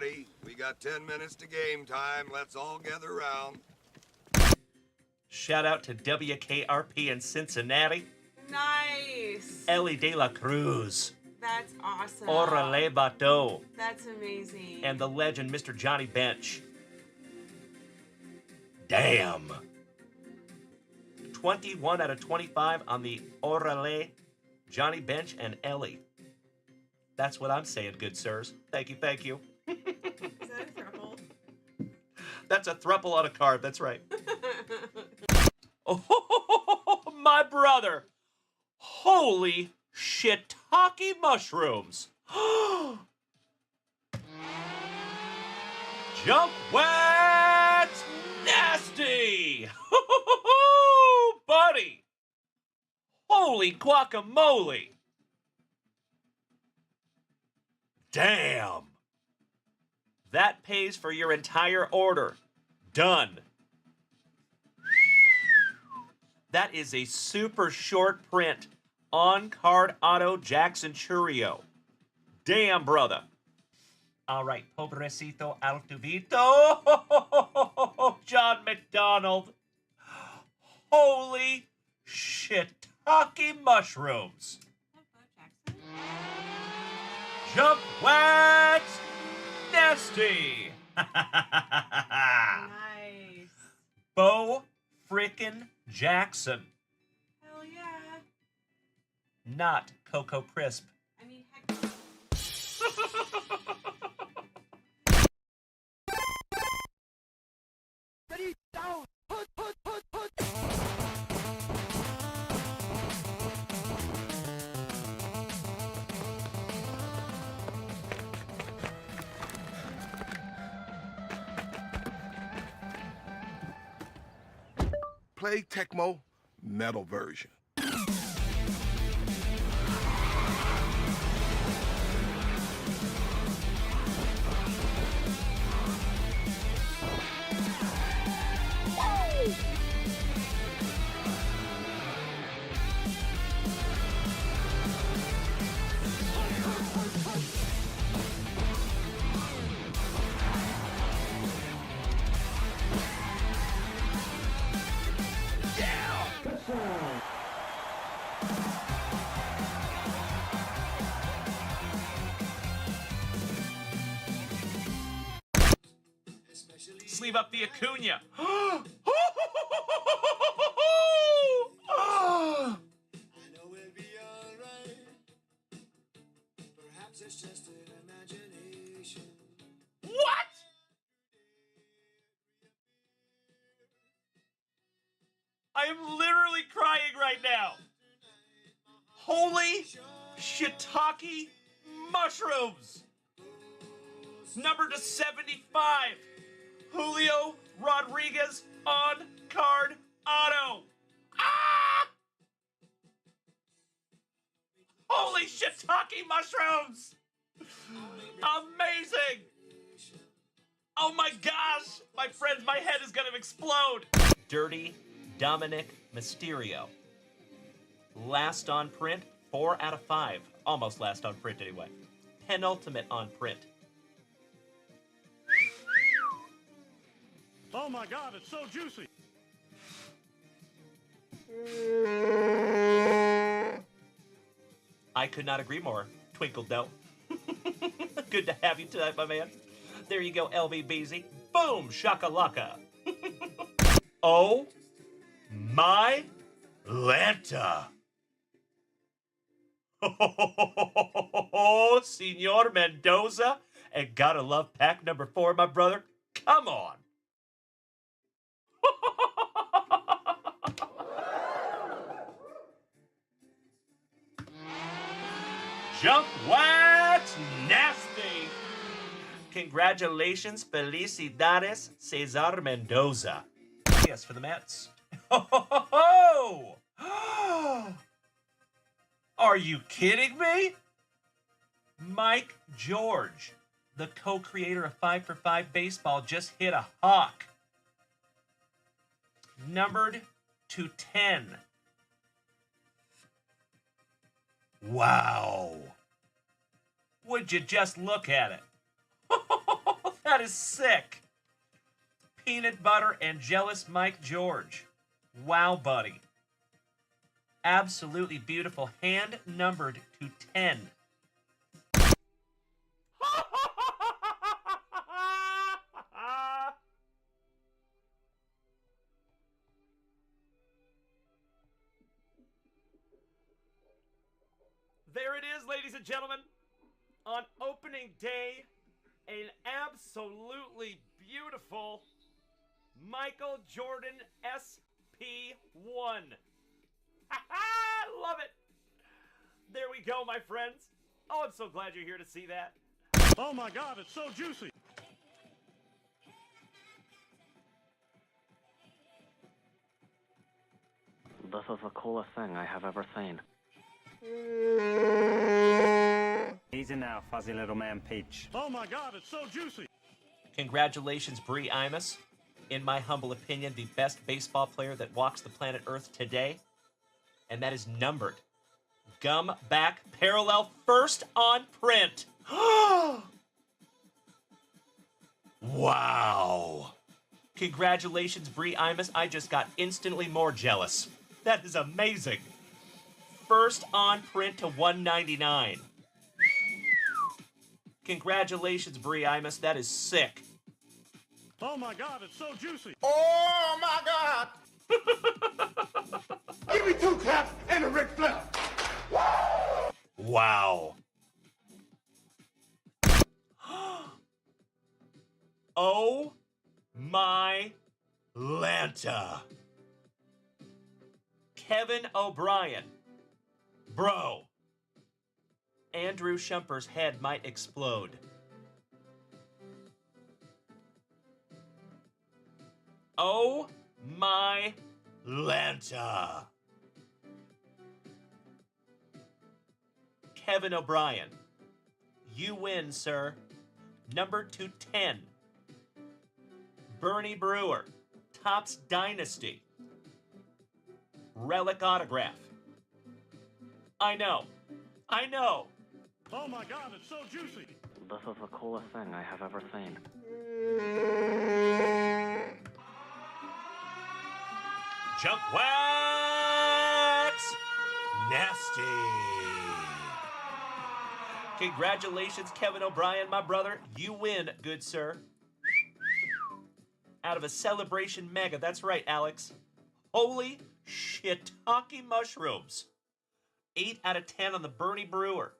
everybody. We got 10 minutes to game time. Let's all gather around. Shout out to WKRP in Cincinnati. Nice. Ellie De La Cruz. That's awesome. Orale Bateau. That's amazing. And the legend, Mr. Johnny Bench. Damn. 21 out of 25 on the Orale, Johnny Bench, and Ellie. That's what I'm saying, good sirs. Thank you, thank you. Is that a throuple? That's a thruple on a card, that's right. Oh, my brother. Holy shiitake mushrooms. JunkWaxVintage nasty. Buddy. Holy guacamole. Damn. That pays for your entire order. Done. That is a super short print on-card auto Jackson Churio. Damn, brother. All right, pobrecito altuvito. John McDonald. Holy shiitake mushrooms. JunkWax nasty. Nice. Bo frickin' Jackson. Hell yeah. Not Cocoa Crisp. I mean, heck. Ready, down, put. Play Tecmo metal version. Sleeve up the Acuna. I know we'll be alright. Perhaps it's just an imagination. What? I am literally crying right now. Holy shiitake mushrooms. Number to 75. Julio Rodriguez on card auto. Ah! Holy shiitake mushrooms! Amazing! Oh my gosh! My friends, my head is gonna explode! Dirty Dominic Mysterio. Last on print, 4 out of 5. Almost last on print anyway. Penultimate on print. Oh my God, it's so juicy. I could not agree more. Twinkled though. Good to have you tonight, my man. There you go, LVBZ. Boom, shakalaka. Oh my Lanta. Oh, Senor Mendoza. And gotta love pack number 4, my brother. Come on. JunkWax nasty. Congratulations, felicidades, Cesar Mendoza. Yes, for the Mets. Oh! Are you kidding me? Mike George, the co-creator of 5 for 5 Baseball, just hit a hawk. Numbered to 10. Wow. Would you just look at it? That is sick. Peanut butter and jealous Mike George. Wow, buddy. Absolutely beautiful. Hand numbered to 10. There it is, ladies and gentlemen. On opening day, an absolutely beautiful Michael Jordan SP1. Love it. There we go, my friends. Oh, I'm so glad you're here to see that. Oh my God, it's so juicy. This is the coolest thing I have ever seen. Easy now, fuzzy little man Peach. Oh my God, it's so juicy. Congratulations, Bree Imus. In my humble opinion, the best baseball player that walks the planet Earth today. And that is numbered. Gum back parallel first on print. Wow. Congratulations, Bree Imus. I just got instantly more jealous. That is amazing. First on print to 199. Congratulations, Bree Imus. That is sick. Oh my God, it's so juicy. Oh my God! Give me 2 claps and a Ric Flair. Wow. Oh my Lanta. Kevin O'Brien. Bro. Andrew Shumper's head might explode. Oh my Lanta. Kevin O'Brien. You win, sir. Number 210. Bernie Brewer. Topps Dynasty. Relic autograph. I know. I know. Oh my God, it's so juicy. This is the coolest thing I have ever seen. JunkWaxVintage. Congratulations, Kevin O'Brien, my brother. You win, good sir. Out of a Celebration Mega. That's right, Alex. Holy shiitake mushrooms. 8 out of 10 on the Bernie Brewer.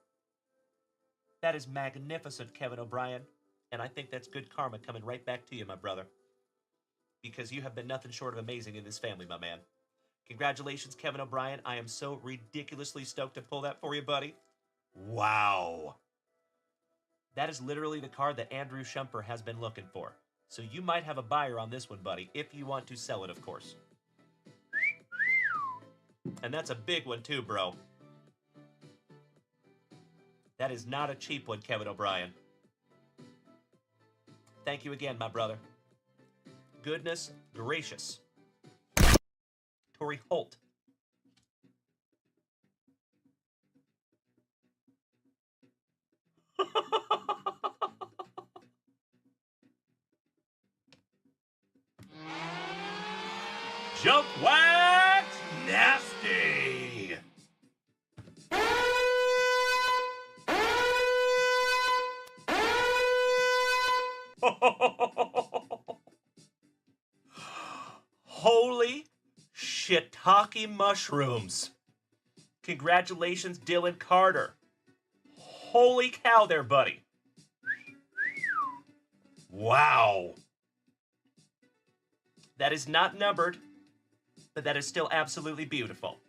That is magnificent, Kevin O'Brien. And I think that's good karma coming right back to you, my brother. Because you have been nothing short of amazing in this family, my man. Congratulations, Kevin O'Brien. I am so ridiculously stoked to pull that for you, buddy. Wow. That is literally the card that Andrew Shumper has been looking for. So you might have a buyer on this one, buddy, if you want to sell it, of course. And that's a big one too, bro. That is not a cheap one, Kevin O'Brien. Thank you again, my brother. Goodness gracious. Torrey Holt. Jump Wax Nasty. Holy shiitake mushrooms. Congratulations, Dylan Carter. Holy cow there, buddy. Wow. That is not numbered, but that is still absolutely beautiful.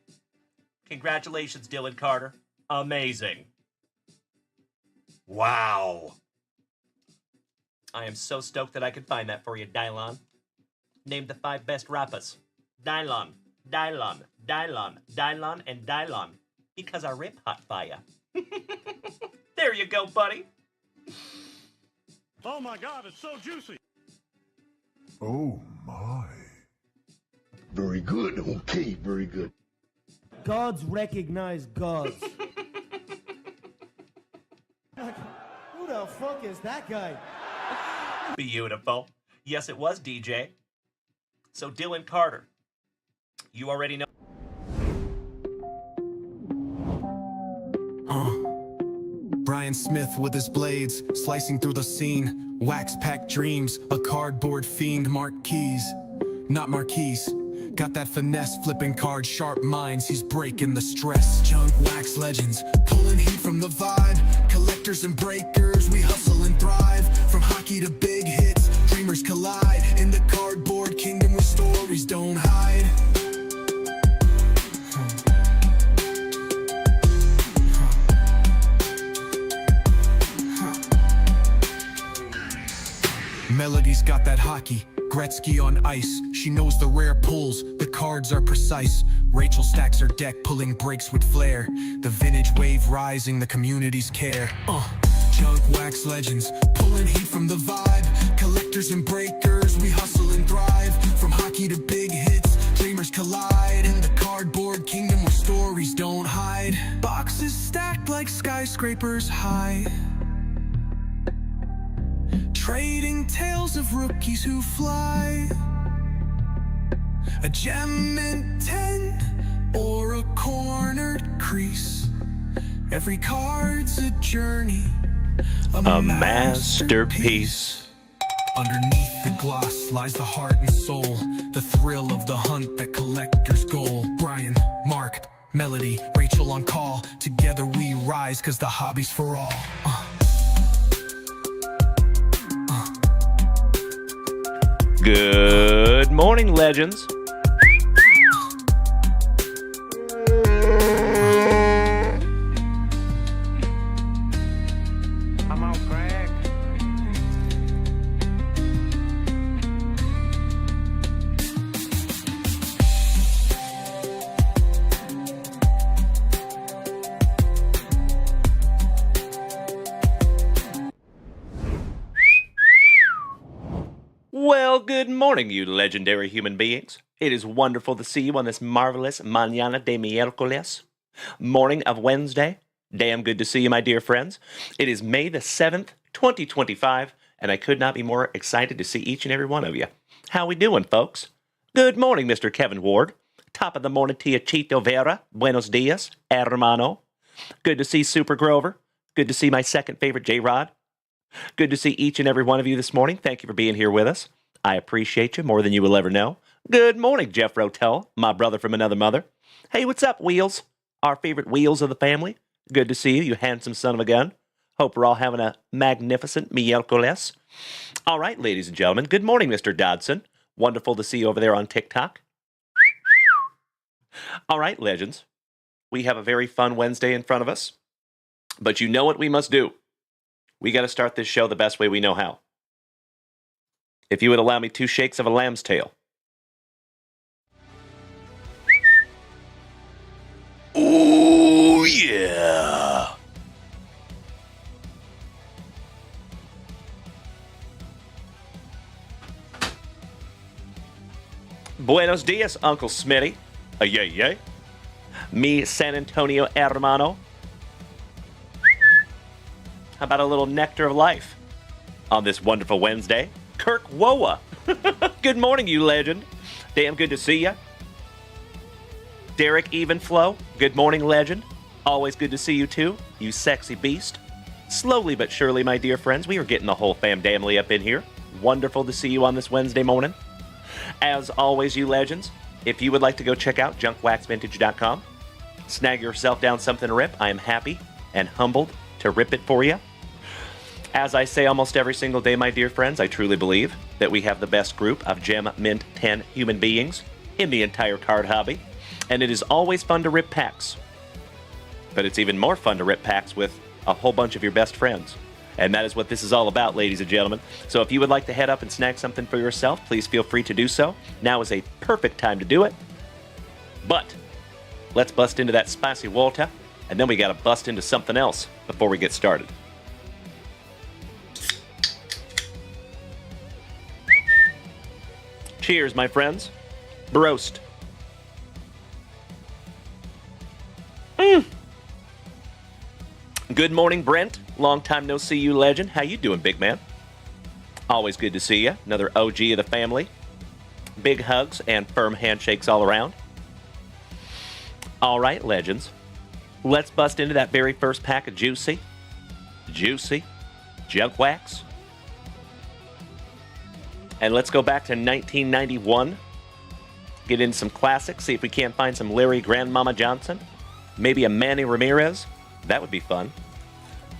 Congratulations, Dylan Carter. Amazing. Wow. I am so stoked that I could find that for you, Dylon. Name the 5 best rappers. Dylon, Dylon, Dylon, Dylon, and Dylon. Because I rip hot fire. There you go, buddy. Oh my God, it's so juicy. Oh my. Very good. Okay, very good. Gods recognize gods. Who the fuck is that guy? Beautiful. Yes, it was DJ. So Dylan Carter, you already know. Brian Smith with his blades, slicing through the scene. Wax-packed dreams, a cardboard fiend. Marquise, not Marquise. Got that finesse, flipping cards, sharp minds. He's breaking the stress. Junk wax legends, pulling heat from the vibe. Collectors and breakers, we hustle and thrive. From hockey to big hits, dreamers collide. In the cardboard kingdom where stories don't hide. Melody's got that hockey, Gretzky on ice. She knows the rare pulls, the cards are precise. Rachel stacks her deck, pulling breaks with flair. The vintage wave rising, the community's care. Junk wax legends, pulling heat from the vibe. Collectors and breakers, we hustle and thrive. From hockey to big hits, dreamers collide. In the cardboard kingdom where stories don't hide. Boxes stacked like skyscrapers high. Trading tales of rookies who fly. A gem in 10 or a cornered crease. Every card's a journey, a masterpiece. Underneath the gloss lies the heart and soul, the thrill of the hunt, that collector's goal. Brian, Mark, Melody, Rachel on call. Together we rise, cause the hobby's for all. Good morning, legends. Come on, Craig. Well, good morning, you legendary human beings. It is wonderful to see you on this marvelous mañana de miércoles, morning of Wednesday. Damn good to see you, my dear friends. It is May the 7th, 2025, and I could not be more excited to see each and every one of you. How we doing, folks? Good morning, Mr. Kevin Ward. Top of the morning to you, Chito Vera. Buenos dias, hermano. Good to see Super Grover. Good to see my second favorite, J-Rod. Good to see each and every one of you this morning. Thank you for being here with us. I appreciate you more than you will ever know. Good morning, Jeff Rotel, my brother from another mother. Hey, what's up, Wheels? Our favorite Wheels of the family. Good to see you, you handsome son of a gun. Hope we're all having a magnificent miércoles. All right, ladies and gentlemen. Good morning, Mr. Dodson. Wonderful to see you over there on TikTok. All right, legends. We have a very fun Wednesday in front of us. But you know what we must do. We got to start this show the best way we know how. If you would allow me 2 shakes of a lamb's tail. Ooh, yeah. Buenos dias, Uncle Smitty. Yay, yay. Me, San Antonio hermano. How about a little nectar of life on this wonderful Wednesday? Kirk Woa. Good morning, you legend. Damn good to see ya. Derek Evenflow. Good morning, legend. Always good to see you too, you sexy beast. Slowly but surely, my dear friends, we are getting the whole fam family up in here. Wonderful to see you on this Wednesday morning. As always, you legends, if you would like to go check out JunkWaxVintage.com, snag yourself down something to rip, I am happy and humbled to rip it for you. As I say almost every single day, my dear friends, I truly believe that we have the best group of Gem Mint 10 human beings in the entire card hobby, and it is always fun to rip packs. But it's even more fun to rip packs with a whole bunch of your best friends. And that is what this is all about, ladies and gentlemen. So if you would like to head up and snag something for yourself, please feel free to do so. Now is a perfect time to do it. But let's bust into that spicy water, and then we gotta bust into something else before we get started. Cheers, my friends. Broast. Good morning, Brent. Long time no see you, legend. How you doing, big man? Always good to see you. Another OG of the family. Big hugs and firm handshakes all around. All right, legends. Let's bust into that very first pack of juicy junk wax. And let's go back to 1991. Get in some classics, see if we can't find some Larry Grandmama Johnson. Maybe a Manny Ramirez. That would be fun.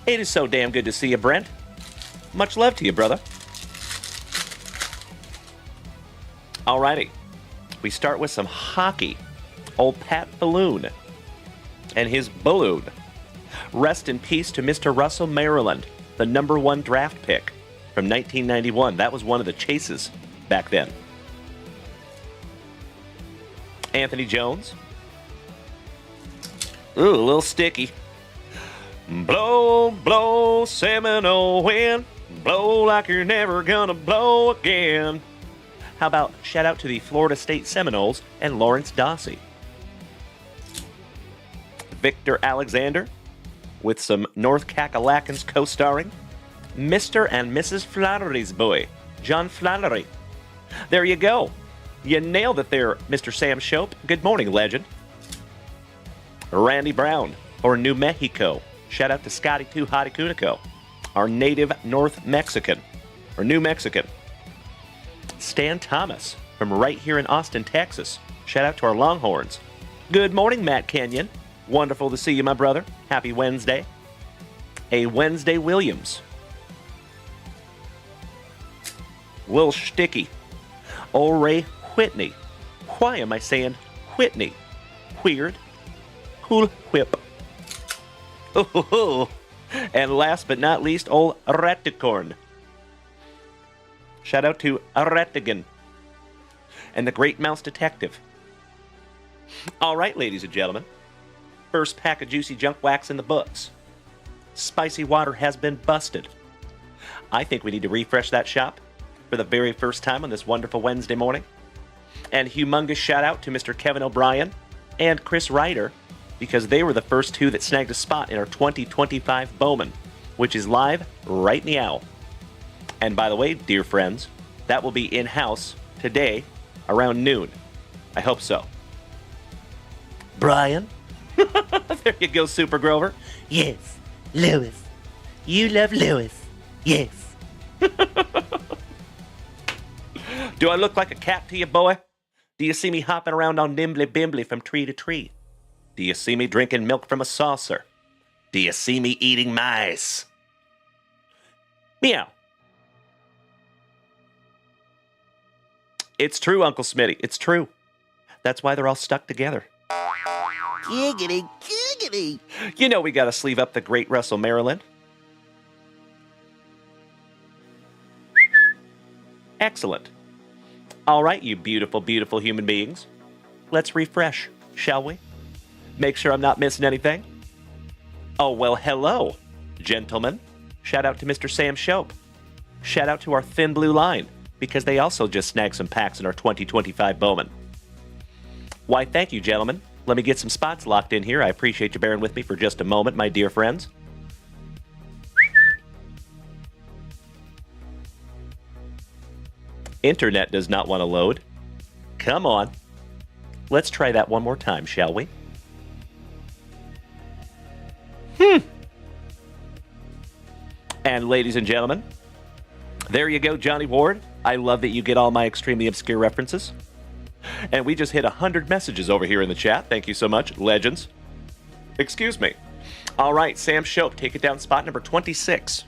It is so damn good to see you, Brent. Much love to you, brother. Alrighty. We start with some hockey. Old Pat Balloon and his balloon. Rest in peace to Mr. Russell Maryland, the #1 draft pick from 1991. That was one of the chases back then. Anthony Jones. Ooh, a little sticky. Blow, blow, Seminole wind. Blow like you're never gonna blow again. How about shout out to the Florida State Seminoles and Lawrence Dossie. Victor Alexander with some North Kakalakans co-starring. Mr. and Mrs. Flannery's boy, John Flannery. There you go. You nailed it there, Mr. Sam Shope. Good morning, legend. Randy Brown, or New Mexico. Shout out to Scotty 2 Hottie Cunico, our native North Mexican, or New Mexican. Stan Thomas, from right here in Austin, Texas. Shout out to our Longhorns. Good morning, Matt Kenyon. Wonderful to see you, my brother. Happy Wednesday. A Wednesday Williams. Will Sticky. Old Ray Whitney. Why am I saying Whitney? Weird. Cool Whip. Oh, and last but not least, old Raticorn. Shout out to Ratigan and the Great Mouse Detective. All right, ladies and gentlemen. First pack of juicy junk wax in the books. Spicy water has been busted. I think we need to refresh that shop for the very first time on this wonderful Wednesday morning. And humongous shout out to Mr. Kevin O'Brien and Chris Ryder, because they were the first two that snagged a spot in our 2025 Bowman, which is live right meow. And by the way, dear friends, that will be in-house today around noon. I hope so. Brian? There you go, Super Grover. Yes, Lewis. You love Lewis. Yes. Do I look like a cat to you, boy? Do you see me hopping around on nimbly bimbly from tree to tree? Do you see me drinking milk from a saucer? Do you see me eating mice? Meow. It's true, Uncle Smitty. It's true. That's why they're all stuck together. Giggity, giggity. You know we gotta sleeve up the great Russell Maryland. Excellent. All right, you beautiful, beautiful human beings. Let's refresh, shall we? Make sure I'm not missing anything. Oh, well, hello, gentlemen. Shout out to Mr. Sam Shope. Shout out to our Thin Blue Line, because they also just snagged some packs in our 2025 Bowman. Why, thank you, gentlemen. Let me get some spots locked in here. I appreciate you bearing with me for just a moment, my dear friends. Internet does not want to load. Come on. Let's try that one more time, shall we? And ladies and gentlemen, there you go, Johnny Ward. I love that you get all my extremely obscure references. And we just hit 100 messages over here in the chat. Thank you so much, legends. Excuse me. All right, Sam Shope, take it down, spot number 26.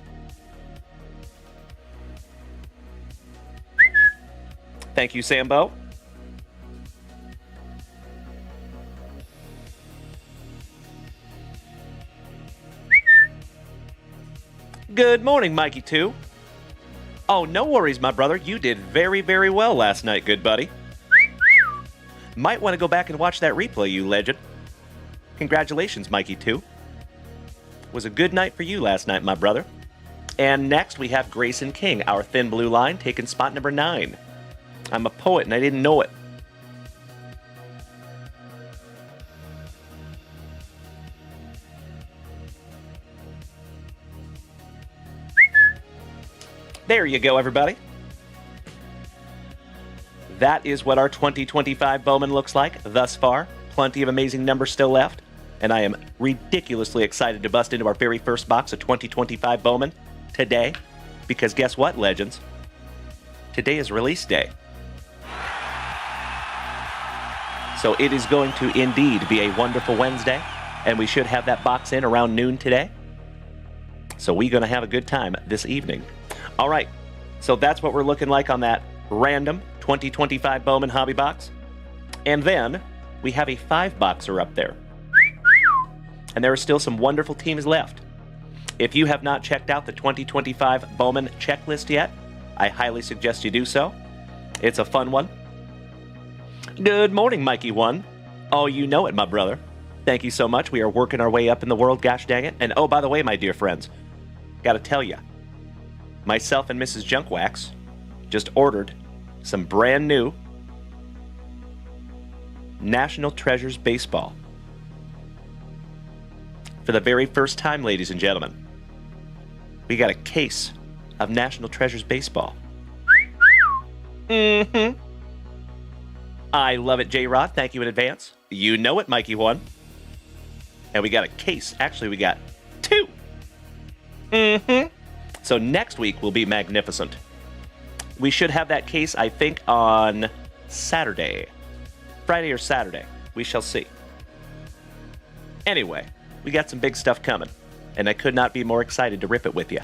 Thank you, Sambo. Good morning, Mikey 2. Oh, no worries, my brother. You did very, very well last night, good buddy. Might want to go back and watch that replay, you legend. Congratulations, Mikey 2. Was a good night for you last night, my brother. And next we have Grayson King, our Thin Blue Line, taking spot number 9. I'm a poet and I didn't know it. There you go, everybody. That is what our 2025 Bowman looks like thus far. Plenty of amazing numbers still left. And I am ridiculously excited to bust into our very first box of 2025 Bowman today. Because guess what, legends? Today is release day. So it is going to indeed be a wonderful Wednesday. And we should have that box in around noon today. So we're going to have a good time this evening. All right. So that's what we're looking like on that random 2025 Bowman hobby box. And then we have a 5-boxer up there. And there are still some wonderful teams left. If you have not checked out the 2025 Bowman checklist yet, I highly suggest you do so. It's a fun one. Good morning, Mikey1. Oh, you know it, my brother. Thank you so much. We are working our way up in the world, gosh dang it. And oh, by the way, my dear friends, gotta tell you, myself and Mrs. JunkWax just ordered some brand new National Treasures baseball. For the very first time, ladies and gentlemen, we got a case of National Treasures baseball. Mm-hmm. I love it, J-Rod. Thank you in advance. You know it, Mikey1. And we got a case. Actually, we got 2. Mm-hmm. So next week will be magnificent. We should have that case, I think, on Saturday. Friday or Saturday. We shall see. Anyway, we got some big stuff coming. And I could not be more excited to rip it with you.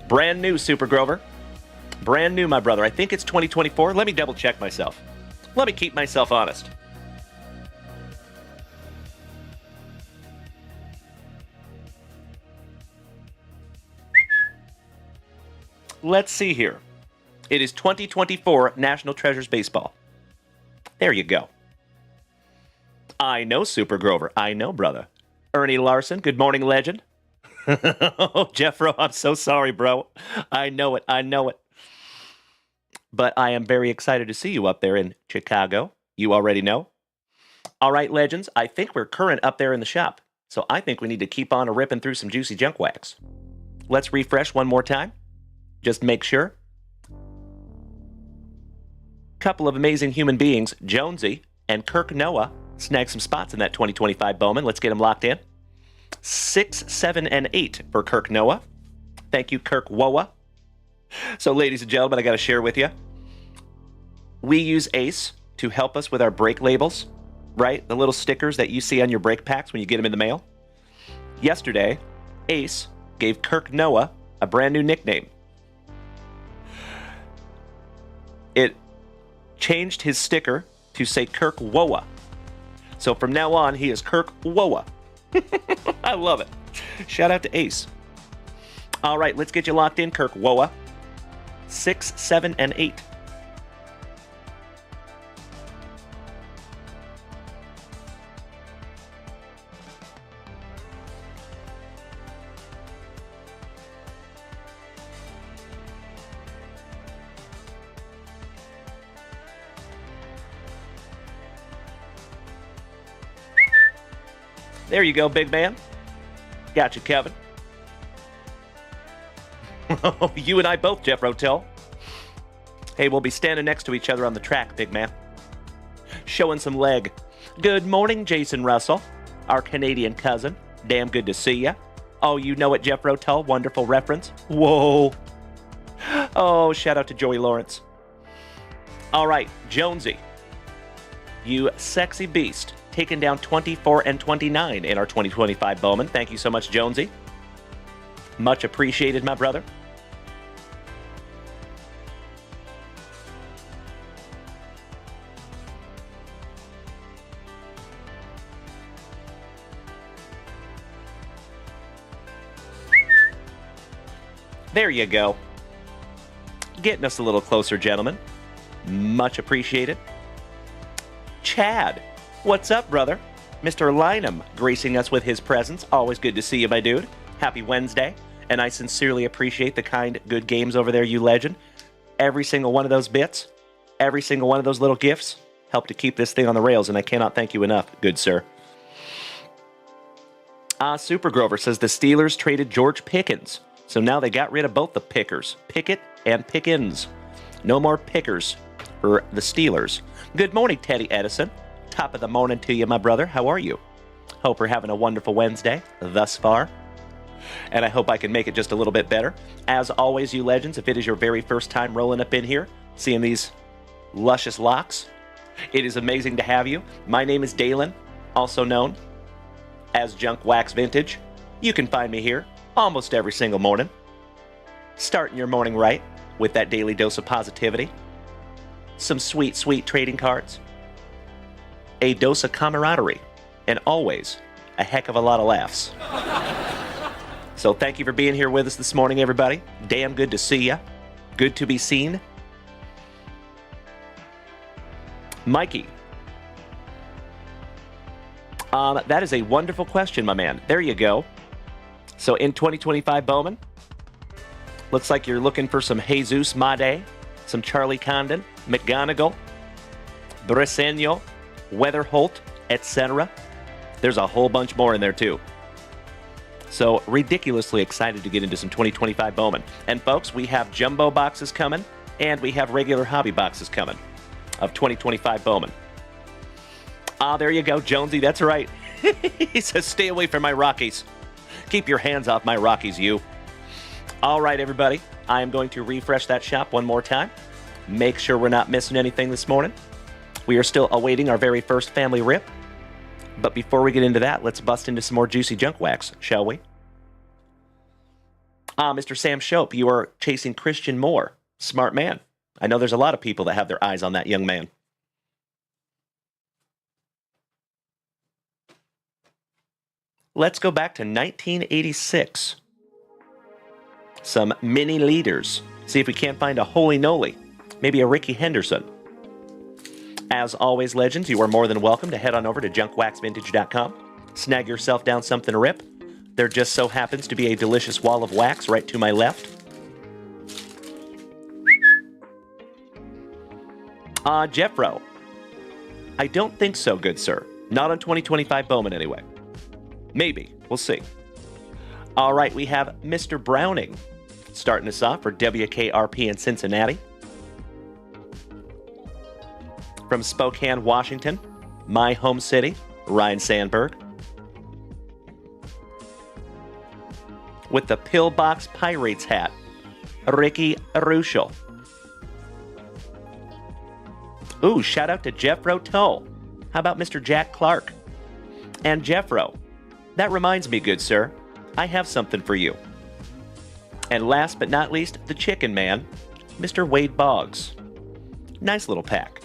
Brand new, Super Grover. Brand new, my brother. I think it's 2024. Let me double check myself. Let me keep myself honest. Let's see here. It is 2024 National Treasures Baseball. There you go. I know, Super Grover. I know, brother. Ernie Larson, good morning, legend. Oh, Jeffro, I'm so sorry, bro. I know it. I know it. But I am very excited to see you up there in Chicago. You already know. All right, legends. I think we're current up there in the shop. So I think we need to keep on ripping through some juicy junk wax. Let's refresh one more time. Just make sure. Couple of amazing human beings, Jonesy and Kirk Noah, snag some spots in that 2025 Bowman. Let's get them locked in. 6, 7, and 8 for Kirk Noah. Thank you, Kirk Woa. So, ladies and gentlemen, I got to share with you. We use Ace to help us with our brake labels, right? The little stickers that you see on your brake packs when you get them in the mail. Yesterday, Ace gave Kirk Noah a brand new nickname. It changed his sticker to say Kirk Woa. So from now on, he is Kirk Woa. I love it. Shout out to Ace. All right, let's get you locked in, Kirk Woa. 6, 7, and 8. There you go, big man. Gotcha, Kevin. You and I both, Jeff Rotel. Hey, we'll be standing next to each other on the track, big man. Showing some leg. Good morning, Jason Russell, our Canadian cousin. Damn good to see ya. Oh, you know it, Jeff Rotel. Wonderful reference. Whoa. Oh, shout out to Joey Lawrence. All right, Jonesy. You sexy beast. Taken down 24 and 29 in our 2025 Bowman. Thank you so much, Jonesy. Much appreciated, my brother. There you go. Getting us a little closer, gentlemen. Much appreciated. Chad. What's up, brother? Mr. Lynham gracing us with his presence. Always good to see you, my dude. Happy Wednesday. And I sincerely appreciate the kind, good games over there, you legend. Every single one of those bits, every single one of those little gifts help to keep this thing on the rails, and I cannot thank you enough, good sir. Super Grover says the Steelers traded George Pickens, so now they got rid of both the Pickers, Pickett and Pickens. No more Pickers or the Steelers. Good morning, Teddy Edison. Top of the morning to you, my brother. How are you? Hope we're having a wonderful Wednesday thus far. And I hope I can make it just a little bit better. As always, you legends, if it is your very first time rolling up in here, seeing these luscious locks, it is amazing to have you. My name is Dalen, also known as JunkWaxVintage. You can find me here almost every single morning, starting your morning right with that daily dose of positivity, some sweet, sweet trading cards, a dose of camaraderie, and always a heck of a lot of laughs. So thank you for being here with us this morning, everybody. Damn good to see ya. Good to be seen. Mikey. That is a wonderful question, my man. There you go. So in 2025, Bowman, looks like you're looking for some Jesus Made, some Charlie Condon, McGonigal, Briseno, Weatherholt, etc. There's a whole bunch more in there, too. So ridiculously excited to get into some 2025 Bowman. And folks, we have jumbo boxes coming, and we have regular hobby boxes coming of 2025 Bowman. There you go, Jonesy, that's right. He says, stay away from my Rockies. Keep your hands off my Rockies, you. All right, everybody, I am going to refresh that shop one more time. Make sure we're not missing anything this morning. We are still awaiting our very first family rip. But before we get into that, let's bust into some more juicy junk wax, shall we? Mr. Sam Shope, you are chasing Christian Moore. Smart man. I know there's a lot of people that have their eyes on that young man. Let's go back to 1986. Some mini leaders. See if we can't find a Holy Noli. Maybe a Ricky Henderson. As always, legends, you are more than welcome to head on over to JunkWaxVintage.com. Snag yourself down something to rip. There just so happens to be a delicious wall of wax right to my left. Jeffro. I don't think so, good sir. Not on 2025 Bowman, anyway. Maybe. We'll see. All right, we have Mr. Browning starting us off for WKRP in Cincinnati. From Spokane, Washington, my home city, Ryan Sandberg. With the Pillbox Pirates hat, Ricky Ruschel. Ooh, shout out to Jeffro Toll. How about Mr. Jack Clark? And Jeffro, that reminds me, good sir, I have something for you. And last but not least, the Chicken Man, Mr. Wade Boggs. Nice little pack,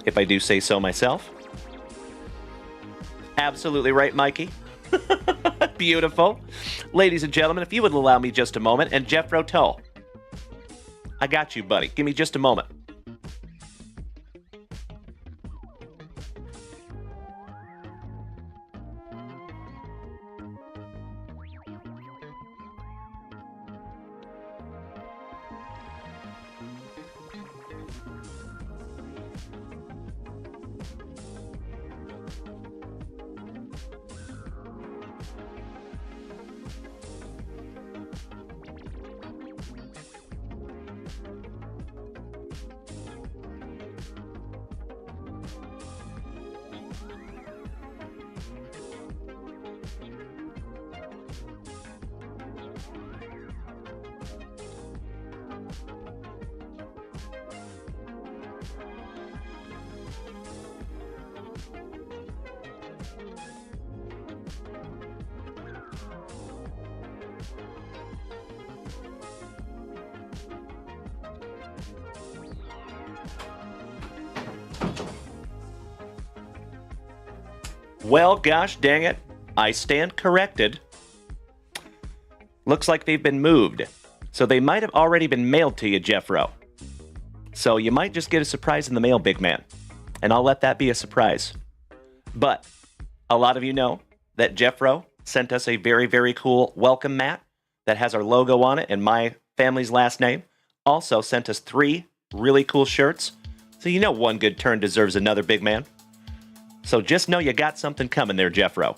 if I do say so myself. Absolutely right, Mikey. Beautiful. Ladies and gentlemen, if you would allow me just a moment, and Jeff Rotel, I got you, buddy. Give me just a moment. Well, gosh dang it, I stand corrected. Looks like they've been moved, so they might have already been mailed to you, Jeffro. So you might just get a surprise in the mail, big man, and I'll let that be a surprise. But a lot of you know that Jeffro sent us a very, very cool welcome mat that has our logo on it and my family's last name. Also sent us 3 really cool shirts, so you know one good turn deserves another, big man. So just know you got something coming there, Jeffro.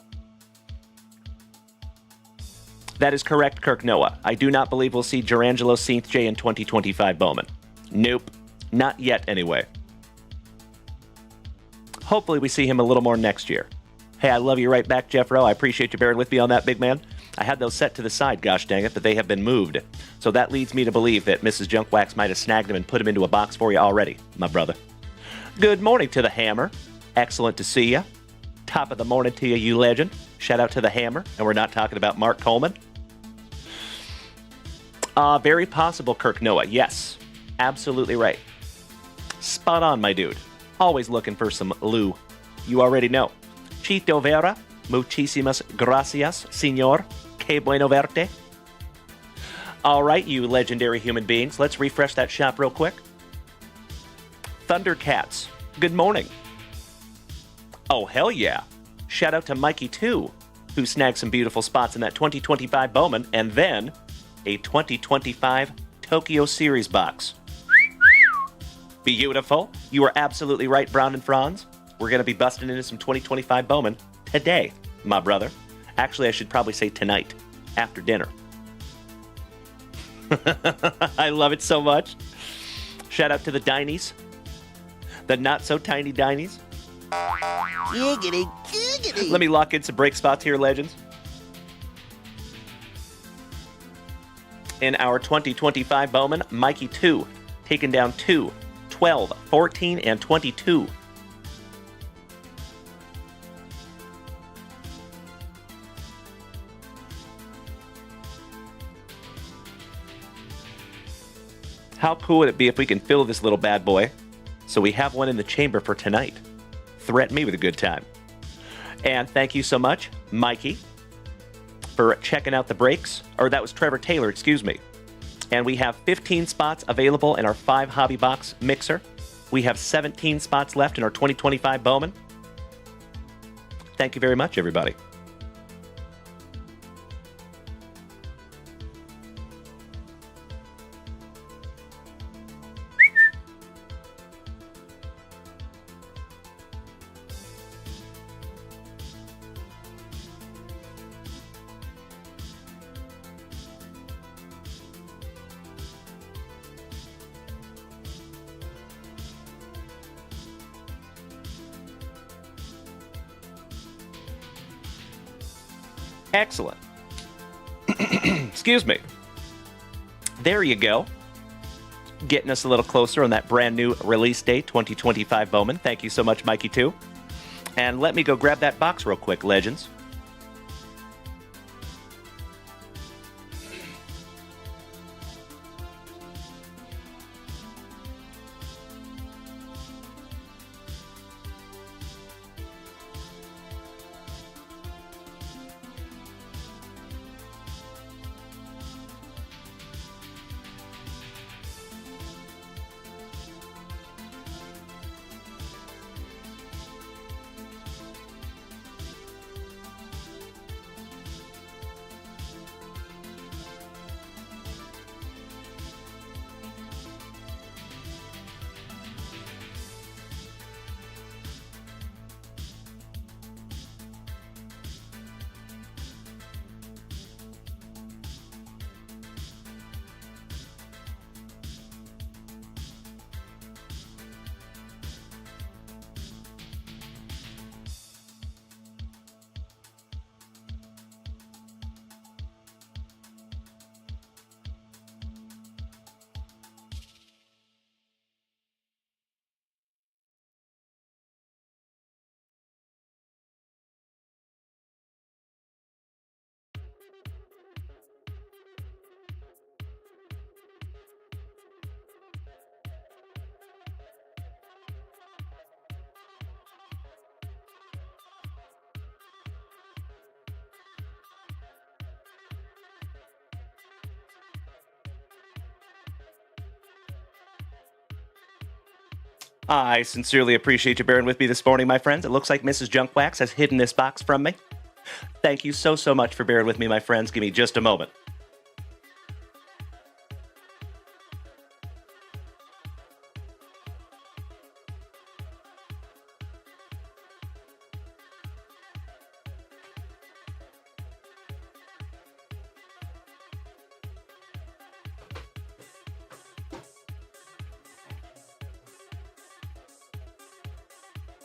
That is correct, Kirk Noah. I do not believe we'll see Gerangelo St. J in 2025 Bowman. Nope. Not yet, anyway. Hopefully we see him a little more next year. Hey, I love you right back, Jeff Rowe. I appreciate you bearing with me on that, big man. I had those set to the side, gosh dang it, but they have been moved. So that leads me to believe that Mrs. Junkwax might have snagged him and put him into a box for you already, my brother. Good morning to the Hammer. Excellent to see you. Top of the morning to you, you legend. Shout out to the Hammer, and we're not talking about Mark Coleman. Very possible, Kirk Noah. Yes, absolutely right. Spot on, my dude. Always looking for some Lou. You already know. Chito Vera, muchísimas gracias, señor. Que bueno verte. All right, you legendary human beings. Let's refresh that shop real quick. Thundercats, good morning. Oh, hell yeah. Shout out to Mikey, too, who snagged some beautiful spots in that 2025 Bowman and then a 2025 Tokyo Series box. Beautiful. You are absolutely right, Brown and Franz. We're going to be busting into some 2025 Bowman today, my brother. Actually, I should probably say tonight, after dinner. I love it so much. Shout out to the Dinies. The not-so-tiny Dinies. Giggity, giggity. Let me lock in some break spots here, legends. In our 2025 Bowman, Mikey 2, taking down 2, 12, 14, and 22. How cool would it be if we can fill this little bad boy so we have one in the chamber for tonight? Threaten me with a good time. And thank you so much, Mikey, for checking out the breaks. Or that was Trevor Taylor, excuse me. And we have 15 spots available in our 5 hobby box mixer. We have 17 spots left in our 2025 Bowman. Thank you very much, everybody. Excellent. Excuse me. There you go. Getting us a little closer on that brand new release date, 2025 Bowman. Thank you so much, Mikey, too. And let me go grab that box real quick, legends. I sincerely appreciate you bearing with me this morning, my friends. It looks like Mrs. Junkwax has hidden this box from me. Thank you so much for bearing with me, my friends. Give me just a moment.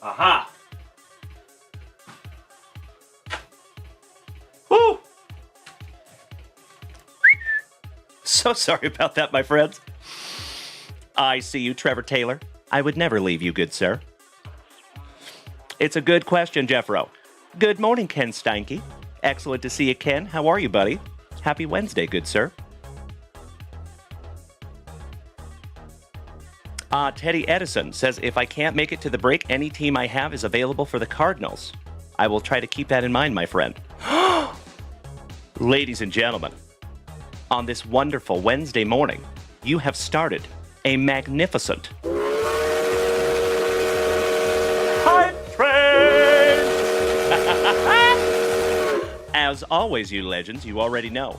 Aha! Woo! So sorry about that, my friends. I see you, Trevor Taylor. I would never leave you, good sir. It's a good question, Jeffro. Good morning, Ken Steinke. Excellent to see you, Ken. How are you, buddy? Happy Wednesday, good sir. Teddy Edison says, if I can't make it to the break, any team I have is available for the Cardinals. I will try to keep that in mind, my friend. Ladies and gentlemen, on this wonderful Wednesday morning, you have started a magnificent Hype train! As always, you legends, you already know.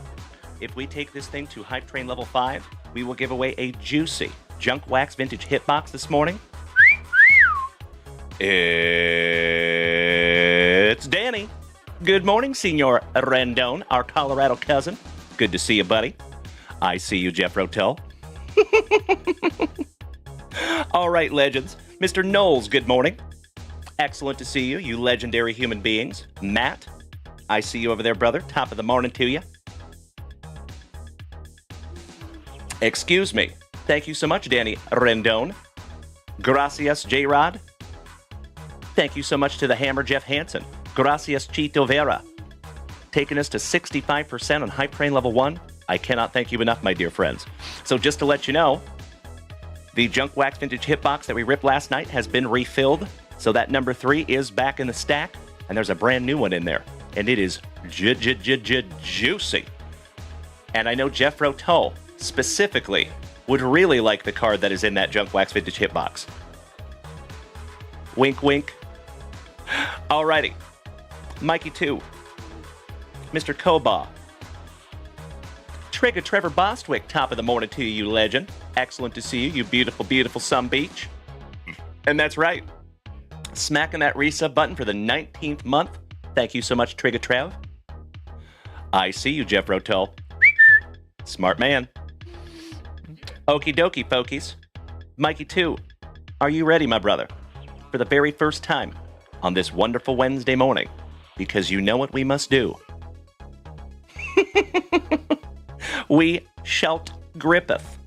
If we take this thing to Hype Train Level 5, we will give away a juicy JunkWaxVintage hitbox this morning. It's Danny. Good morning, Senor Rendon, our Colorado cousin. Good to see you, buddy. I see you, Jeff Rotel. All right, legends. Mr. Knowles, good morning. Excellent to see you, you legendary human beings. Matt, I see you over there, brother. Top of the morning to you. Excuse me. Thank you so much, Danny Rendon. Gracias, J-Rod. Thank you so much to the Hammer, Jeff Hansen. Gracias, Chito Vera. Taking us to 65% on Hype Train Level 1. I cannot thank you enough, my dear friends. So just to let you know, the JunkWaxVintage hitbox that we ripped last night has been refilled. So that number 3 is back in the stack, and there's a brand new one in there. And it is juicy. And I know Jeff Rotel specifically would really like the card that is in that JunkWaxVintage hitbox. Wink, wink. Alrighty. Mikey 2. Mr. Koba. Trigger Trevor Bostwick, top of the morning to you, you legend. Excellent to see you, you beautiful, beautiful Sun Beach. And that's right. Smacking that resub button for the 19th month. Thank you so much, Trigger Trev. I see you, Jeff Rotel. Smart man. Okie dokie, folkies. Mikey 2, are you ready, my brother? For the very first time on this wonderful Wednesday morning, because you know what we must do. We shalt grippeth.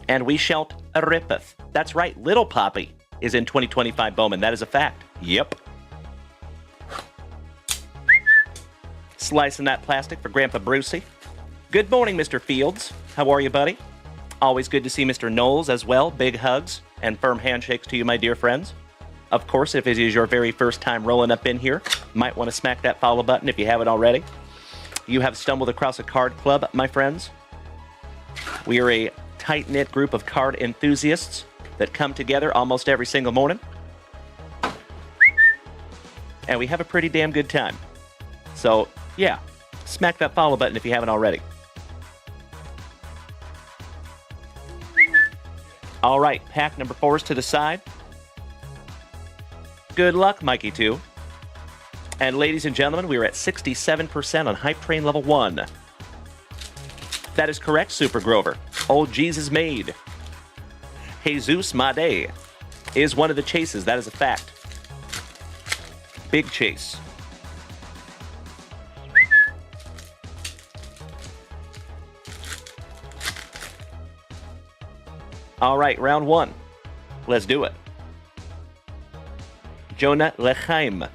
And we shalt rippeth. That's right, Little Poppy is in 2025 Bowman. That is a fact. Yep. Slicing that plastic for Grandpa Brucey. Good morning, Mr. Fields. How are you, buddy? Always good to see Mr. Knowles as well. Big hugs and firm handshakes to you, my dear friends. Of course, if it is your very first time rolling up in here, might want to smack that follow button if you haven't already. You have stumbled across a card club, my friends. We are a tight-knit group of card enthusiasts that come together almost every single morning. And we have a pretty damn good time. So, yeah, smack that follow button if you haven't already. All right, pack number 4 is to the side. Good luck, Mikey 2. And ladies and gentlemen, we are at 67% on Hype Train Level 1. That is correct, Super Grover. Old Jesus made. Jesus Made is one of the chases. That is a fact. Big chase. All right, round 1. Let's do it. Jonah Lechaim.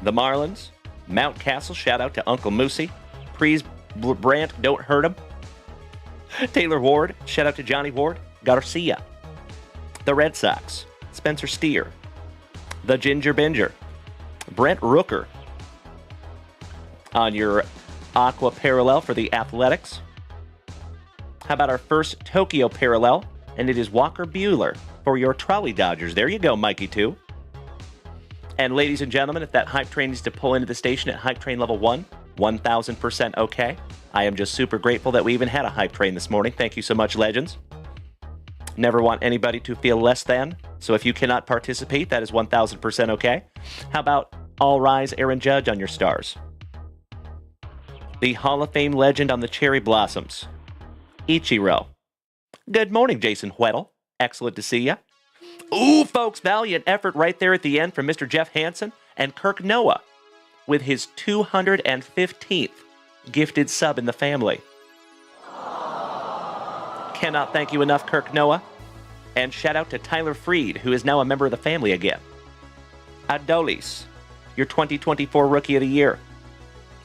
The Marlins. Mount Castle, shout out to Uncle Moosey. Prees Brandt, don't hurt him. Taylor Ward, shout out to Johnny Ward. Garcia. The Red Sox. Spencer Steer. The Ginger Binger. Brent Rooker. On your Aqua Parallel for the Athletics. How about our first Tokyo Parallel? And it is Walker Buehler for your Trolley Dodgers. There you go, Mikey 2. And ladies and gentlemen, if that hype train needs to pull into the station at Hype Train Level 1, 1,000% okay. I am just super grateful that we even had a hype train this morning. Thank you so much, legends. Never want anybody to feel less than. So if you cannot participate, that is 1,000% okay. How about All Rise Aaron Judge on your stars? The Hall of Fame legend on the cherry blossoms. Ichiro. Good morning, Jason Weddle. Excellent to see you. Ooh, folks, valiant effort right there at the end from Mr. Jeff Hansen and Kirk Noah with his 215th gifted sub in the family. Cannot thank you enough, Kirk Noah. And shout out to Tyler Freed, who is now a member of the family again. Adolis, your 2024 Rookie of the Year.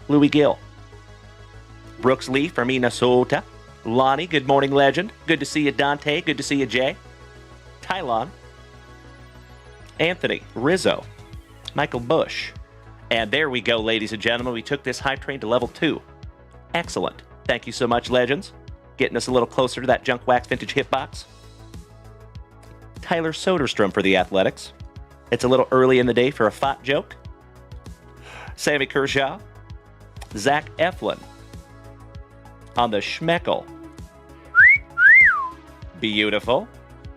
Louis Gill. Brooks Lee from Minnesota. Lonnie, good morning, legend. Good to see you, Dante. Good to see you, Jay. Tylon. Anthony. Rizzo. Michael Bush. And there we go, ladies and gentlemen. We took this hype train to level 2. Excellent. Thank you so much, legends. Getting us a little closer to that Junk Wax Vintage hitbox. Tyler Soderstrom for the Athletics. It's a little early in the day for a fat joke. Sammy Kershaw. Zach Eflin. On the Schmeckel. Beautiful.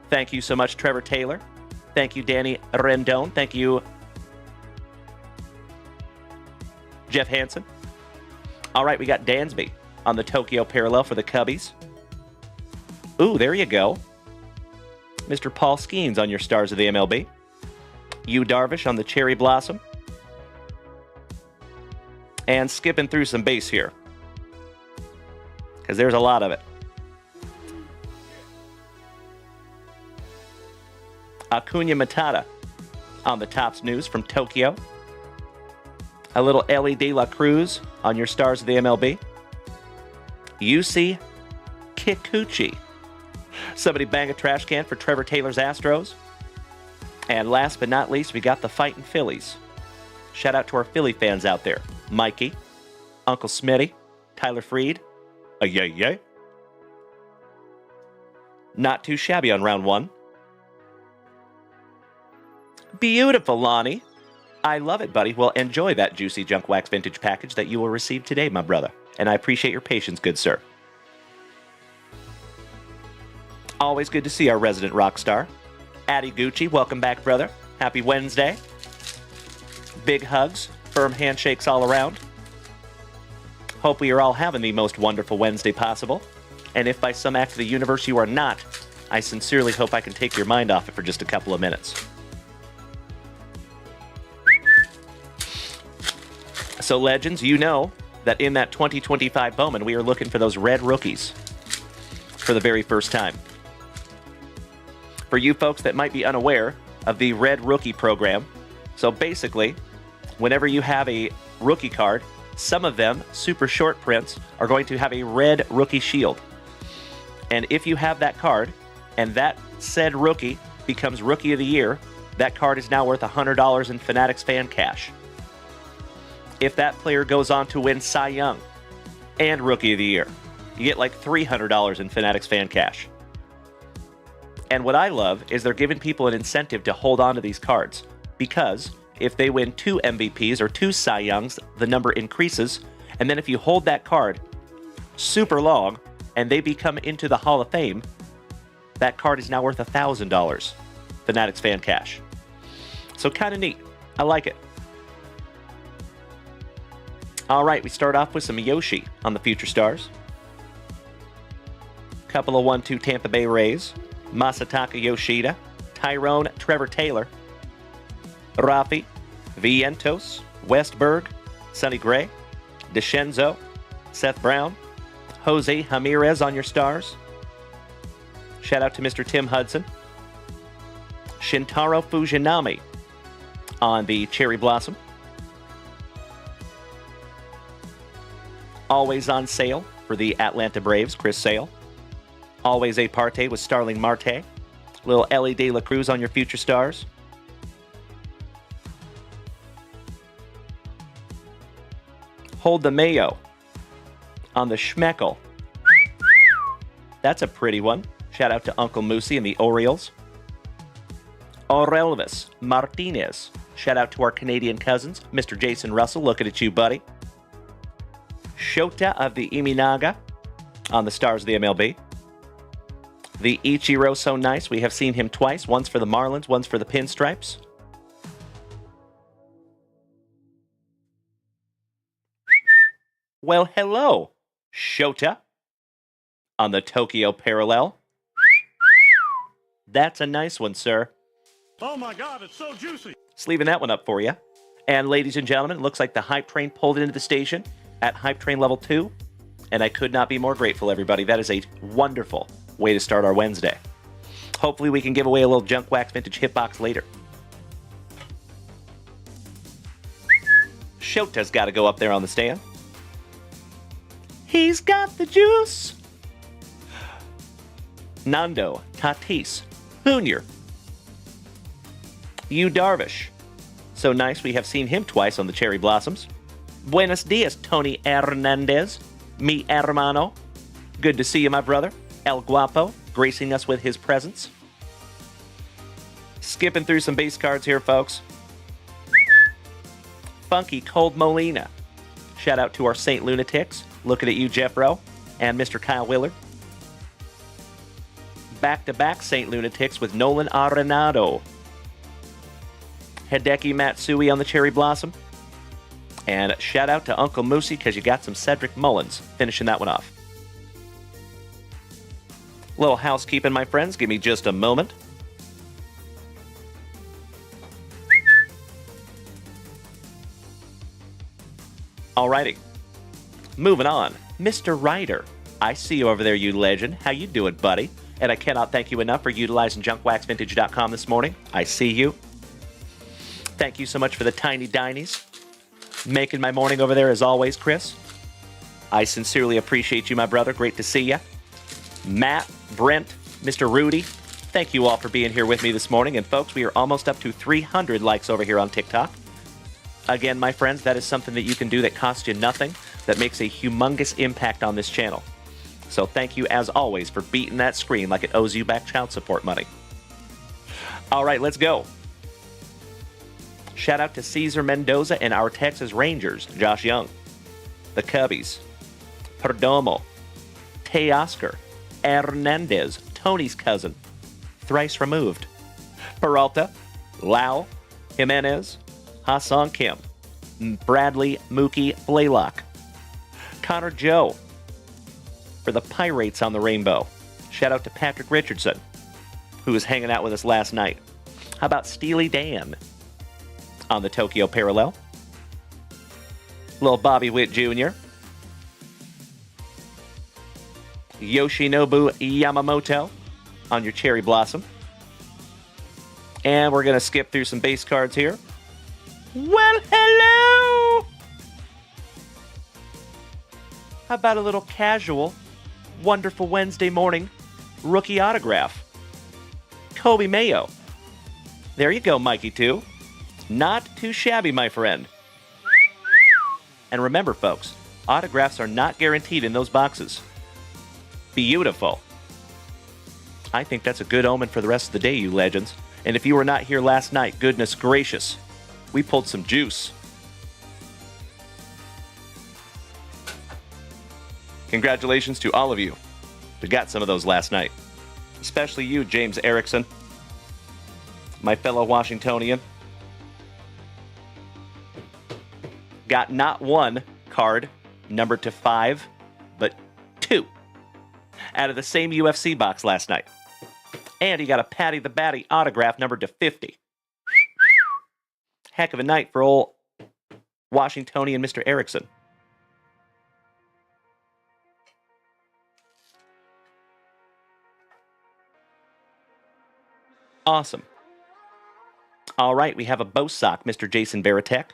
Thank you so much, Trevor Taylor. Thank you, Danny Rendon. Thank you, Jeff Hansen. All right, we got Dansby on the Tokyo Parallel for the Cubbies. Ooh, there you go. Mr. Paul Skeens on your Stars of the MLB. Yu Darvish on the Cherry Blossom. And skipping through some base here, because there's a lot of it. Acuna Matata on the Topps News from Tokyo. A little Ellie De La Cruz on your Stars of the MLB. UC Kikuchi. Somebody bang a trash can for Trevor Taylor's Astros. And last but not least, we got the Fightin' Phillies. Shout out to our Philly fans out there. Mikey, Uncle Smitty, Tyler Freed. Yay. Not too shabby on round 1. Beautiful, Lonnie. I love it, buddy. Well, enjoy that juicy Junk Wax Vintage package that you will receive today, my brother. And I appreciate your patience, good sir. Always good to see our resident rock star. Addy Gucci, welcome back, brother. Happy Wednesday. Big hugs, firm handshakes all around. Hope we are all having the most wonderful Wednesday possible. And if by some act of the universe you are not, I sincerely hope I can take your mind off it for just a couple of minutes. So, legends, you know that in that 2025 Bowman, we are looking for those red rookies for the very first time. For you folks that might be unaware of the red rookie program, so basically, whenever you have a rookie card, some of them, super short prints, are going to have a red rookie shield. And if you have that card, and that said rookie becomes Rookie of the Year, that card is now worth $100 in Fanatics fan cash. If that player goes on to win Cy Young and Rookie of the Year, you get like $300 in Fanatics fan cash. And what I love is they're giving people an incentive to hold on to these cards, because if they win 2 MVPs or 2 Cy Youngs, the number increases. And then if you hold that card super long and they become into the Hall of Fame, that card is now worth $1,000 Fanatics fan cash. So kind of neat. I like it. All right, we start off with some Yoshi on the Future Stars. Couple of 1-2 Tampa Bay Rays. Masataka Yoshida. Tyrone Trevor Taylor. Rafi Vientos. Westberg. Sonny Gray. DeShenzo. Seth Brown. Jose Ramirez on your Stars. Shout out to Mr. Tim Hudson. Shintaro Fujinami on the Cherry Blossom. Always on sale for the Atlanta Braves, Chris Sale. Always a parte with Starling Marte. Little Ellie De La Cruz on your Future Stars. Hold the Mayo on the Schmeckel. That's a pretty one. Shout out to Uncle Moosey and the Orioles. Aurelvis Martinez. Shout out to our Canadian cousins. Mr. Jason Russell, looking at you, buddy. Shota of the Iminaga on the Stars of the MLB. The Ichiro So Nice. We have seen him twice. Once for the Marlins, once for the Pinstripes. Well, hello, Shota on the Tokyo Parallel. That's a nice one, sir. Oh my God, it's so juicy. Just leaving that one up for you. And ladies and gentlemen, it looks like the hype train pulled into the station at hype train level 2. And I could not be more grateful, everybody. That is a wonderful way to start our Wednesday. Hopefully we can give away a little Junk Wax Vintage hitbox later. Shota's got to go up there on the stand. He's got the juice. Nando Tatis Jr. Yu Darvish. So nice we have seen him twice on the Cherry Blossoms. Buenos dias, Tony Hernandez. Mi hermano. Good to see you, my brother. El Guapo, gracing us with his presence. Skipping through some base cards here, folks. Funky Cold Molina. Shout out to our Saint Lunatics. Looking at you, Jeffro, and Mr. Kyle Willard. Back-to-back Saint Lunatics with Nolan Arenado. Hideki Matsui on the Cherry Blossom. And shout out to Uncle Moosey because you got some Cedric Mullins finishing that one off. Little housekeeping, my friends. Give me just a moment. Alrighty. Moving on. Mr. Ryder. I see you over there, you legend. How you doing, buddy? And I cannot thank you enough for utilizing JunkWaxVintage.com this morning. I see you. Thank you so much for the tiny dinies. Making my morning over there as always, Chris. I sincerely appreciate you, my brother. Great to see you. Matt, Brent, Mr. Rudy, thank you all for being here with me this morning. And folks, we are almost up to 300 likes over here on TikTok. Again, my friends, that is something that you can do that costs you nothing, that makes a humongous impact on this channel. So thank you, as always, for beating that screen like it owes you back child support money. All right, let's go. Shout out to Cesar Mendoza and our Texas Rangers, Josh Young. The Cubbies. Perdomo. Teoscar. Hernandez. Tony's cousin. Thrice removed. Peralta. Lau. Jimenez. Ha-Sung Kim. Bradley Mookie Blaylock. Connor Joe. For the Pirates on the Rainbow. Shout out to Patrick Richardson, who was hanging out with us last night. How about Steely Dan on the Tokyo Parallel? Little Bobby Witt Jr. Yoshinobu Yamamoto on your Cherry Blossom. And we're going to skip through some base cards here. Well, hello! How about a little casual, wonderful Wednesday morning rookie autograph? Kobe Mayo. There you go, Mikey 2. Not too shabby, my friend. And remember, folks, autographs are not guaranteed in those boxes. Beautiful. I think that's a good omen for the rest of the day, you legends. And if you were not here last night, goodness gracious, we pulled some juice. Congratulations to all of you who got some of those last night. Especially you, James Erickson, my fellow Washingtonian. Got not one card numbered to 5, but 2 out of the same UFC box last night. And he got a Patty the Batty autograph numbered to 50. Heck of a night for old Washingtonian Mr. Erickson. Awesome. All right, we have a Bosock, Mr. Jason Veritek.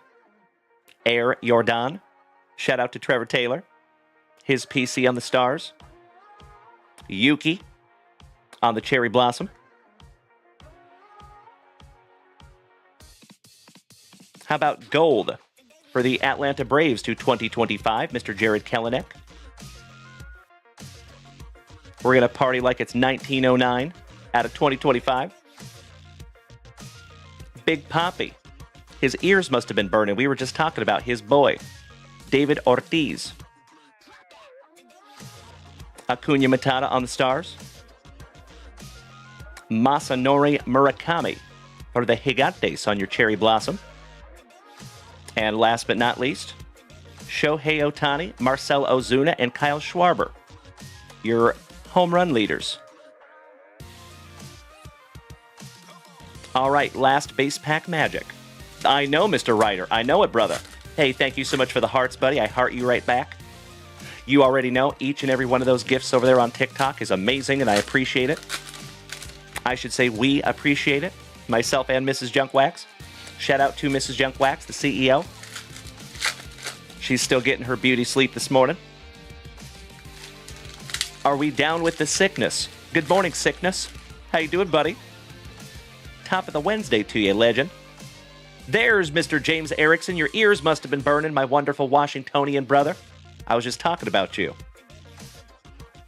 Air Jordan. Shout out to Trevor Taylor. His PC on the Stars. Yuki on the Cherry Blossom. How about gold for the Atlanta Braves to 2025, Mr. Jared Kelenic? We're going to party like it's 1909 out of 2025. Big Poppy. His ears must have been burning. We were just talking about his boy, David Ortiz. Acuna Matata on the Stars. Masanori Murakami for the Gigantes on your Cherry Blossom. And last but not least, Shohei Ohtani, Marcell Ozuna, and Kyle Schwarber, your home run leaders. All right, last base pack magic. I know, Mr. Ryder. I know it, brother. Hey, thank you so much for the hearts, buddy. I heart you right back. You already know each and every one of those gifts over there on TikTok is amazing, and I appreciate it. I should say we appreciate it, myself and Mrs. JunkWax. Shout out to Mrs. JunkWax, the CEO. She's still getting her beauty sleep this morning. Are we down with the sickness? Good morning, sickness. How you doing, buddy? Top of the Wednesday to you, legend. There's Mr. James Erickson. Your ears must have been burning, my wonderful Washingtonian brother. I was just talking about you.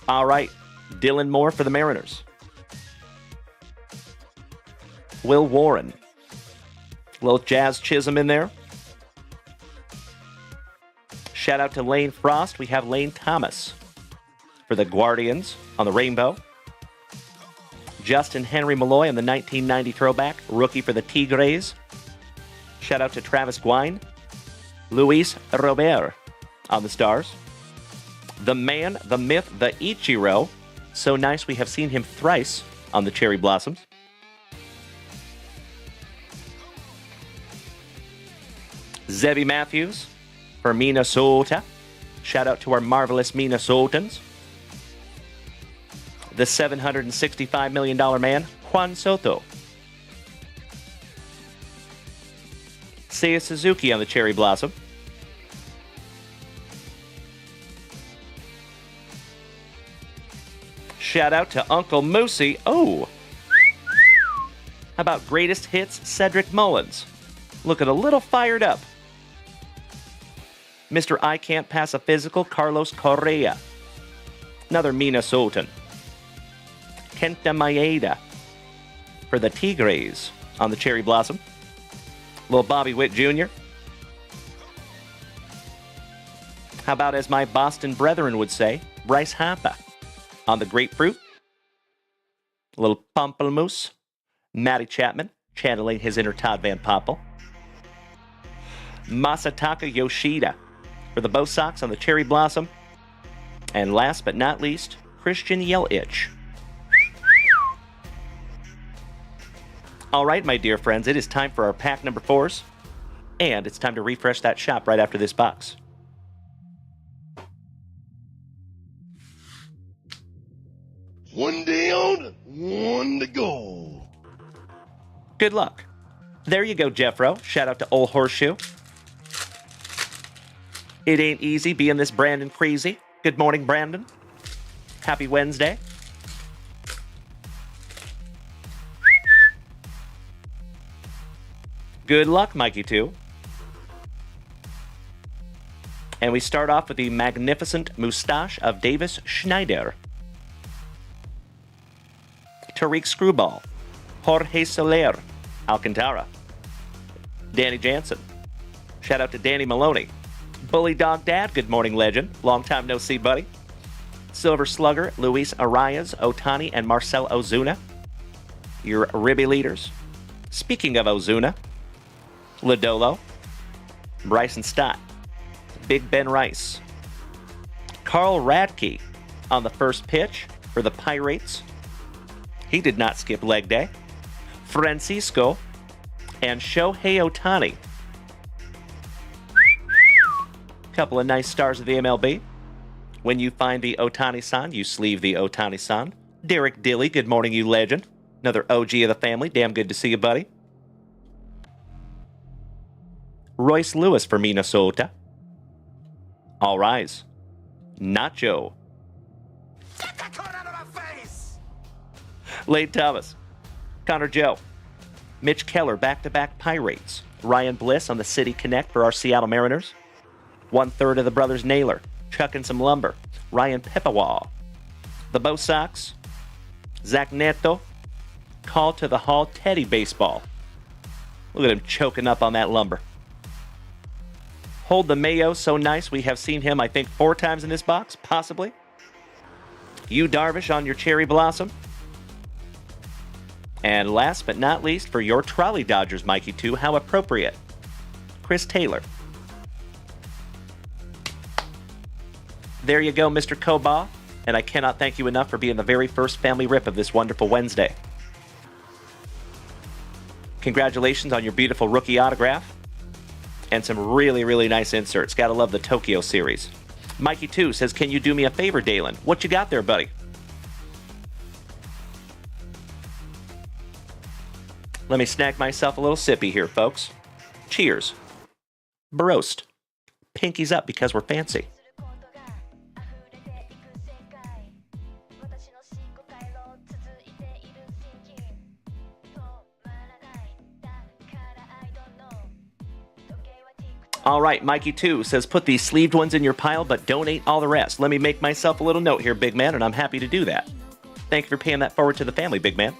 All right, Dylan Moore for the Mariners. Will Warren. Little Jazz Chisholm in there. Shout out to Lane Frost. We have Lane Thomas for the Guardians on the Rainbow. Justin Henry Malloy on the 1990 throwback, rookie for the Tigres. Shout out to Travis Gwine. Luis Robert on the Stars. The man, the myth, the Ichiro. So nice we have seen him thrice on the Cherry Blossoms. Zebby Matthews for Minnesota. Shout out to our marvelous Minnesotans. The $765 million man, Juan Soto. Seiya Suzuki on the Cherry Blossom. Shout out to Uncle Moosey. Oh! How about greatest hits, Cedric Mullins? Looking a little fired up. Mr. I Can't Pass a Physical, Carlos Correa. Another Minnesotan. Kenta Maeda for the Tigres on the Cherry Blossom. Little Bobby Witt Jr. How about, as my Boston brethren would say, Bryce Harper on the Grapefruit. Little Pamplemousse. Matty Chapman channeling his inner Todd Van Poppel. Masataka Yoshida for the Bo Sox on the Cherry Blossom. And last but not least, Christian Yelich. All right, my dear friends, it is time for our pack number 4s. And it's time to refresh that shop right after this box. One down, one to go. Good luck. There you go, Jeffro. Shout out to Old Horseshoe. It ain't easy being this Brandon crazy. Good morning, Brandon. Happy Wednesday. Good luck, Mikey 2. And we start off with the magnificent moustache of Davis Schneider. Tariq Screwball. Jorge Soler. Alcantara. Danny Jansen. Shout out to Danny Maloney. Bully Dog Dad, good morning, legend. Long time no see, buddy. Silver Slugger, Luis Arias, Otani, and Marcel Ozuna. Your Ribby leaders. Speaking of Ozuna, Lodolo, Bryson Stott, Big Ben Rice, Carl Radke on the first pitch for the Pirates. He did not skip leg day. Francisco and Shohei Otani. Couple of nice stars of the MLB. When you find the Otani-san, you sleeve the Otani-san. Derek Dilly, good morning, you legend. Another OG of the family. Damn good to see you, buddy. Royce Lewis for Minnesota. All rise. Nacho. Get that card out of my face! Lane Thomas. Connor Joe. Mitch Keller, back-to-back Pirates. Ryan Bliss on the City Connect for our Seattle Mariners. 1/3 of the brothers Naylor. Chucking some lumber. Ryan Pepawa. The Bo Sox. Zach Neto. Call to the Hall Teddy Baseball. Look at him choking up on that lumber. Hold the Mayo, so nice. We have seen him, I think, 4 times in this box, possibly. You Darvish on your Cherry Blossom. And last but not least, for your Trolley Dodgers, Mikey 2, how appropriate. Chris Taylor. There you go, Mr. Koba. And I cannot thank you enough for being the very first family rip of this wonderful Wednesday. Congratulations on your beautiful rookie autograph. And some really, really nice inserts. Gotta love the Tokyo series. Mikey2 says, can you do me a favor, Dalen? What you got there, buddy? Let me snag myself a little sippy here, folks. Cheers. Broast. Pinkies up because we're fancy. All right, Mikey2 says, put these sleeved ones in your pile, but donate all the rest. Let me make myself a little note here, big man, and I'm happy to do that. Thank you for paying that forward to the family, big man.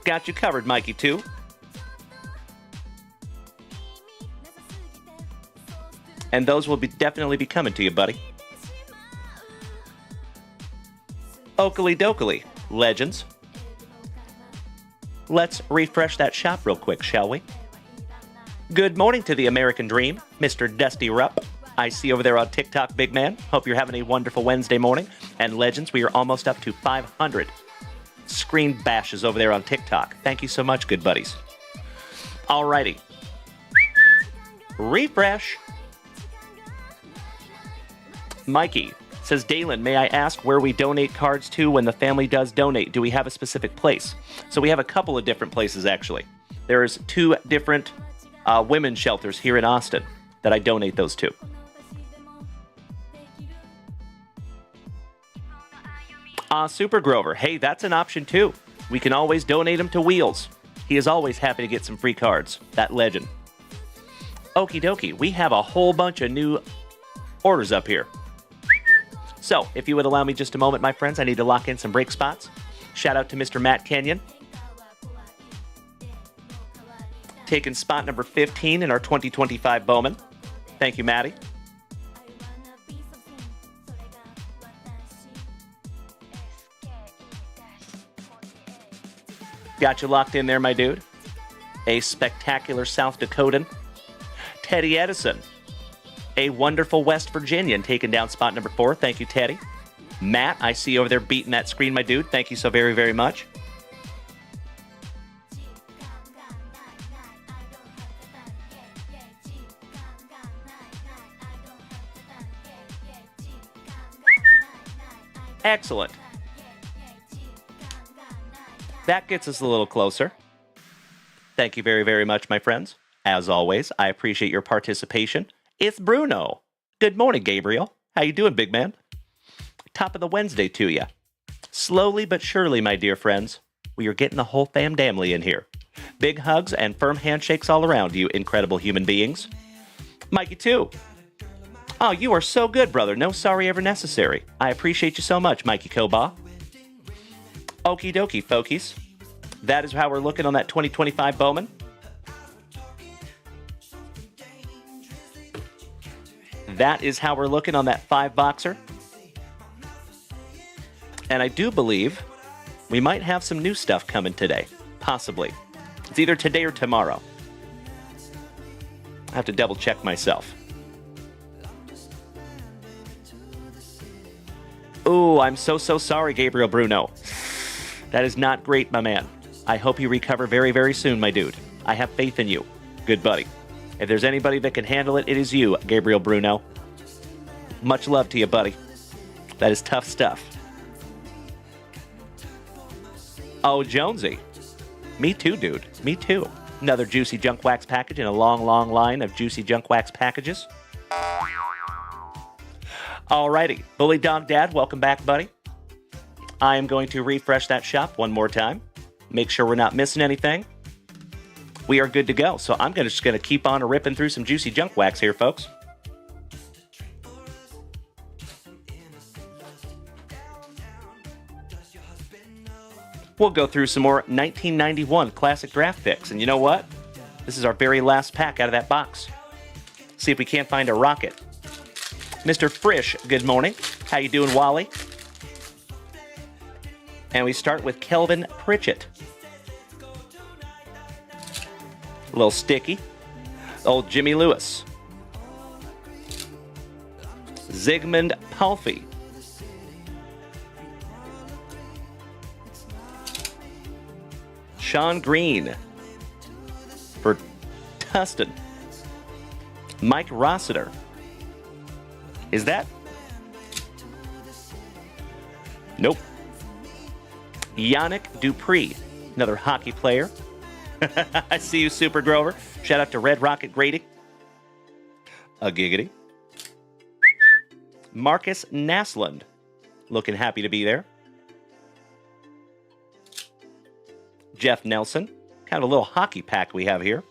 Got you covered, Mikey2. And those will definitely be coming to you, buddy. Oakley dokley, legends. Let's refresh that shop real quick, shall we? Good morning to the American Dream, Mr. Dusty Rupp. I see over there on TikTok, big man. Hope you're having a wonderful Wednesday morning. And legends, we are almost up to 500 screen bashes over there on TikTok. Thank you so much, good buddies. Alrighty. Refresh. Mikey says, Dalen, may I ask where we donate cards to when the family does donate? Do we have a specific place? So we have a couple of different places, actually. There's 2 different women's shelters here in Austin that I donate those to. Super Grover, hey, that's an option too. We can always donate them to Wheels. He is always happy to get some free cards. That legend. Okie dokie, we have a whole bunch of new orders up here. So, if you would allow me just a moment, my friends, I need to lock in some break spots. Shout out to Mr. Matt Kenyon. Taking spot number 15 in our 2025 Bowman. Thank you, Matty. Got you locked in there, my dude. A spectacular South Dakotan. Teddy Edison. A wonderful West Virginian taking down spot number 4. Thank you, Teddy. Matt, I see you over there beating that screen, my dude. Thank you so very, very much. Excellent. That gets us a little closer. Thank you very, very much, my friends. As always, I appreciate your participation. It's Bruno. Good morning, Gabriel. How you doing, big man? Top of the Wednesday to ya. Slowly but surely, my dear friends, we are getting the whole fam-damly in here. Big hugs and firm handshakes all around you incredible human beings. Mikey, too. Oh, you are so good, brother. No sorry ever necessary. I appreciate you so much, Mikey Koba. Okie dokie, folkies. That is how we're looking on that 2025 Bowman. That is how we're looking on that 5-boxer. And I do believe we might have some new stuff coming today. Possibly. It's either today or tomorrow. I have to double check myself. Ooh, I'm so sorry, Gabriel Bruno. That is not great, my man. I hope you recover very, very soon, my dude. I have faith in you. Good buddy. If there's anybody that can handle it, it is you, Gabriel Bruno. Much love to you, buddy. That is tough stuff. Oh, Jonesy. Me too, dude. Me too. Another juicy junk wax package in a long, long line of juicy junk wax packages. Alrighty. Bully Dog Dad, welcome back, buddy. I am going to refresh that shop one more time. Make sure we're not missing anything. We are good to go. So I'm just going to keep on ripping through some juicy junk wax here, folks. We'll go through some more 1991 classic draft picks. And you know what? This is our very last pack out of that box. See if we can't find a rocket. Mr. Frisch, good morning. How you doing, Wally? And we start with Kelvin Pritchett. A little sticky. Old Jimmy Lewis. Zygmunt Palffy. Sean Green for Tustin. Mike Rossiter. Is that? Nope. Yannick Dupree, another hockey player. I see you, Super Grover. Shout out to Red Rocket Grady. A giggity. Marcus Naslund, looking happy to be there. Jeff Nelson, kind of a little hockey pack we have here.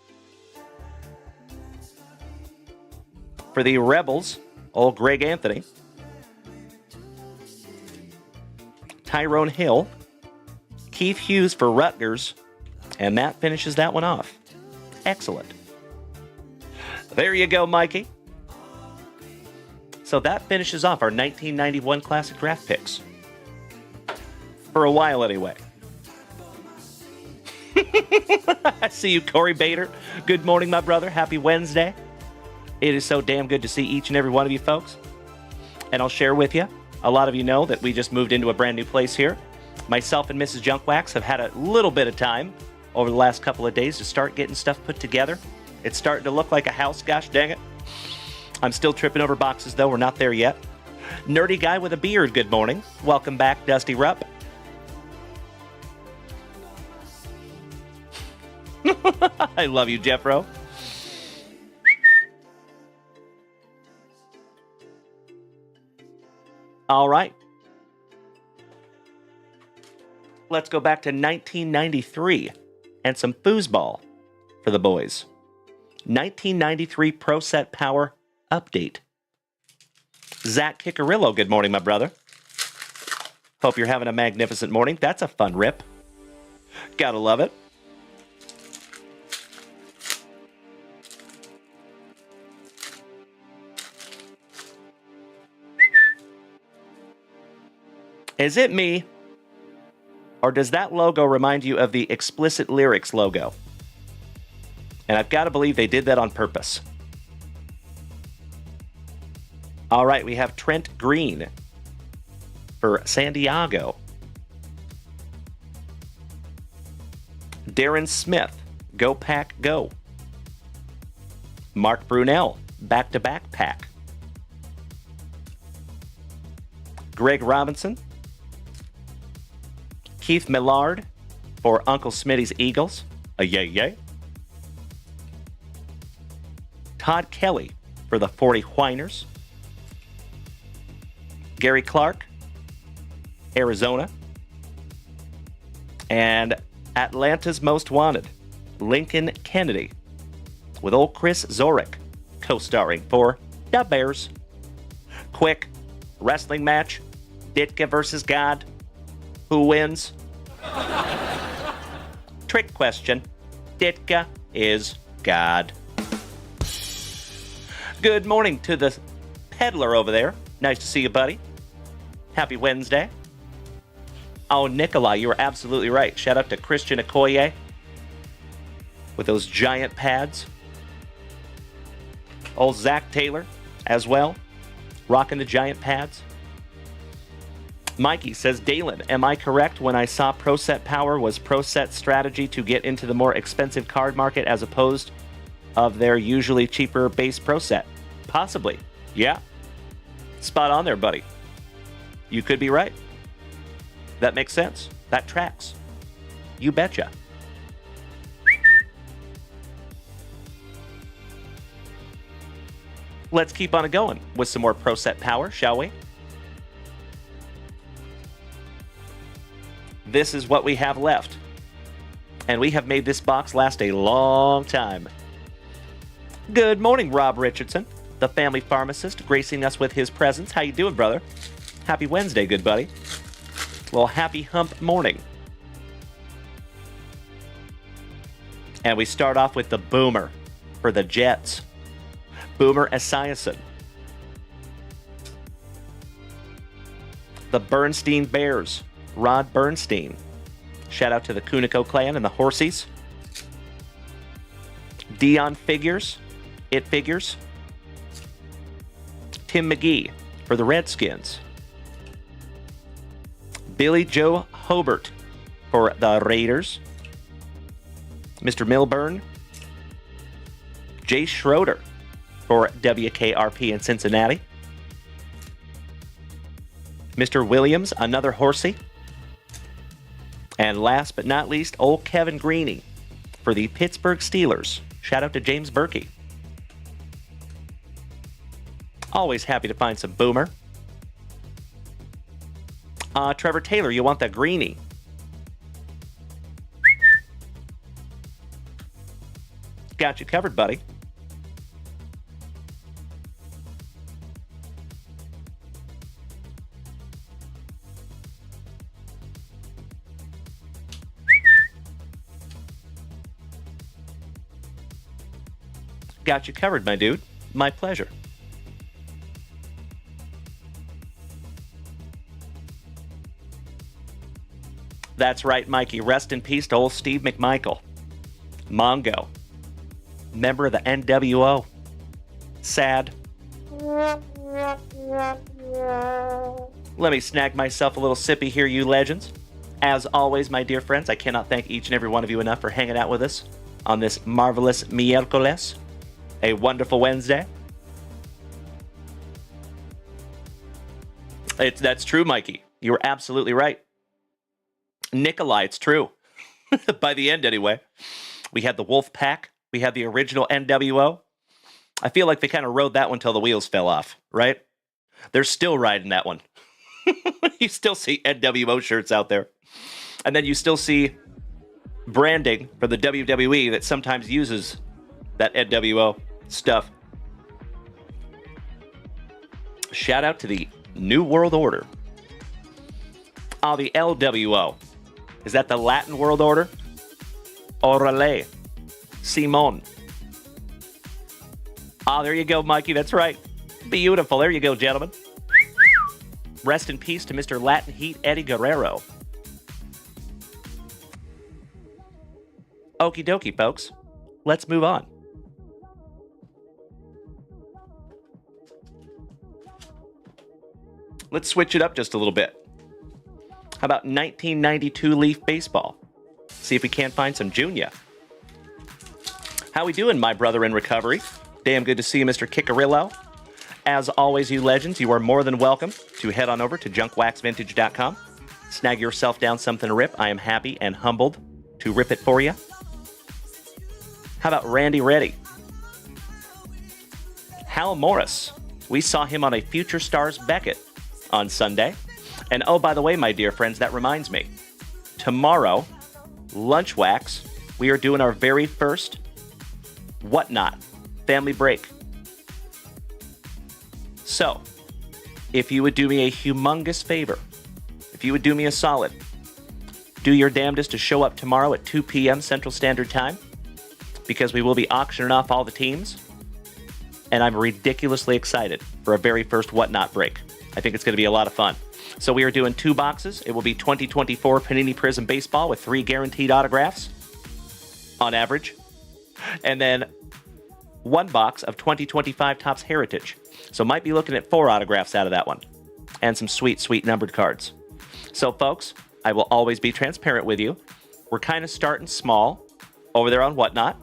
For the Rebels, old Greg Anthony. Tyrone Hill. Keith Hughes for Rutgers. And that finishes that one off. Excellent. There you go, Mikey. So that finishes off our 1991 Classic Draft picks. For a while, anyway. I see you, Corey Bader. Good morning, my brother. Happy Wednesday. It is so damn good to see each and every one of you folks. And I'll share with you, a lot of you know that we just moved into a brand new place here. Myself and Mrs. JunkWax have had a little bit of time over the last couple of days to start getting stuff put together. It's starting to look like a house, gosh dang it. I'm still tripping over boxes, though. We're not there yet. Nerdy guy with a beard, good morning. Welcome back, Dusty Rupp. I love you, Jeffro. All right. Let's go back to 1993 and some foosball for the boys. 1993 Pro Set Power update. Zach Kickerillo, good morning, my brother. Hope you're having a magnificent morning. That's a fun rip. Gotta love it. Is it me? Or does that logo remind you of the Explicit Lyrics logo? And I've got to believe they did that on purpose. All right, we have Trent Green for San Diego. Darren Smith, Go Pack Go. Mark Brunell, back-to-back pack. Greg Robinson. Keith Millard for Uncle Smitty's Eagles. A yay yay. Todd Kelly for the 40 Whiners. Gary Clark, Arizona. And Atlanta's Most Wanted, Lincoln Kennedy, with old Chris Zorich co-starring for the Bears. Quick wrestling match, Ditka versus God. Who wins? Trick question. Ditka is God. Good morning to the peddler over there. Nice to see you, buddy. Happy Wednesday. Oh, Nikolai, you were absolutely right. Shout out to Christian Okoye with those giant pads. Old Zach Taylor as well, rocking the giant pads. Mikey says, Dalen, am I correct when I saw Pro Set Power was Pro Set strategy to get into the more expensive card market as opposed of their usually cheaper base Pro Set? Possibly. Yeah. Spot on there, buddy. You could be right. That makes sense. That tracks. You betcha. Let's keep on going with some more Pro Set Power, shall we? This is what we have left. And we have made this box last a long time. Good morning, Rob Richardson, the family pharmacist, gracing us with his presence. How you doing, brother? Happy Wednesday, good buddy. Well, happy hump morning. And we start off with the Boomer for the Jets. Boomer Esiason. The Bernstein Bears. Rod Bernstein. Shout out to the Kuniko clan and the Horsies. Dion Figures It Figures. Tim McGee for the Redskins. Billy Joe Hobart for the Raiders. Mr. Milburn. Jay Schroeder for WKRP in Cincinnati. Mr. Williams, another horsey. And last but not least, old Kevin Greeny for the Pittsburgh Steelers. Shout out to James Berkey. Always happy to find some boomer. Trevor Taylor, you want that Greeny? Got you covered, buddy. Got you covered, my dude. My pleasure. That's right, Mikey. Rest in peace to old Steve McMichael. Mongo. Member of the NWO. Sad. Let me snag myself a little sippy here, you legends. As always, my dear friends, I cannot thank each and every one of you enough for hanging out with us on this marvelous miércoles. A wonderful Wednesday. That's true, Mikey. You were absolutely right. Nikolai, it's true. By the end, anyway. We had the Wolf Pack. We had the original NWO. I feel like they kind of rode that one till the wheels fell off, right? They're still riding that one. You still see NWO shirts out there. And then you still see branding for the WWE that sometimes uses that NWO stuff. Shout out to the New World Order. Oh, the LWO. Is that the Latin World Order? Orale. Simon. Ah, there you go, Mikey. That's right. Beautiful. There you go, gentlemen. Rest in peace to Mr. Latin Heat Eddie Guerrero. Okie dokie, folks. Let's move on. Let's switch it up just a little bit. How about 1992 Leaf Baseball? See if we can't find some Junior. How we doing, my brother in recovery? Damn good to see you, Mr. Kickarillo. As always, you legends, you are more than welcome to head on over to JunkWaxVintage.com. Snag yourself down something to rip. I am happy and humbled to rip it for you. How about Randy Reddy? Hal Morris. We saw him on a Future Stars Beckett on Sunday. And oh, by the way, my dear friends, that reminds me. Tomorrow, Lunch Wax, we are doing our very first Whatnot family break. So, if you would do me a humongous favor, if you would do me a solid, do your damnedest to show up tomorrow at 2 p.m. Central Standard Time, because we will be auctioning off all the teams, and I'm ridiculously excited for our very first Whatnot break. I think it's going to be a lot of fun. So we are doing 2 boxes. It will be 2024 Panini Prism Baseball with 3 guaranteed autographs on average. And then 1 box of 2025 Topps Heritage. So might be looking at 4 autographs out of that one. And some sweet, sweet numbered cards. So folks, I will always be transparent with you. We're kind of starting small over there on Whatnot.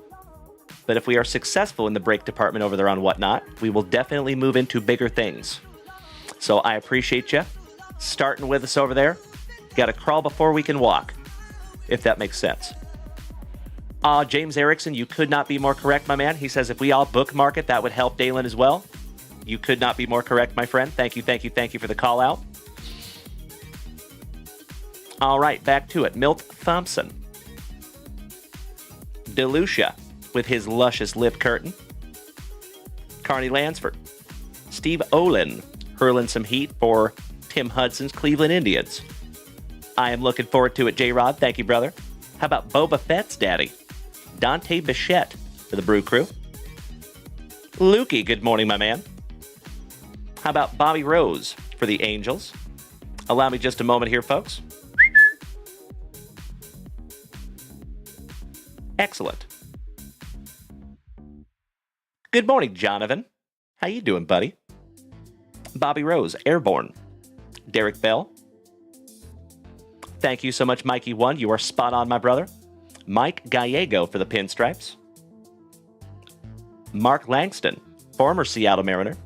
But if we are successful in the break department over there on Whatnot, we will definitely move into bigger things. So I appreciate you starting with us over there. Got to crawl before we can walk, if that makes sense. James Erickson, you could not be more correct, my man. He says if we all bookmark it, that would help Dalen as well. You could not be more correct, my friend. Thank you, thank you, thank you for the call out. All right, back to it. Milt Thompson. DeLucia with his luscious lip curtain. Carney Lansford. Steve Olin hurling some heat for Tim Hudson's Cleveland Indians. I am looking forward to it, J-Rod. Thank you, brother. How about Boba Fett's daddy? Dante Bichette for the Brew Crew. Lukey, good morning, my man. How about Bobby Rose for the Angels? Allow me just a moment here, folks. Excellent. Good morning, Jonathan. How you doing, buddy? Bobby Rose, Airborne. Derek Bell. Thank you so much, Mikey1. You are spot on, my brother. Mike Gallego for the pinstripes. Mark Langston, former Seattle Mariner.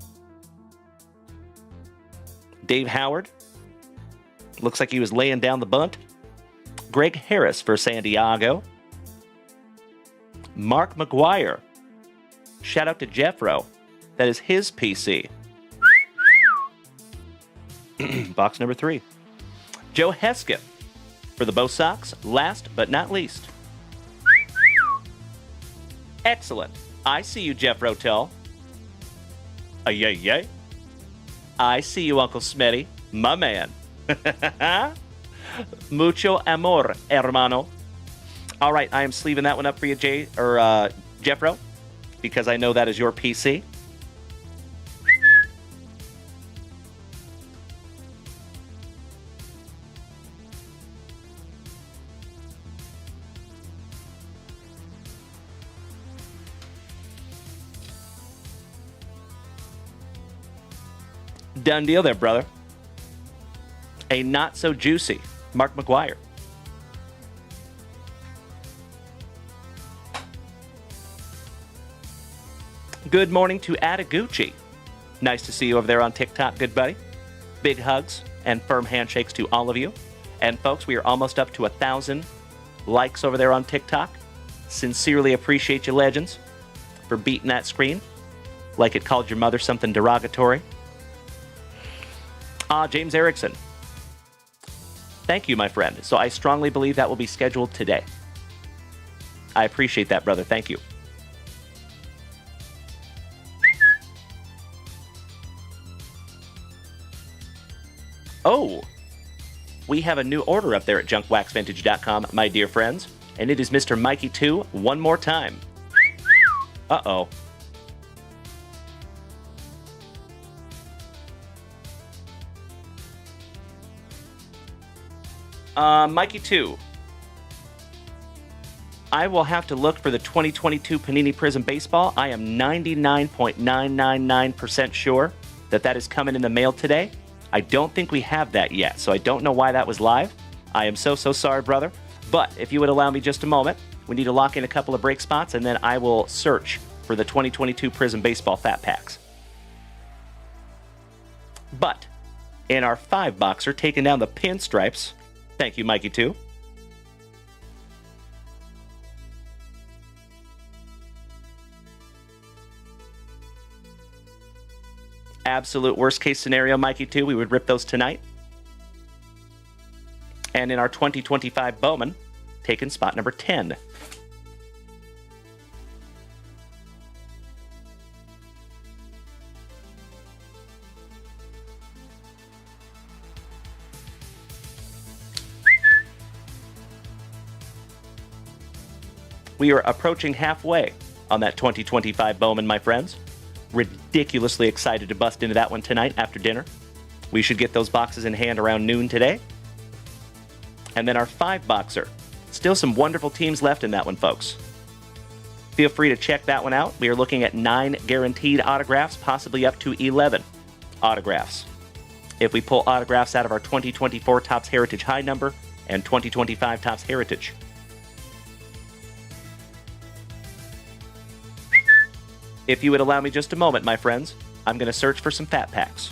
Dave Howard. Looks like he was laying down the bunt. Greg Harris for San Diego. Mark McGuire. Shout out to Jeffro. That is his PC. Box number 3. Joe Hesketh for the Bo Sox, last but not least. Excellent. I see you, Jeff Rotel. Yay, yay. I see you, Uncle Smitty, my man. Mucho amor, hermano. All right, I am sleeving that one up for you, Jeffro, because I know that is your PC. Done deal there, brother. A not so juicy Mark McGuire. Good morning to Adaguchi. Nice to see you over there on TikTok, good buddy. Big hugs and firm handshakes to all of you. And folks, we are almost up to 1,000 likes over there on TikTok. Sincerely appreciate you, legends, for beating that screen like it called your mother something derogatory. James Erickson. Thank you, my friend. So I strongly believe that will be scheduled today. I appreciate that, brother. Thank you. Oh, we have a new order up there at JunkWaxVintage.com, my dear friends. And it is Mr. Mikey 2 one more time. Uh-oh. Mikey 2. I will have to look for the 2022 Panini Prism Baseball. I am 99.999% sure that that is coming in the mail today. I don't think we have that yet, so I don't know why that was live. I am so sorry, brother. But if you would allow me just a moment, we need to lock in a couple of break spots, and then I will search for the 2022 Prism Baseball Fat Packs. But in our 5-boxer, taking down the pinstripes. Thank you, Mikey 2. Absolute worst case scenario, Mikey 2, we would rip those tonight. And in our 2025 Bowman, taking spot number 10. We are approaching halfway on that 2025 Bowman, my friends. Ridiculously excited to bust into that one tonight after dinner. We should get those boxes in hand around noon today. And then our 5-boxer. Still some wonderful teams left in that one, folks. Feel free to check that one out. We are looking at 9 guaranteed autographs, possibly up to 11 autographs. If we pull autographs out of our 2024 Topps Heritage High number and 2025 Topps Heritage. If you would allow me just a moment, my friends, I'm going to search for some fat packs.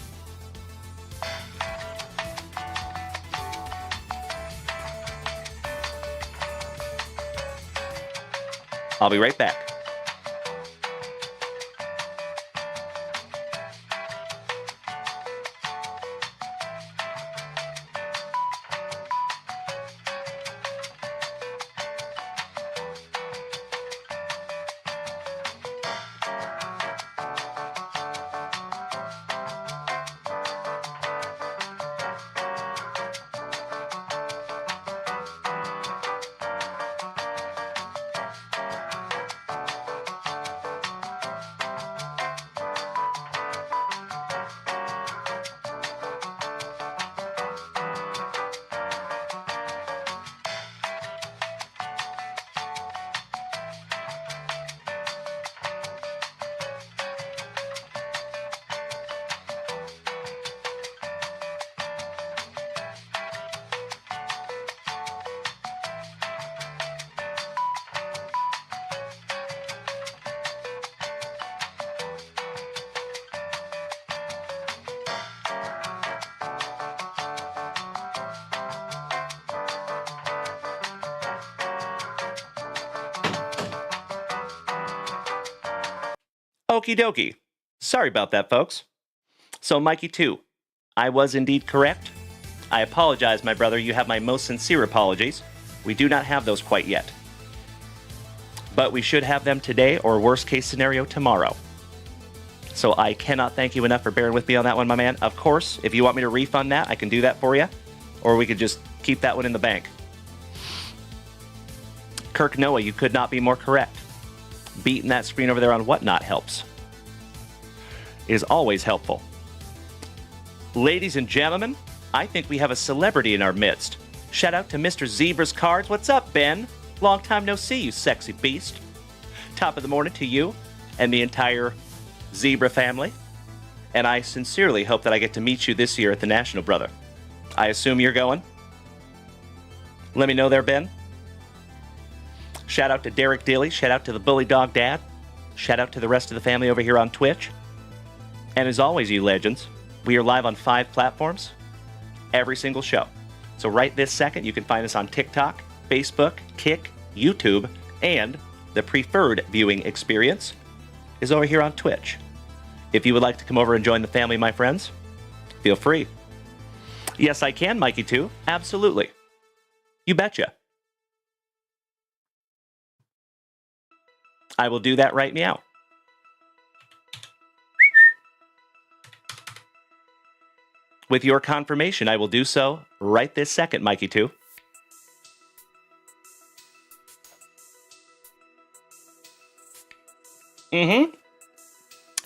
I'll be right back. Okie dokie. Sorry about that, folks. So, Mikey 2, I was indeed correct. I apologize, my brother. You have my most sincere apologies. We do not have those quite yet. But we should have them today, or worst case scenario, tomorrow. So I cannot thank you enough for bearing with me on that one, my man. Of course, if you want me to refund that, I can do that for you. Or we could just keep that one in the bank. Kirk Noah, you could not be more correct. Beating that screen over there on Whatnot helps. Is always helpful. Ladies and gentlemen, I think we have a celebrity in our midst. Shout out to Mr. Zebra's Cards. What's up, Ben? Long time no see, you sexy beast. Top of the morning to you and the entire Zebra family. And I sincerely hope that I get to meet you this year at the National, brother. I assume you're going? Let me know there, Ben. Shout out to Derek Dilly. Shout out to the Bully Dog Dad. Shout out to the rest of the family over here on Twitch. And as always, you legends, we are live on 5 platforms every single show. So right this second, you can find us on TikTok, Facebook, Kick, YouTube, and the preferred viewing experience is over here on Twitch. If you would like to come over and join the family, my friends, feel free. Yes, I can, Mikey 2. Absolutely. You betcha. I will do that right meow. With your confirmation, I will do so right this second, Mikey 2.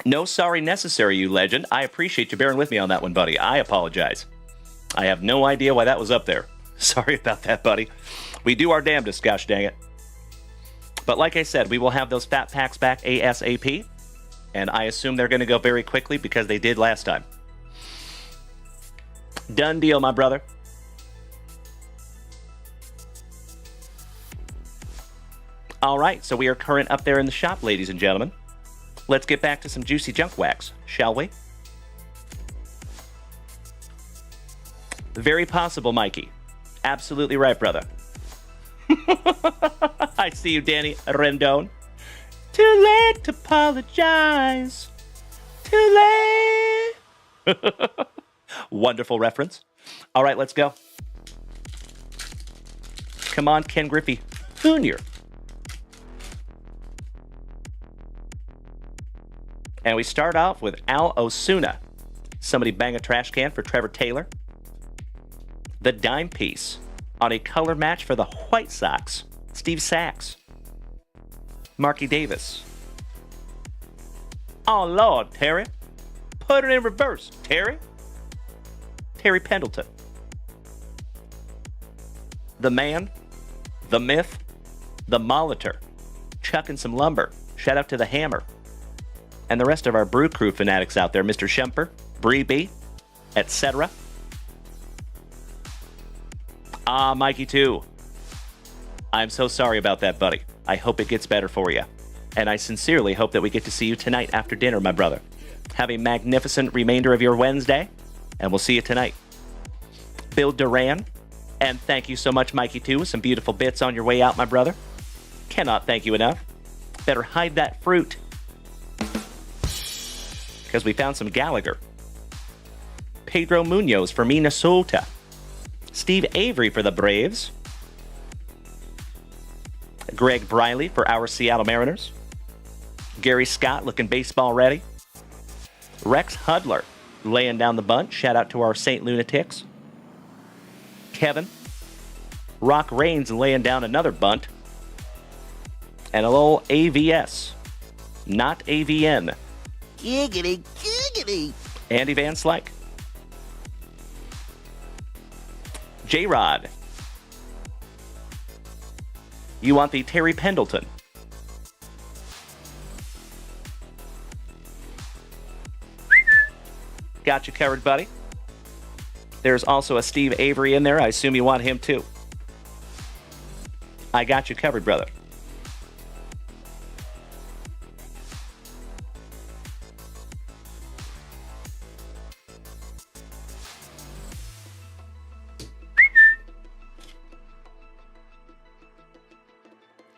No sorry necessary, you legend. I appreciate you bearing with me on that one, buddy. I apologize. I have no idea why that was up there. Sorry about that, buddy. We do our damnedest, gosh dang it. But like I said, we will have those fat packs back ASAP. And I assume they're going to go very quickly because they did last time. Done deal, my brother. All right, so we are current up there in the shop, ladies and gentlemen. Let's get back to some juicy junk wax, shall we? Very possible, Mikey. Absolutely right, brother. I see you, Danny Rendon. Too late to apologize. Too late. Wonderful reference. All right, let's go. Come on, Ken Griffey Jr. And we start off with Al Osuna. Somebody bang a trash can for Trevor Taylor. The dime piece on a color match for the White Sox. Steve Sachs. Marky Davis. Oh, Lord, Terry. Put it in reverse, Terry. Terry Pendleton. The man, the myth, the Molitor. Chucking some lumber. Shout out to the Hammer. And the rest of our Brew Crew fanatics out there. Mr. Schemper, Bree B, etc. Mikey 2. I'm so sorry about that, buddy. I hope it gets better for you. And I sincerely hope that we get to see you tonight after dinner, my brother. Have a magnificent remainder of your Wednesday, and we'll see you tonight. Bill Duran, and thank you so much, Mikey 2, with some beautiful bits on your way out, my brother. Cannot thank you enough. Better hide that fruit. Because we found some Gallagher. Pedro Munoz for Minnesota. Steve Avery for the Braves. Greg Briley for our Seattle Mariners. Gary Scott looking baseball ready. Rex Hudler laying down the bunt. Shout out to our St. Lunatics. Kevin. Rock Reigns laying down another bunt. And a little AVS. Not AVN. Giggity, giggity. Andy Van Slyke. J-Rod. You want the Terry Pendleton. Got you covered, buddy. There's also a Steve Avery in there. I assume you want him too. I got you covered, brother.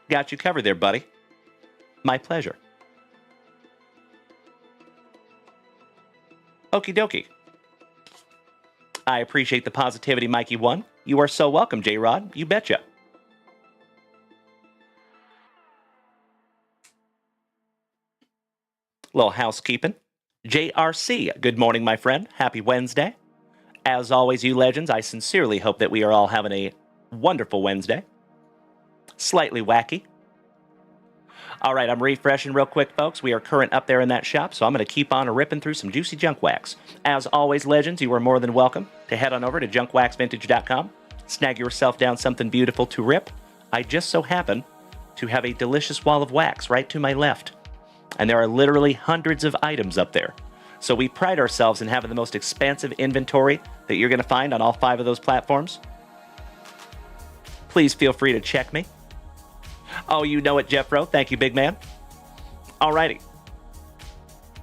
Got you covered there, buddy. My pleasure. Okie dokie. I appreciate the positivity, Mikey1. You are so welcome, J-Rod. You betcha. Little housekeeping. JRC, good morning, my friend. Happy Wednesday. As always, you legends, I sincerely hope that we are all having a wonderful Wednesday. Slightly wacky. All right, I'm refreshing real quick, folks. We are current up there in that shop, so I'm going to keep on ripping through some juicy junk wax. As always, legends, you are more than welcome to head on over to JunkWaxVintage.com. Snag yourself down something beautiful to rip. I just so happen to have a delicious wall of wax right to my left. And there are literally hundreds of items up there. So we pride ourselves in having the most expansive inventory that you're going to find on all 5 of those platforms. Please feel free to check me. Oh, you know it, Jeffro. Thank you, big man. Alrighty.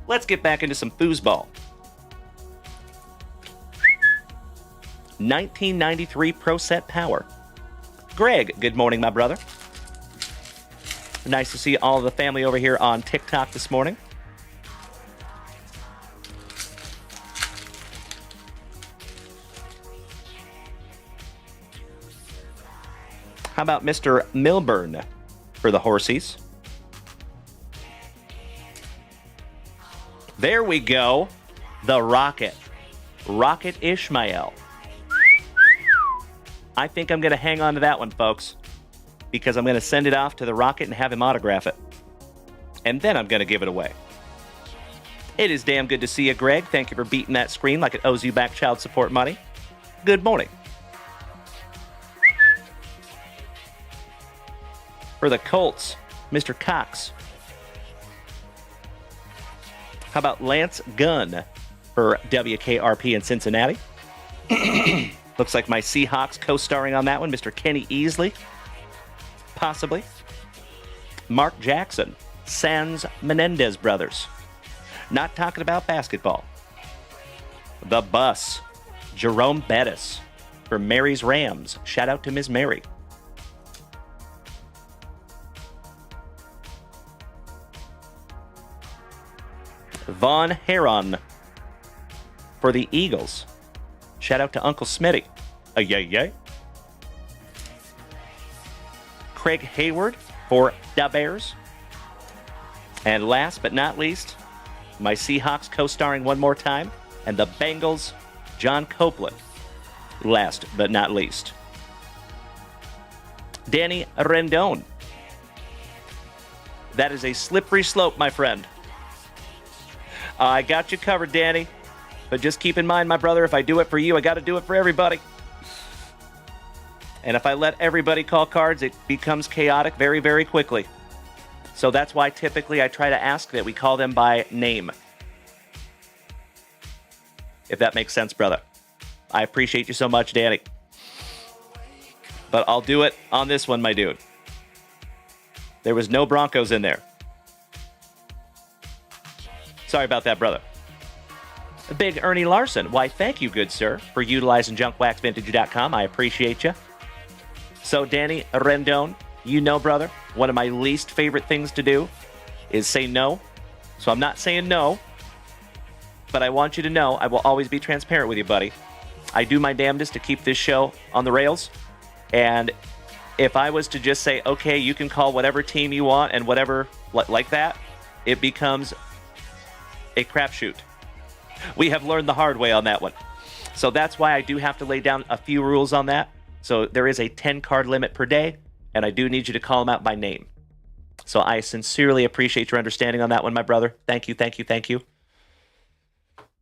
Let's get back into some foosball. 1993 Pro Set Power. Greg, good morning, my brother. Nice to see all of the family over here on TikTok this morning. How about Mr. Milburn for the Horsies? There we go. The Rocket. Rocket Ishmael. I think I'm going to hang on to that one, folks, because I'm going to send it off to the Rocket and have him autograph it. And then I'm going to give it away. It is damn good to see you, Greg. Thank you for beating that screen like it owes you back child support money. Good morning. For the Colts, Mr. Cox. How about Lance Gunn for WKRP in Cincinnati? Looks like my Seahawks co-starring on that one, Mr. Kenny Easley. Possibly. Mark Jackson, Sans Menendez brothers. Not talking about basketball. The Bus, Jerome Bettis for Mary's Rams. Shout out to Ms. Mary. Von Heron for the Eagles. Shout out to Uncle Smitty. Yay. Craig Hayward for the Bears. And last but not least, my Seahawks co-starring one more time, and the Bengals, John Copeland. Last but not least, Danny Rendon. That is a slippery slope, my friend. I got you covered, Danny. But just keep in mind, my brother, if I do it for you, I got to do it for everybody. And if I let everybody call cards, it becomes chaotic very, very quickly. So that's why typically I try to ask that we call them by name. If that makes sense, brother. I appreciate you so much, Danny. But I'll do it on this one, my dude. There was no Broncos in there. Sorry about that, brother. Big Ernie Larson. Why, thank you, good sir, for utilizing JunkWaxVintage.com. I appreciate you. So, Danny Rendon, you know, brother, one of my least favorite things to do is say no. So I'm not saying no, but I want you to know I will always be transparent with you, buddy. I do my damnedest to keep this show on the rails. And if I was to just say, okay, you can call whatever team you want and whatever like that, it becomes a crapshoot. We have learned the hard way on that one. So that's why I do have to lay down a few rules on that. So there is a 10-card limit per day, and I do need you to call them out by name. So I sincerely appreciate your understanding on that one, my brother. Thank you, thank you, thank you.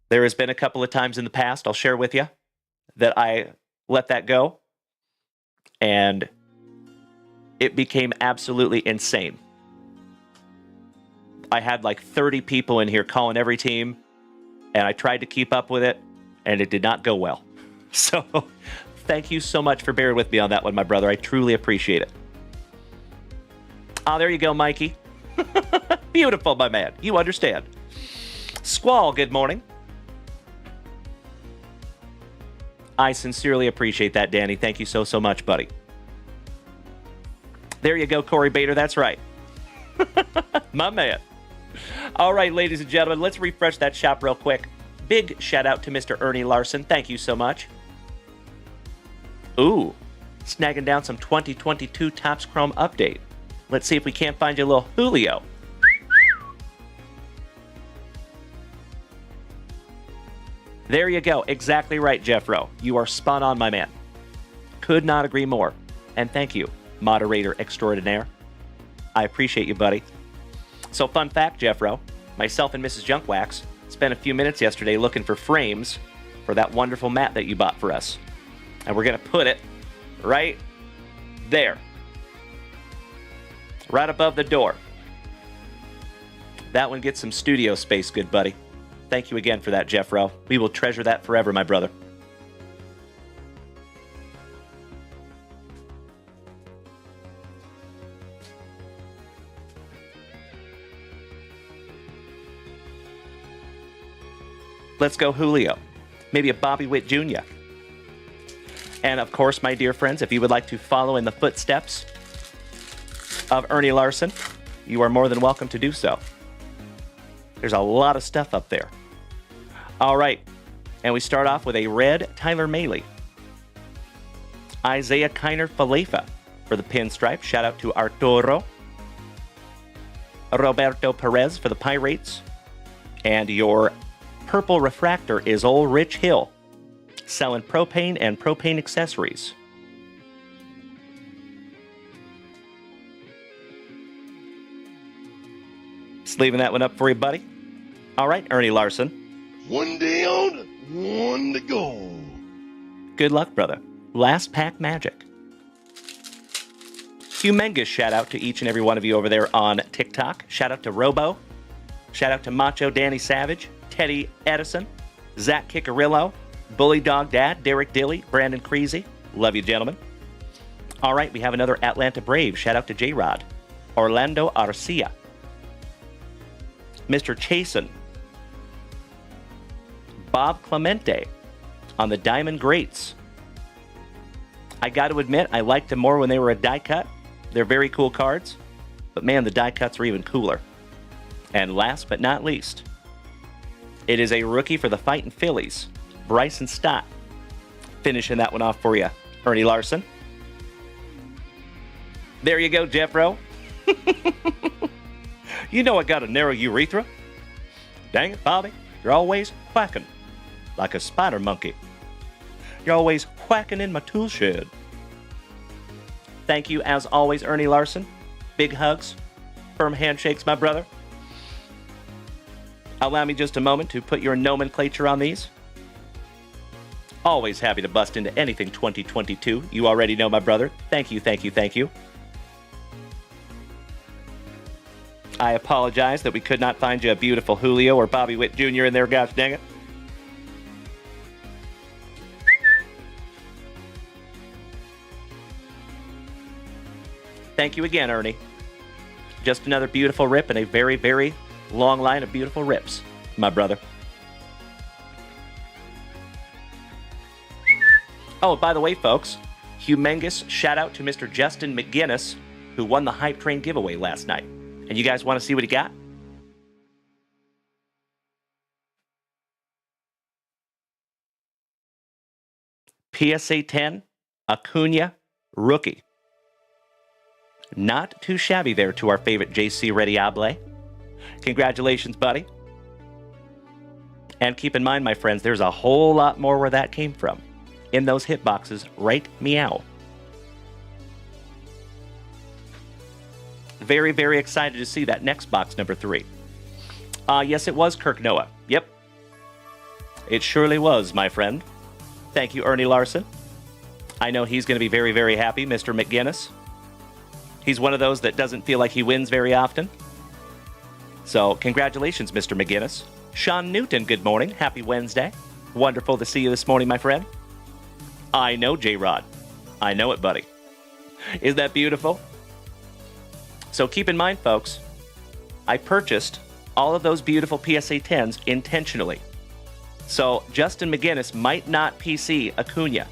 There has been a couple of times in the past, I'll share with you, that I let that go, and it became absolutely insane. I had like 30 people in here calling every team, and I tried to keep up with it, and it did not go well. So thank you so much for bearing with me on that one, my brother. I truly appreciate it. Oh, there you go, Mikey. Beautiful, my man. You understand. Squall, good morning. I sincerely appreciate that, Danny. Thank you so much, buddy. There you go, Corey Bader. That's right. My man. All right, ladies and gentlemen, let's refresh that shop real quick. Big shout out to Mr. Ernie Larson. Thank you so much. Ooh, snagging down some 2022 Topps Chrome update. Let's see if we can't find you a little Julio. There you go. Exactly right, Jeffro. You are spot on, my man. Could not agree more. And thank you, moderator extraordinaire. I appreciate you, buddy. So, fun fact, Jeffro, myself and Mrs. Junkwax spent a few minutes yesterday looking for frames for that wonderful mat that you bought for us. And we're going to put it right there. Right above the door. That one gets some studio space, good buddy. Thank you again for that, Jeffro. We will treasure that forever, my brother. Let's go Julio. Maybe a Bobby Witt Jr. And of course, my dear friends, if you would like to follow in the footsteps of Ernie Larson, you are more than welcome to do so. There's a lot of stuff up there. All right, and we start off with a red Tyler Mahle. Isaiah Kiner Falefa for the pinstripe. Shout out to Arturo. Roberto Perez for the Pirates. And your purple refractor is old Rich Hill, selling propane and propane accessories. Just leaving that one up for you, buddy. All right, Ernie Larson. One down, one to go. Good luck, brother. Last pack magic. Humongous shout out to each and every one of you over there on TikTok. Shout out to Robo. Shout out to Macho Danny Savage, Teddy Edison, Zach Kickarillo, Bully Dog Dad, Derek Dilly, Brandon Creasy. Love you, gentlemen. All right, we have another Atlanta Brave. Shout out to J-Rod. Orlando Arcia. Mr. Chasen. Bob Clemente on the Diamond Greats. I got to admit, I liked them more when they were a die cut. They're very cool cards. But man, the die cuts are even cooler. And last but not least, it is a rookie for the Fightin' Phillies, Bryson Stott. Finishing that one off for you, Ernie Larson. There you go, Jeffro. You know I got a narrow urethra. Dang it, Bobby, you're always quacking like a spider monkey. You're always quacking in my tool shed. Thank you, as always, Ernie Larson. Big hugs, firm handshakes, my brother. Allow me just a moment to put your nomenclature on these. Always happy to bust into anything 2022. You already know, my brother. Thank you, thank you, thank you. I apologize that we could not find you a beautiful Julio or Bobby Witt Jr. in there, gosh dang it. Thank you again, Ernie. Just another beautiful rip and a very, very long line of beautiful rips, my brother. Oh, by the way, folks, humongous shout out to Mr. Justin McGinnis, who won the Hype Train giveaway last night. And you guys want to see what he got? PSA 10, Acuna, rookie. Not too shabby there to our favorite JC Rediable. Congratulations, buddy. And keep in mind, my friends, there's a whole lot more where that came from. In those hit boxes, right meow. Very, very excited to see that next box, number 3. Yes, it was Kirk Noah. Yep. It surely was, my friend. Thank you, Ernie Larson. I know he's going to be very, very happy, Mr. McGinnis. He's one of those that doesn't feel like he wins very often. So, congratulations, Mr. McGinnis. Sean Newton, good morning. Happy Wednesday. Wonderful to see you this morning, my friend. I know, J-Rod. I know it, buddy. Isn't that beautiful? So keep in mind, folks, I purchased all of those beautiful PSA 10s intentionally. So Justin McGinnis might not PC Acuna.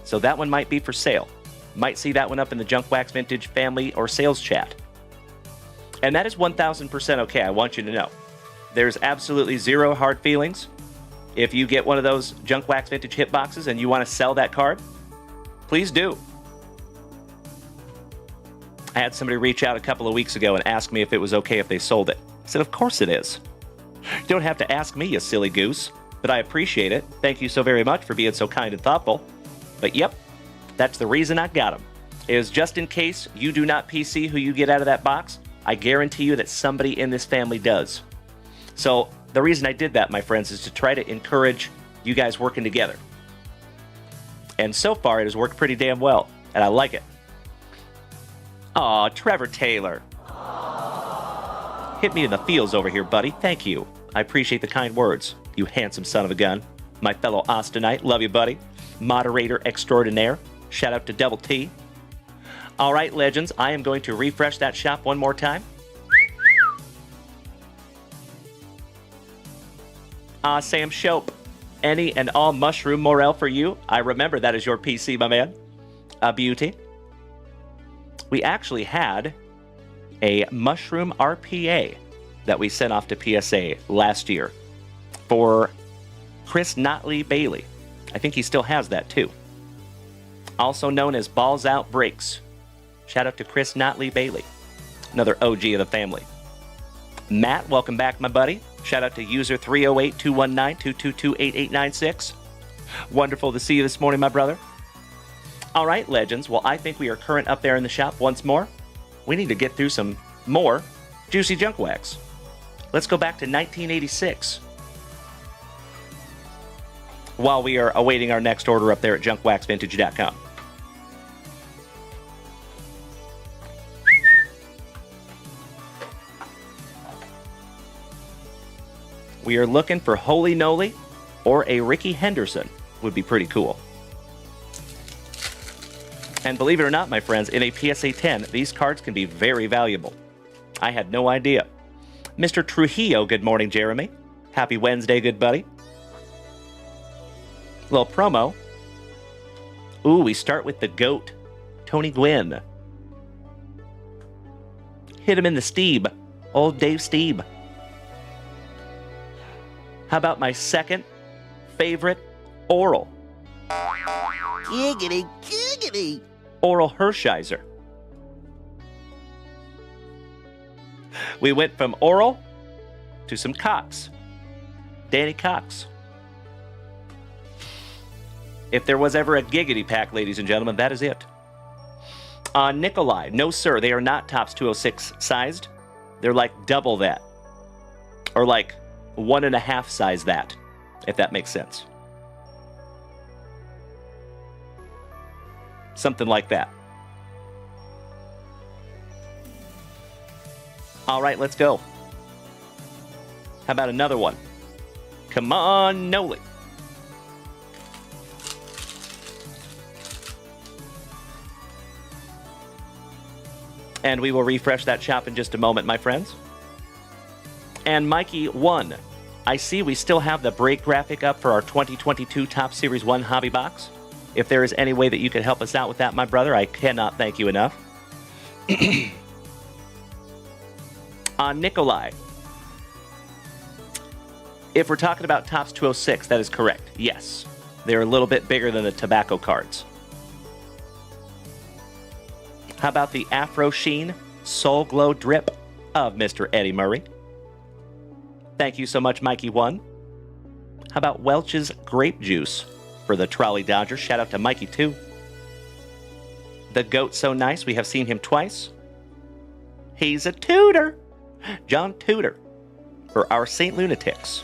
So that one might be for sale. Might see that one up in the JunkWaxVintage family or sales chat. And that is 1000% okay, I want you to know. There's absolutely zero hard feelings. If you get one of those Junk Wax Vintage hit boxes and you want to sell that card, please do. I had somebody reach out a couple of weeks ago and ask me if it was okay if they sold it. I said, of course it is. You don't have to ask me, you silly goose, but I appreciate it. Thank you so very much for being so kind and thoughtful. But yep, that's the reason I got them, is just in case you do not PC who you get out of that box, I guarantee you that somebody in this family does. So the reason I did that, my friends, is to try to encourage you guys working together. And so far, it has worked pretty damn well, and I like it. Aw, Trevor Taylor. Hit me in the feels over here, buddy. Thank you. I appreciate the kind words, you handsome son of a gun. My fellow Austinite, love you, buddy. Moderator extraordinaire. Shout out to Double T. All right, legends, I am going to refresh that shop one more time. Sam Shope. Any and all mushroom morel for you. I remember that is your PC, my man. A beauty. We actually had a mushroom RPA that we sent off to PSA last year for Chris Notley Bailey. I think he still has that too. Also known as Balls Out Breaks. Shout out to Chris Notley Bailey, another OG of the family. Matt, welcome back, my buddy. Shout out to user 308-219-222-8896. Wonderful to see you this morning, my brother. All right, legends. Well, I think we are current up there in the shop once more. We need to get through some more juicy junk wax. Let's go back to 1986. While we are awaiting our next order up there at JunkWaxVintage.com. We are looking for Holy Noli or a Ricky Henderson. Would be pretty cool. And believe it or not, my friends, in a PSA 10, these cards can be very valuable. I had no idea. Mr. Trujillo, good morning, Jeremy. Happy Wednesday, good buddy. Little promo. Ooh, we start with the GOAT, Tony Gwynn. Hit him in the steeb. Old Dave Steeb. How about my second favorite Oral? Giggity, giggity. Oral Hershiser. We went from Oral to some Cox. Danny Cox. If there was ever a giggity pack, ladies and gentlemen, that is it. Nikolai. No, sir, they are not Topps 206 sized. They're like double that. Or like 1.5 size that, if that makes sense. Something like that. All right, let's go. How about another one? Come on, Noli. And we will refresh that shop in just a moment, my friends. And Mikey 1. I see we still have the break graphic up for our 2022 Topps Series 1 hobby box. If there is any way that you could help us out with that, my brother, I cannot thank you enough. Nikolai. If we're talking about Topps 206, that is correct. Yes. They're a little bit bigger than the tobacco cards. How about the Afro Sheen Soul Glow Drip of Mr. Eddie Murray? Thank you so much, Mikey 1. How about Welch's Grape Juice for the Trolley Dodgers? Shout out to Mikey 2. The GOAT so nice, we have seen him twice. He's a Tudor. John Tudor for our St. Lunatics.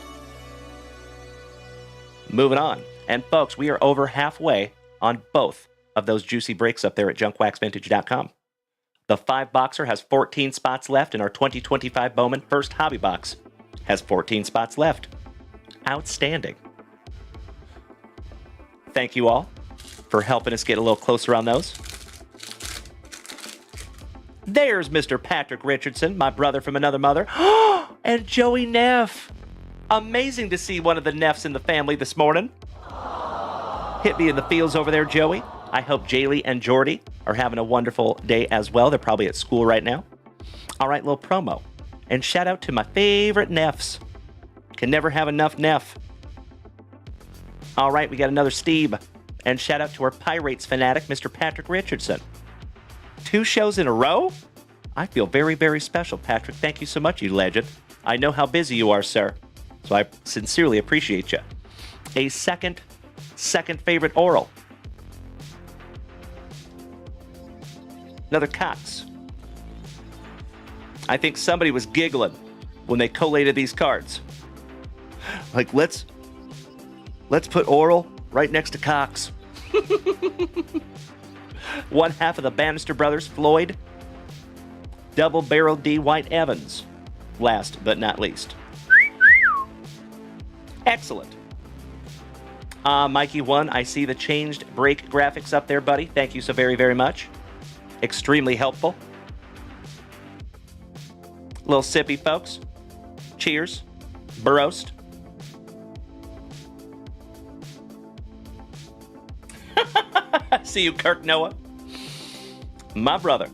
Moving on. And folks, we are over halfway on both of those juicy breaks up there at JunkWaxVintage.com. The 5-boxer has 14 spots left, and our 2025 Bowman First Hobby Box has 14 spots left. Outstanding. Thank you all for helping us get a little closer on those. There's Mr. Patrick Richardson, my brother from another mother. And Joey Neff. Amazing to see one of the Neffs in the family this morning. Hit me in the fields over there, Joey. I hope Jaylee and Jordy are having a wonderful day as well. They're probably at school right now. All right, little promo. And shout out to my favorite Neffs. Can never have enough Neff. All right, we got another Steve. And shout out to our Pirates fanatic, Mr. Patrick Richardson. 2 shows in a row? I feel very, very special, Patrick. Thank you so much, you legend. I know how busy you are, sir. So I sincerely appreciate you. A second favorite oral. Another Cox. I think somebody was giggling when they collated these cards. Like, let's put oral right next to Cox. One half of the Bannister brothers, Floyd. Double-barreled D. White Evans. Last but not least. Excellent. Mikey 1, I see the changed break graphics up there, buddy. Thank you so very, very much. Extremely helpful. Little sippy, folks. Cheers. Broast. See you, Kirk Noah. My brother.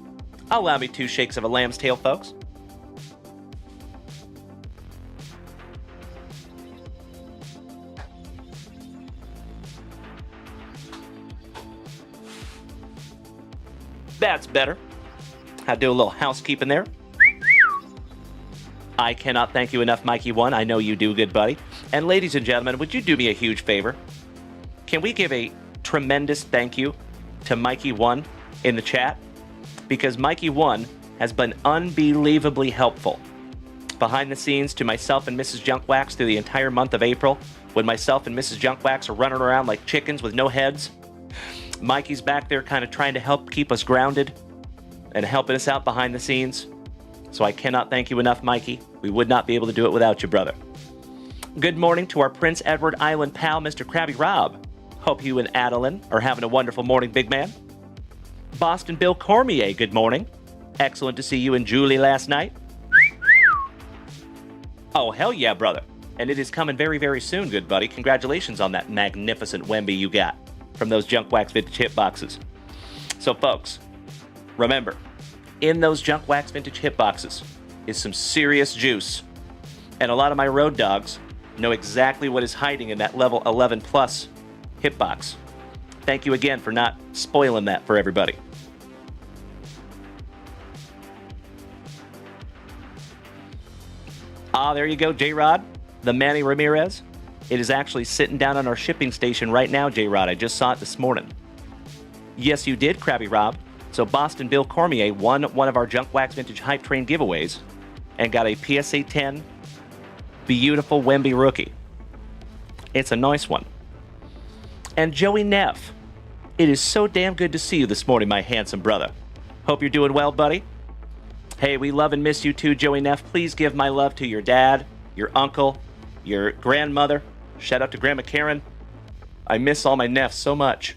Allow me 2 shakes of a lamb's tail, folks. That's better. I'll do a little housekeeping there. I cannot thank you enough, Mikey 1. I know you do, good buddy. And ladies and gentlemen, would you do me a huge favor? Can we give a tremendous thank you to Mikey 1 in the chat? Because Mikey 1 has been unbelievably helpful behind the scenes to myself and Mrs. JunkWax through the entire month of April, when myself and Mrs. JunkWax are running around like chickens with no heads. Mikey's back there kind of trying to help keep us grounded and helping us out behind the scenes. So I cannot thank you enough, Mikey. We would not be able to do it without you, brother. Good morning to our Prince Edward Island pal, Mr. Krabby Rob. Hope you and Adeline are having a wonderful morning, big man. Boston Bill Cormier, good morning. Excellent to see you and Julie last night. Oh, hell yeah, brother. And it is coming very, very soon, good buddy. Congratulations on that magnificent Wemby you got from those JunkWaxVintage hit boxes. So, folks, remember, in those JunkWaxVintage hit boxes is some serious juice. And a lot of my road dogs know exactly what is hiding in that level 11 plus hitbox. Thank you again for not spoiling that for everybody. Ah, there you go, J-Rod. The Manny Ramirez. It is actually sitting down on our shipping station right now, J-Rod. I just saw it this morning. Yes, you did, Krabby Rob. So Boston Bill Cormier won one of our JunkWaxVintage Hype Train giveaways and got a PSA 10 beautiful Wemby rookie. It's a nice one. And Joey Neff, it is so damn good to see you this morning, my handsome brother. Hope you're doing well, buddy. Hey, we love and miss you too, Joey Neff. Please give my love to your dad, your uncle, your grandmother. Shout out to Grandma Karen. I miss all my Neffs so much.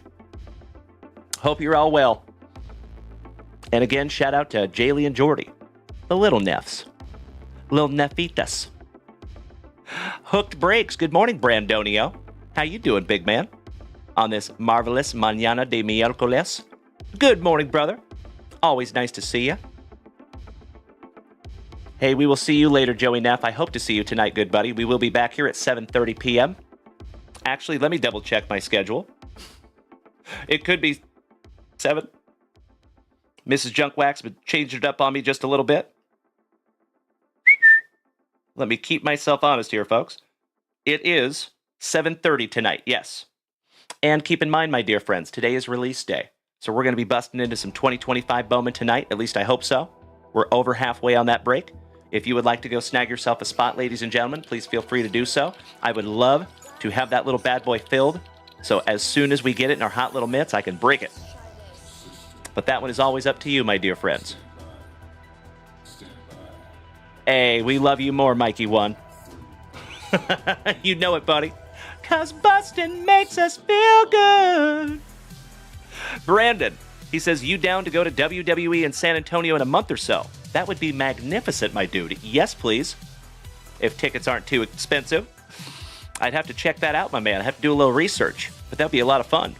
Hope you're all well. And again, shout out to Jaylee and Jordy, the little Neffs. Little Neffitas. Hooked Breaks, good morning, Brandonio. How you doing, big man? On this marvelous mañana de miércoles. Good morning, brother. Always nice to see you. Hey, we will see you later, Joey Neff. I hope to see you tonight, good buddy. We will be back here at 7:30 p.m. Actually, let me double check my schedule. It could be 7. Mrs. JunkWax changed it up on me just a little bit. Let me keep myself honest here, folks. It is 7:30 tonight, yes. And keep in mind, my dear friends, today is release day. So we're going to be busting into some 2025 Bowman tonight. At least I hope so. We're over halfway on that break. If you would like to go snag yourself a spot, ladies and gentlemen, please feel free to do so. I would love to have that little bad boy filled. So as soon as we get it in our hot little mitts, I can break it. But that one is always up to you, my dear friends. Hey, we love you more, Mikey 1. You know it, buddy. 'Cause bustin' makes us feel good. Brandon, he says, you down to go to WWE in San Antonio in a month or so? That would be magnificent, my dude. Yes, please. If tickets aren't too expensive. I'd have to check that out, my man. I'd have to do a little research. But that'd be a lot of fun.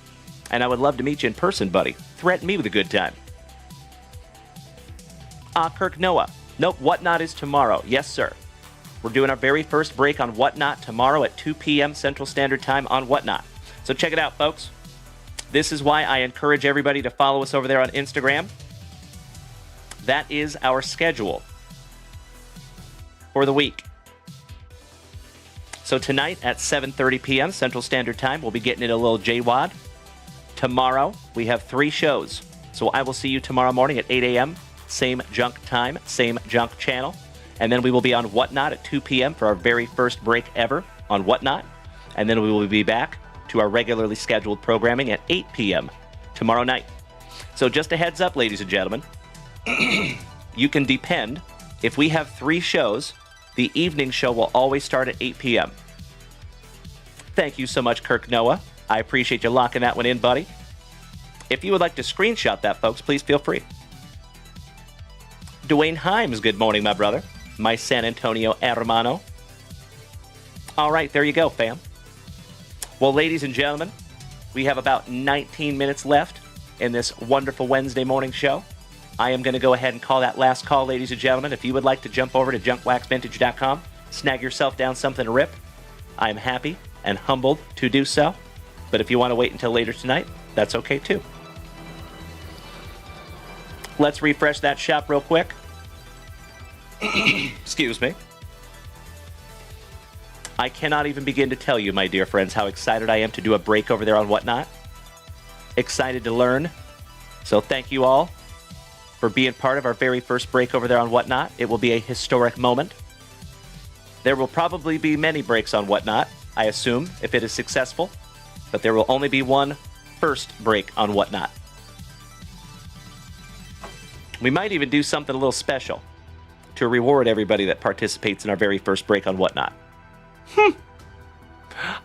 And I would love to meet you in person, buddy. Threaten me with a good time. Kirk Noah. Nope, Whatnot is tomorrow. Yes, sir. We're doing our very first break on Whatnot tomorrow at 2 p.m. Central Standard Time on Whatnot. So check it out, folks. This is why I encourage everybody to follow us over there on Instagram. That is our schedule for the week. So tonight at 7:30 p.m. Central Standard Time, we'll be getting in a little JWAD. Tomorrow, we have 3 shows. So I will see you tomorrow morning at 8 a.m., same junk time, same junk channel. And then we will be on Whatnot at 2 p.m. for our very first break ever on Whatnot. And then we will be back to our regularly scheduled programming at 8 p.m. tomorrow night. So just a heads up, ladies and gentlemen, you can depend. If we have 3 shows, the evening show will always start at 8 p.m. Thank you so much, Kirk Noah. I appreciate you locking that one in, buddy. If you would like to screenshot that, folks, please feel free. Dwayne Himes, good morning, my brother. My San Antonio hermano. All right, there you go, fam. Well, ladies and gentlemen, we have about 19 minutes left in this wonderful Wednesday morning show. I am going to go ahead and call that last call, ladies and gentlemen. If you would like to jump over to JunkWaxVintage.com, snag yourself down something to rip, I am happy and humbled to do so. But if you want to wait until later tonight, that's okay too. Let's refresh that shop real quick. Excuse me. I cannot even begin to tell you, my dear friends, how excited I am to do a break over there on Whatnot. Excited to learn. So thank you all for being part of our very first break over there on Whatnot. It will be a historic moment. There will probably be many breaks on Whatnot, I assume, if it is successful. But there will only be one first break on Whatnot. We might even do something a little special to reward everybody that participates in our very first break on Whatnot.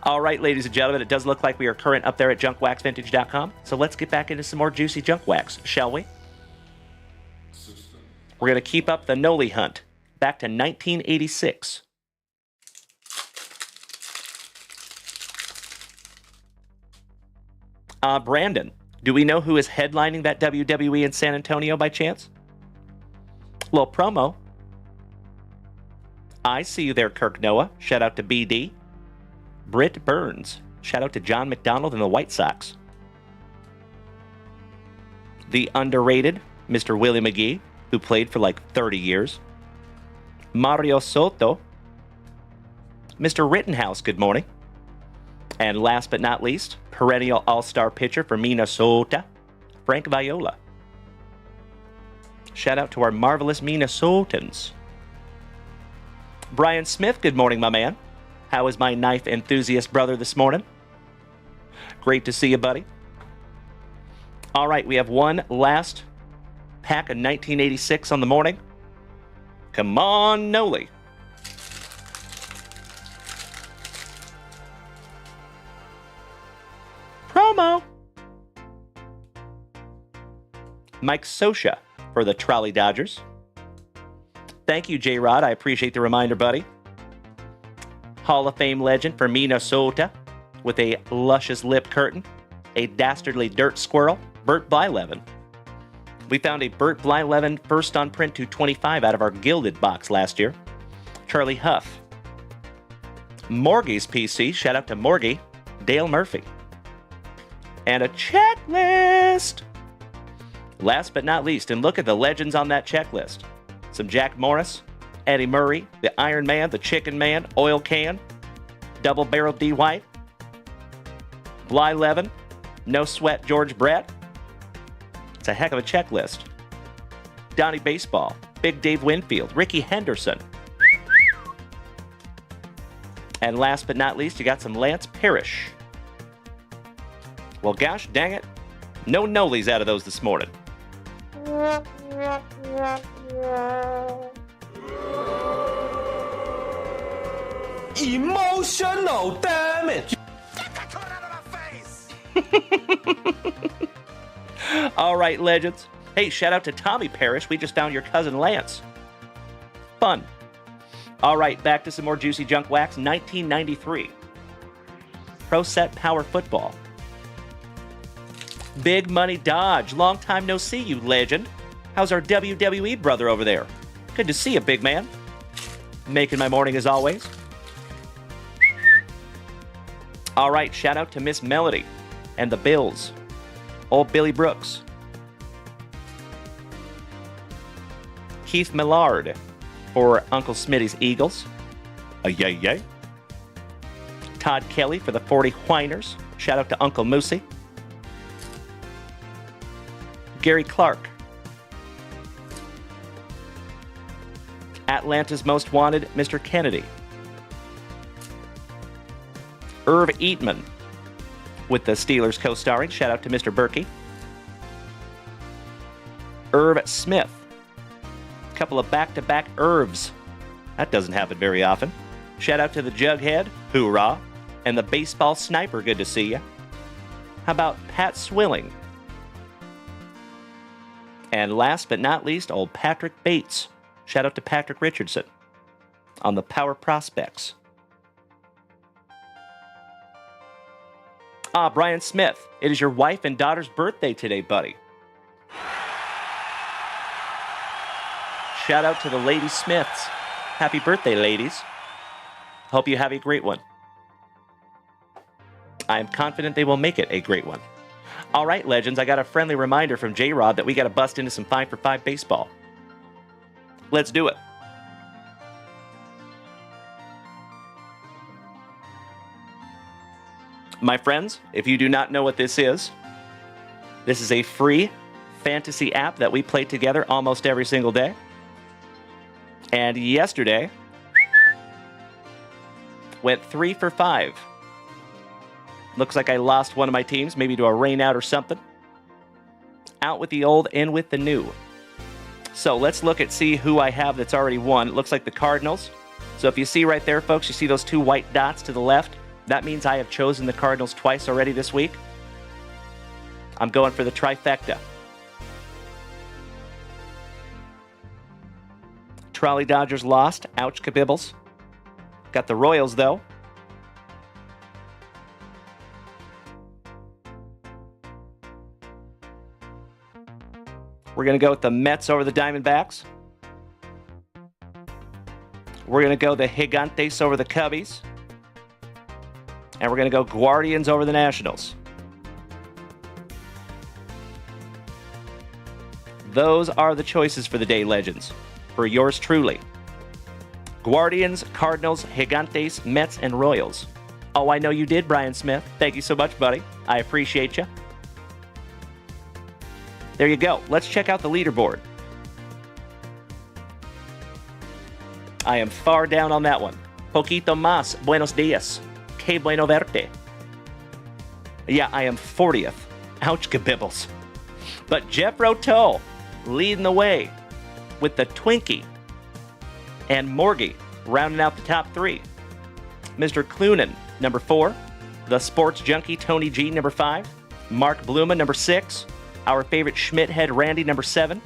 All right, ladies and gentlemen, it does look like we are current up there at JunkWaxVintage.com. So let's get back into some more juicy junk wax, shall we? We're going to keep up the Noli hunt back to 1986. Brandon, do we know who is headlining that WWE in San Antonio by chance? Little promo. I see you there, Kirk Noah. Shout out to BD. Britt Burns. Shout out to John McDonald and the White Sox. The underrated Mr. Willie McGee, who played for like 30 years. Mario Soto. Mr. Rittenhouse, good morning. And last but not least, perennial all-star pitcher for Minnesota, Frank Viola. Shout out to our marvelous Minnesotans. Brian Smith, good morning, my man. How is my knife enthusiast brother this morning? Great to see you, buddy. All right, we have one last pack of 1986 on the morning. Come on, Noli. Promo. Mike Scioscia for the Trolley Dodgers. Thank you, J-Rod. I appreciate the reminder, buddy. Hall of Fame legend for Minnesota with a luscious lip curtain. A dastardly dirt squirrel, Bert Blyleven. We found a Bert Blyleven first on print to 25 out of our gilded box last year. Charlie Huff. Morgie's PC. Shout out to Morgie. Dale Murphy. And a checklist. Last but not least, and look at the legends on that checklist. Some Jack Morris, Eddie Murray, the Iron Man, the Chicken Man, Oil Can, Double Barrel D. White, Blyleven, No Sweat George Brett. It's a heck of a checklist. Donnie Baseball, Big Dave Winfield, Ricky Henderson. And last but not least, you got some Lance Parrish. Well, gosh dang it, no Nolis out of those this morning. Emotional damage. All right, legends. Hey, shout out to Tommy Parrish. We just found your cousin Lance. Fun. All right, back to some more juicy junk wax. 1993. Pro Set Power Football. Big Money Dodge. Long time no see, you legend. How's our WWE brother over there? Good to see you, big man. making my morning as always. All right, shout out to Miss Melody and the Bills. Old Billy Brooks. Keith Millard for Uncle Smitty's Eagles. Yay, yay. Todd Kelly for the 40 Whiners. Shout out to Uncle Moosey. Gary Clark. Atlanta's Most Wanted, Mr. Kennedy. Irv Eatman with the Steelers co-starring. Shout out to Mr. Berkey. Irv Smith. A couple of back-to-back Irvs. That doesn't happen very often. Shout out to the Jughead. Hoorah. And the Baseball Sniper. Good to see you. How about Pat Swilling? And last but not least, old Patrick Bates. Shout out to Patrick Richardson on the Power Prospects. Brian Smith, it is your wife and daughter's birthday today, buddy. Shout out to the Lady Smiths. Happy birthday, ladies. Hope you have a great one. I am confident they will make it a great one. All right, legends, I got a friendly reminder from J-Rod that we got to bust into some 5-for-5 baseball. Let's do it. My friends, if you do not know what this is a free fantasy app that we play together almost every single day. And yesterday, went 3 for 5. Looks like I lost one of my teams, maybe to a rain out or something. Out with the old, in with the new. So let's look at see who I have that's already won. It looks like the Cardinals. So if you see right there, folks, you see those 2 white dots to the left? That means I have chosen the Cardinals twice already this week. I'm going for the trifecta. Trolley Dodgers lost. Ouch, kabibbles. Got the Royals, though. We're going to go with the Mets over the Diamondbacks. We're going to go the Gigantes over the Cubbies. And we're going to go Guardians over the Nationals. Those are the choices for the day, legends. For yours truly. Guardians, Cardinals, Gigantes, Mets, and Royals. Oh, I know you did, Brian Smith. Thank you so much, buddy. I appreciate you. There you go. Let's check out the leaderboard. I am far down on that one. Poquito más. Buenos días. Que bueno verte. Yeah, I am 40th. Ouch, kabibbles. But Jeff Roteau leading the way with the Twinkie. And Morgie rounding out the top 3. Mr. Clunan, number 4. The Sports Junkie, Tony G, number 5. Mark Bluma, number 6. Our favorite Schmidt head, Randy, number 7.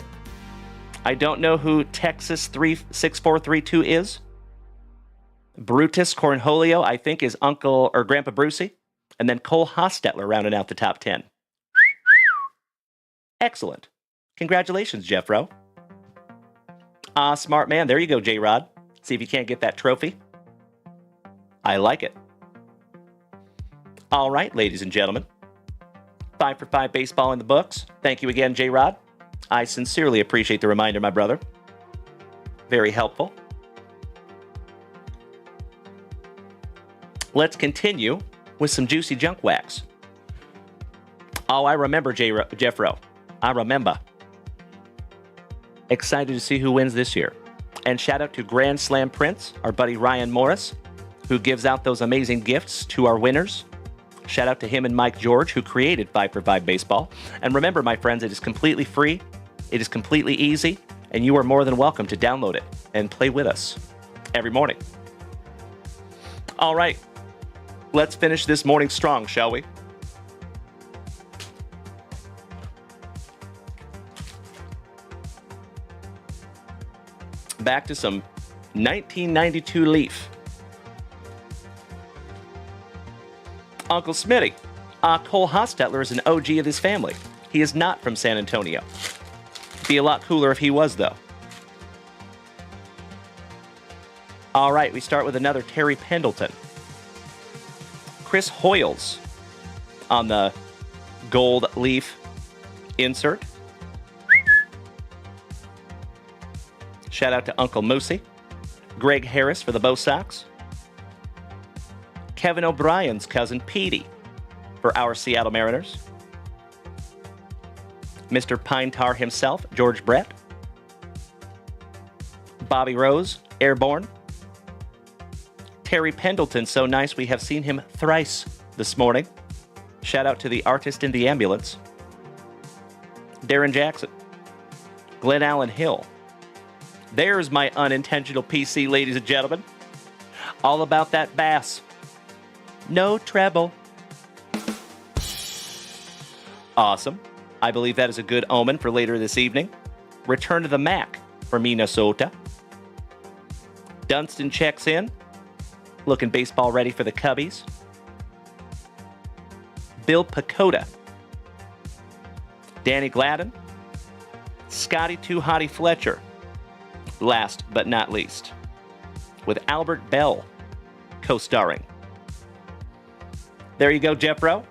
I don't know who Texas 36432 is. Brutus Cornholio, I think, is Uncle or Grandpa Brucey. And then Cole Hostetler rounding out the top 10. Excellent. Congratulations, Jeffro. Smart man. There you go, J-Rod. See if you can't get that trophy. I like it. All right, ladies and gentlemen. 5 for 5 baseball in the books. Thank you again, J-Rod. I sincerely appreciate the reminder, my brother. Very helpful. Let's continue with some juicy junk wax. Oh, I remember, Jeffro. I remember. Excited to see who wins this year. And shout out to Grand Slam Prince, our buddy Ryan Morris, who gives out those amazing gifts to our winners. Shout out to him and Mike George, who created 5 for 5 baseball. And remember, my friends, it is completely free. It is completely easy. And you are more than welcome to download it and play with us every morning. All right. Let's finish this morning strong, shall we? Back to some 1992 Leaf. Uncle Smitty. Cole Hostetler is an OG of his family. He is not from San Antonio. Be a lot cooler if he was, though. All right, we start with another Terry Pendleton. Chris Hoyles on the gold leaf insert. Shout out to Uncle Moosey. Greg Harris for the Bo Sox. Kevin O'Brien's cousin Petey for our Seattle Mariners. Mr. Pine Tar himself, George Brett. Bobby Rose, Airborne. Terry Pendleton, so nice we have seen him thrice this morning. Shout out to the artist in the ambulance. Darren Jackson. Glenn Allen Hill. There's my unintentional PC, ladies and gentlemen. All about that bass. No treble. Awesome. I believe that is a good omen for later this evening. Return to the Mac for Minnesota. Dunstan checks in. Looking baseball ready for the Cubbies. Bill Pacoda. Danny Gladden. Scotty Too Hottie Fletcher. Last but not least, with Albert Bell co-starring. There you go, Jeffro.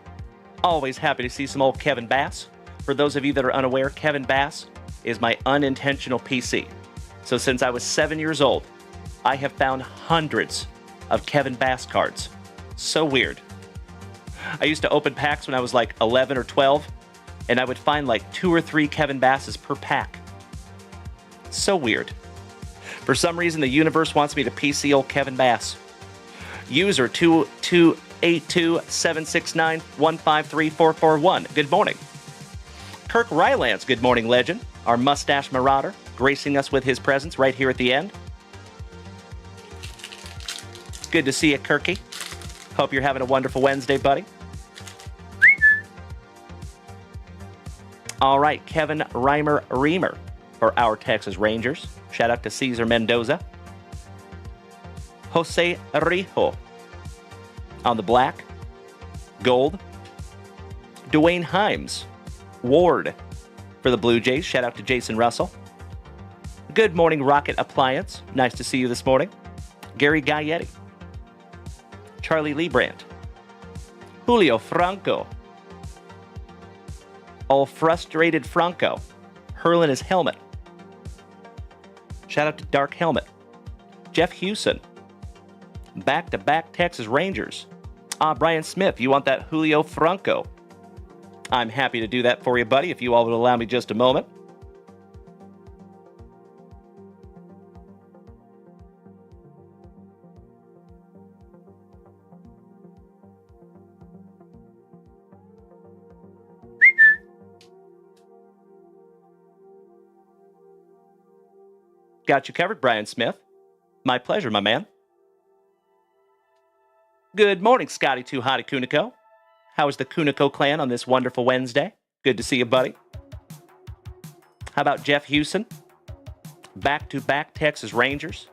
Always happy to see some old Kevin Bass. For those of you that are unaware, Kevin Bass is my unintentional PC. So since I was 7 years old, I have found hundreds of Kevin Bass cards. So weird. I used to open packs when I was like 11 or 12, and I would find like 2 or 3 Kevin Basses per pack. So weird. For some reason, the universe wants me to PC old Kevin Bass. User 22827691534441. Good morning. Kirk Rylance, good morning, legend. Our mustache marauder, gracing us with his presence right here at the end. Good to see you, Kirky. Hope you're having a wonderful Wednesday, buddy. All right, Kevin Reimer Reamer for our Texas Rangers. Shout out to Cesar Mendoza. Jose Rijo on the black. Gold. Dwayne Himes. Ward for the Blue Jays. Shout out to Jason Russell. Good morning, Rocket Appliance. Nice to see you this morning. Gary Gaietti. Charlie Liebrandt. Julio Franco. All frustrated Franco. Hurling his helmet. Shout out to Dark Helmet. Jeff Hewson. Back-to-back Texas Rangers. Brian Smith, you want that Julio Franco? I'm happy to do that for you, buddy, if you all would allow me just a moment. Got you covered, Brian Smith. My pleasure, my man. Good morning, Scotty Too Hottie Kuniko. How is the Kuniko clan on this wonderful Wednesday? Good to see you, buddy. How about Jeff Hewson? Back-to-back Texas Rangers.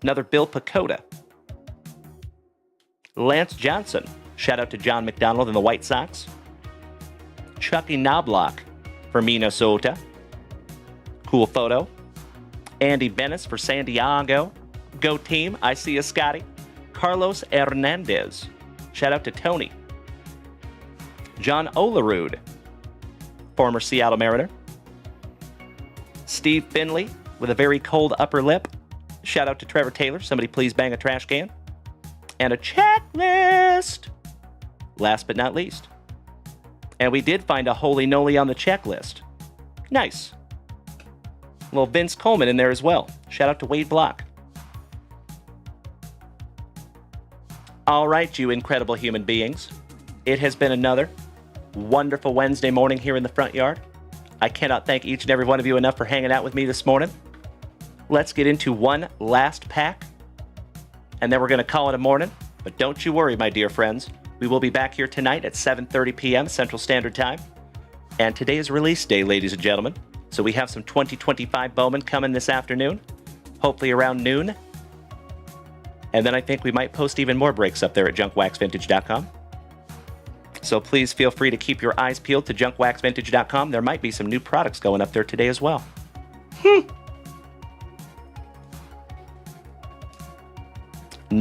Another Bill Pacoda. Lance Johnson. Shout out to John McDonald and the White Sox. Chucky Knobloch for Minnesota. Cool photo. Andy Bennis for San Diego. Go team. I see you, Scotty. Carlos Hernandez. Shout out to Tony. John Olerud, former Seattle Mariner. Steve Finley with a very cold upper lip. Shout out to Trevor Taylor. Somebody please bang a trash can. And a checklist. Last but not least. And we did find a holy noli on the checklist. Nice. Little Vince Coleman in there as well. Shout out to Wade Block. All right, you incredible human beings. It has been another wonderful Wednesday morning here in the front yard. I cannot thank each and every one of you enough for hanging out with me this morning. Let's get into one last pack, and then we're going to call it a morning. But don't you worry, my dear friends. We will be back here tonight at 7:30 p.m. Central Standard Time. And today is release day, ladies and gentlemen. So we have some 2025 Bowman coming this afternoon, hopefully around noon. And then I think we might post even more breaks up there at JunkWaxVintage.com. So please feel free to keep your eyes peeled to JunkWaxVintage.com. There might be some new products going up there today as well.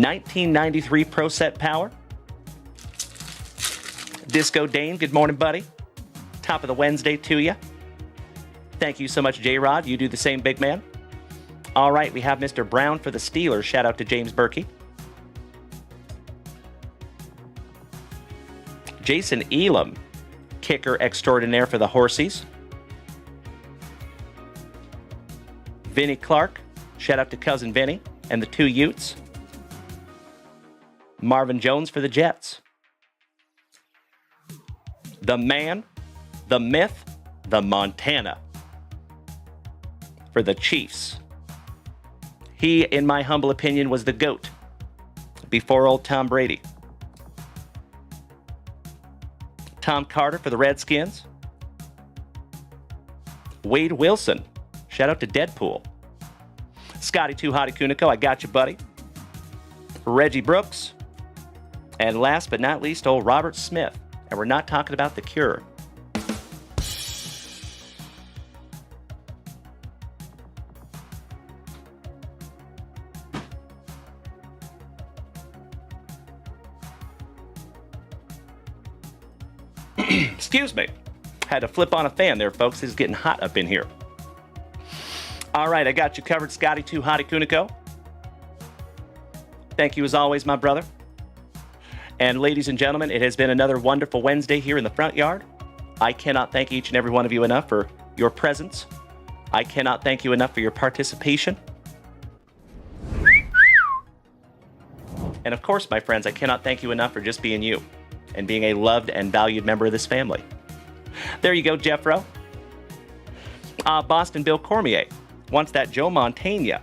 1993 Pro Set Power. Disco Dane, good morning, buddy. Top of the Wednesday to you. Thank you so much, J-Rod. You do the same, big man. All right, we have Mr. Brown for the Steelers. Shout out to James Berkey. Jason Elam, kicker extraordinaire for the Horsies. Vinny Clark, shout out to Cousin Vinny and the two Utes. Marvin Jones for the Jets. The man, the myth, the Montana for the Chiefs. He, in my humble opinion, was the GOAT before old Tom Brady. Tom Carter for the Redskins. Wade Wilson. Shout out to Deadpool. Scotty Too Hottie Kuniko, I got you, buddy. Reggie Brooks. And last but not least, old Robert Smith. And we're not talking about The Cure. Excuse me. Had to flip on a fan there, folks. It's getting hot up in here. All right, I got you covered, Scotty Too Hottie Kuniko. Thank you as always, my brother. And ladies and gentlemen, it has been another wonderful Wednesday here in the front yard. I cannot thank each and every one of you enough for your presence. I cannot thank you enough for your participation. And of course, my friends, I cannot thank you enough for just being you and being a loved and valued member of this family. There you go, Jeffro. Boston Bill Cormier wants that Joe Montana.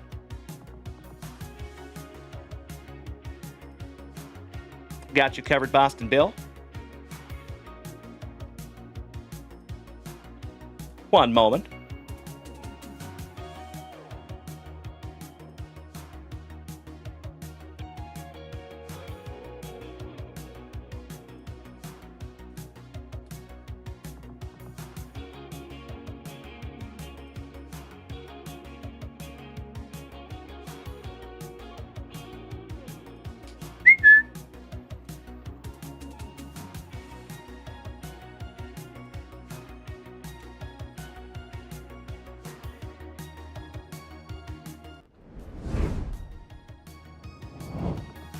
Got you covered, Boston Bill. One moment.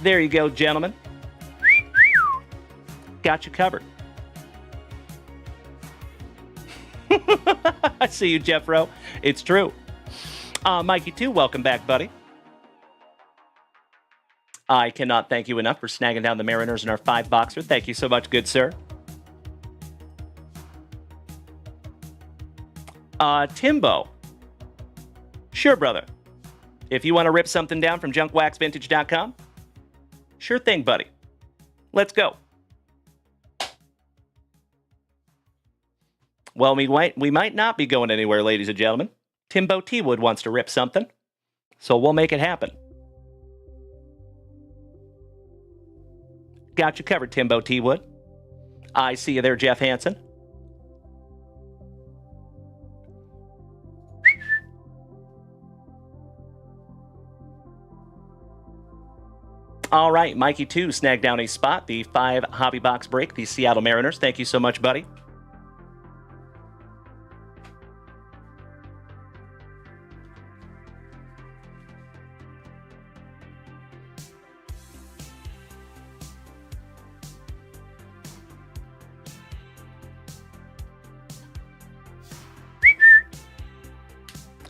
There you go, gentlemen. Got you covered. I see you, Jeffro. It's true. Mikey, too, welcome back, buddy. I cannot thank you enough for snagging down the Mariners in our 5-boxer. Thank you so much, good sir. Timbo. Sure, brother. If you want to rip something down from JunkWaxVintage.com, sure thing, buddy. Let's go. Well, we might not be going anywhere, ladies and gentlemen. Timbo T. Wood wants to rip something, so we'll make it happen. Got you covered, Timbo T. Wood. I see you there, Jeff Hansen. All right, Mikey 2 snagged down a spot, the 5 hobby box break, the Seattle Mariners. Thank you so much, buddy.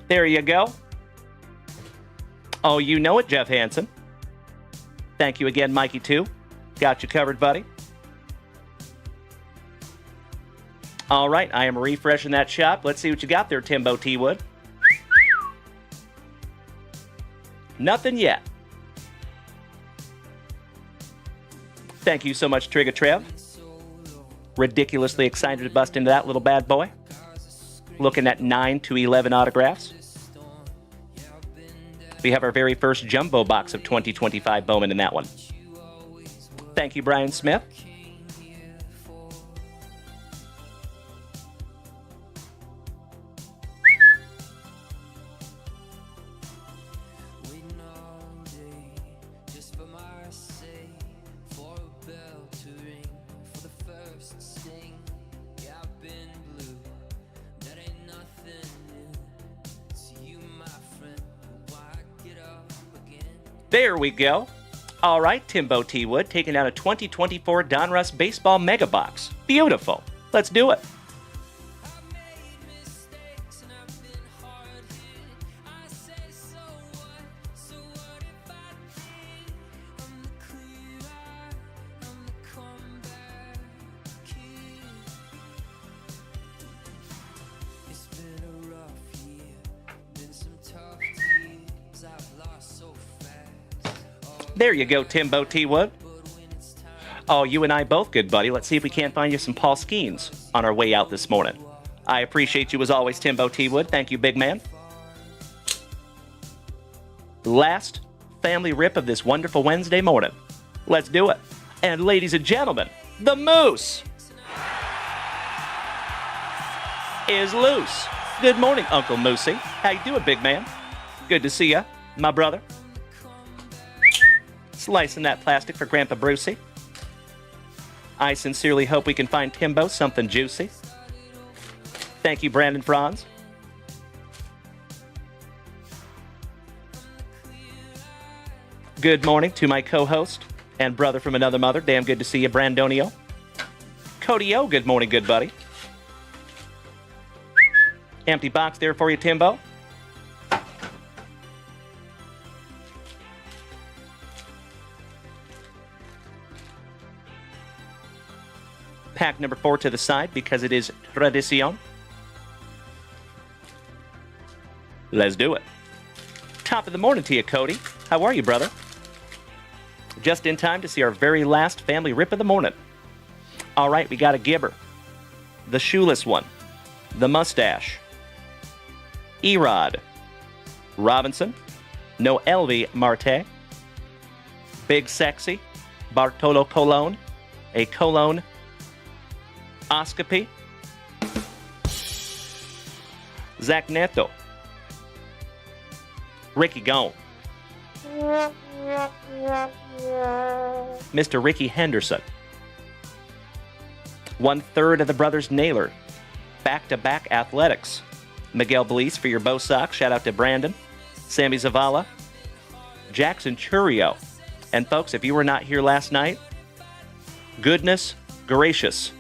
There you go. Oh, you know it, Jeff Hansen. Thank you again, Mikey 2. Got you covered, buddy. All right, I am refreshing that shop. Let's see what you got there, Timbo T. Wood. Nothing yet. Thank you so much, Trigger Trev. Ridiculously excited to bust into that little bad boy. Looking at 9 to 11 autographs. We have our very first jumbo box of 2025 Bowman in that one. Thank you, Brian Smith. There we go. All right, Timbo T. Wood taking out a 2024 Donruss Baseball Mega Box. Beautiful. Let's do it. There you go, Timbo T. Wood. Oh, you and I both good, buddy. Let's see if we can't find you some Paul Skeens on our way out this morning. I appreciate you as always, Timbo T. Wood. Thank you, big man. Last family rip of this wonderful Wednesday morning. Let's do it. And ladies and gentlemen, the moose is loose. Good morning, Uncle Moosey. How you doing, big man? Good to see ya, my brother. Slicing that plastic for Grandpa Brucey. I sincerely hope we can find Timbo something juicy. Thank you, Brandon Franz. Good morning to my co-host and brother from another mother. Damn good to see you, Brandonio. Cody O, good morning, good buddy. Empty box there for you, Timbo. Pack number 4 to the side because it is tradición. Let's do it. Top of the morning to you, Cody. How are you, brother? Just in time to see our very last family rip of the morning. All right, we got a Gibber. The shoeless one. The mustache. Erod. Robinson. Noelvi Marte. Big Sexy. Bartolo Colon. A Colon Oscopy. Zach Neto. Ricky Gone. Mr. Ricky Henderson. 1/3 of the brothers Naylor. Back-to-back athletics. Miguel Bliss for your Bo Sox. Shout out to Brandon. Sammy Zavala. Jackson Churio. And folks, if you were not here last night, goodness gracious.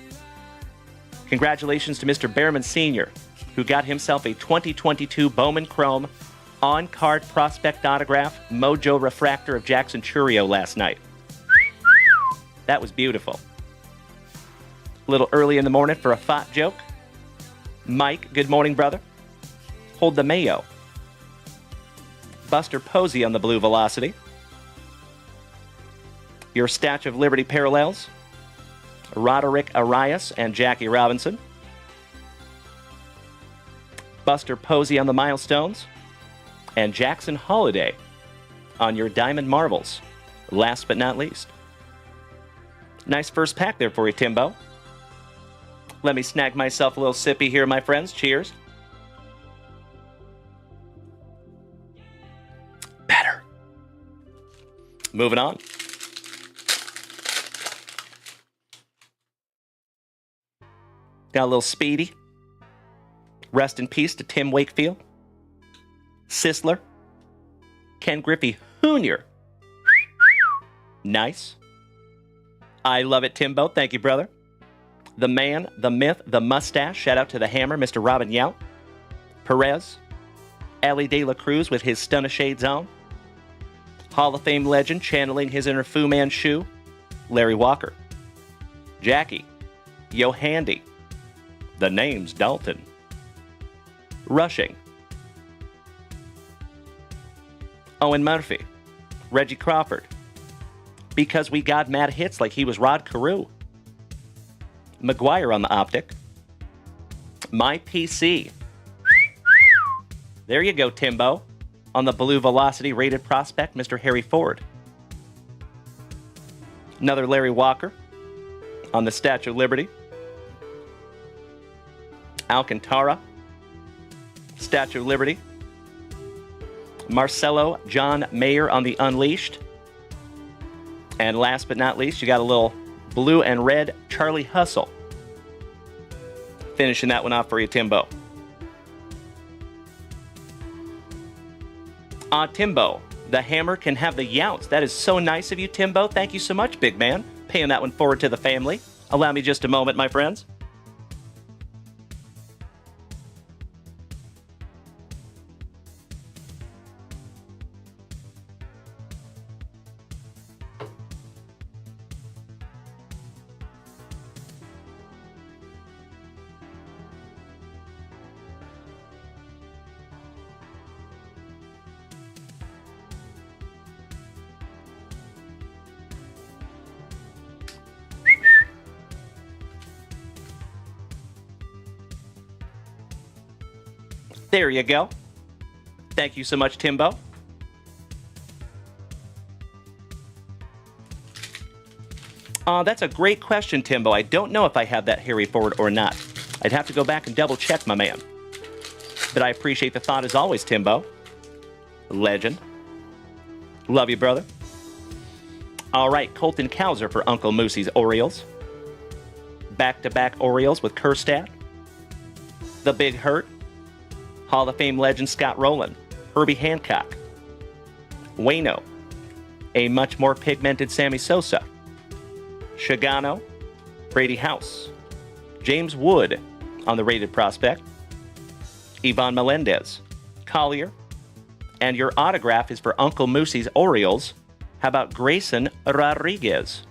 Congratulations to Mr. Behrman Sr., who got himself a 2022 Bowman Chrome on-card prospect autograph Mojo Refractor of Jackson Churio last night. That was beautiful. A little early in the morning for a fat joke. Mike, good morning, brother. Hold the mayo. Buster Posey on the Blue Velocity. Your Statue of Liberty parallels. Roderick Arias and Jackie Robinson. Buster Posey on the milestones. And Jackson Holiday on your Diamond Marvels. Last but not least. Nice first pack there for you, Timbo. Let me snag myself a little sippy here, my friends. Cheers. Better. Moving on. Got a little Speedy. Rest in peace to Tim Wakefield. Sisler. Ken Griffey Jr. Nice. I love it, Timbo. Thank you, brother. The man, the myth, the mustache. Shout out to the hammer, Mr. Robin Yount. Perez. Ali De La Cruz with his Stunna Shades on. Hall of Fame legend channeling his inner Fu Manchu. Larry Walker. Jackie. Yo Handy. The name's Dalton. Rushing. Owen Murphy. Reggie Crawford. Because we got mad hits like he was Rod Carew. McGuire on the optic. My PC. There you go, Timbo. On the Blue Velocity rated prospect, Mr. Harry Ford. Another Larry Walker. On the Statue of Liberty. Alcantara. Statue of Liberty. Marcelo John Mayer on the Unleashed. And last but not least, you got a little blue and red Charlie Hustle. Finishing that one off for you, Timbo. Timbo, The hammer can have the younts. That is so nice of you, Timbo. Thank you so much, big man. Paying that one forward to the family. Allow me just a moment, my friends. There you go. Thank you so much, Timbo. That's a great question, Timbo. I don't know if I have that Harry forward or not. I'd have to go back and double check, my man. But I appreciate the thought as always, Timbo. Legend. Love you, brother. All right, Colton Cowser for Uncle Moosey's Orioles. Back-to-back Orioles with Kerstad. The Big Hurt. Hall of Fame legend Scott Rowland. Herbie Hancock. Waino. A much more pigmented Sammy Sosa. Shigano. Brady House. James Wood on the rated prospect. Ivan Melendez. Collier. And your autograph is for Uncle Moosey's Orioles. How about Grayson Rodriguez?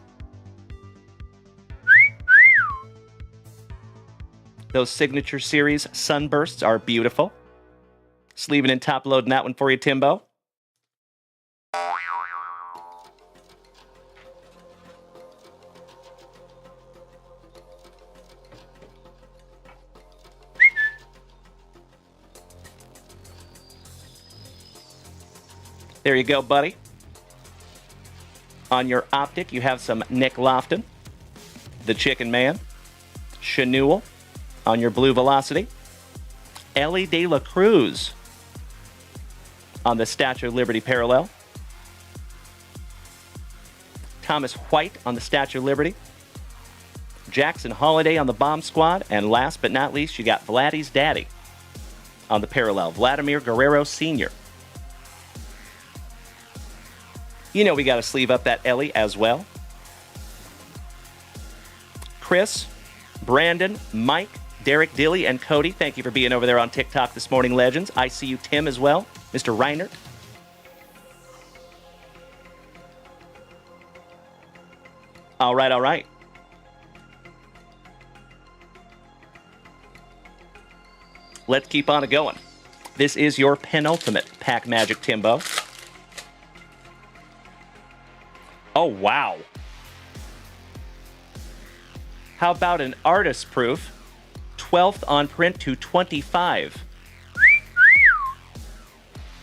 Those Signature Series sunbursts are beautiful. Sleeving and top loading that one for you, Timbo. There you go, buddy. On your optic, you have some Nick Lofton, the Chicken Man, Chenewell on your blue Velocity, Ellie De La Cruz on the Statue of Liberty parallel, Thomas White on the Statue of Liberty, Jackson Holiday on the Bomb Squad, and last but not least, you got Vladdy's daddy on the parallel, Vladimir Guerrero Sr. You know we got to sleeve up that Ellie as well. Chris, Brandon, Mike, Derek, Dilly, and Cody, thank you for being over there on TikTok this morning, legends. I see you, Tim, as well. Mr. Reinert. All right, all right. Let's keep on it going. This is your penultimate Pack Magic, Timbo. Oh, wow. How about an artist proof? 12th on print to 25.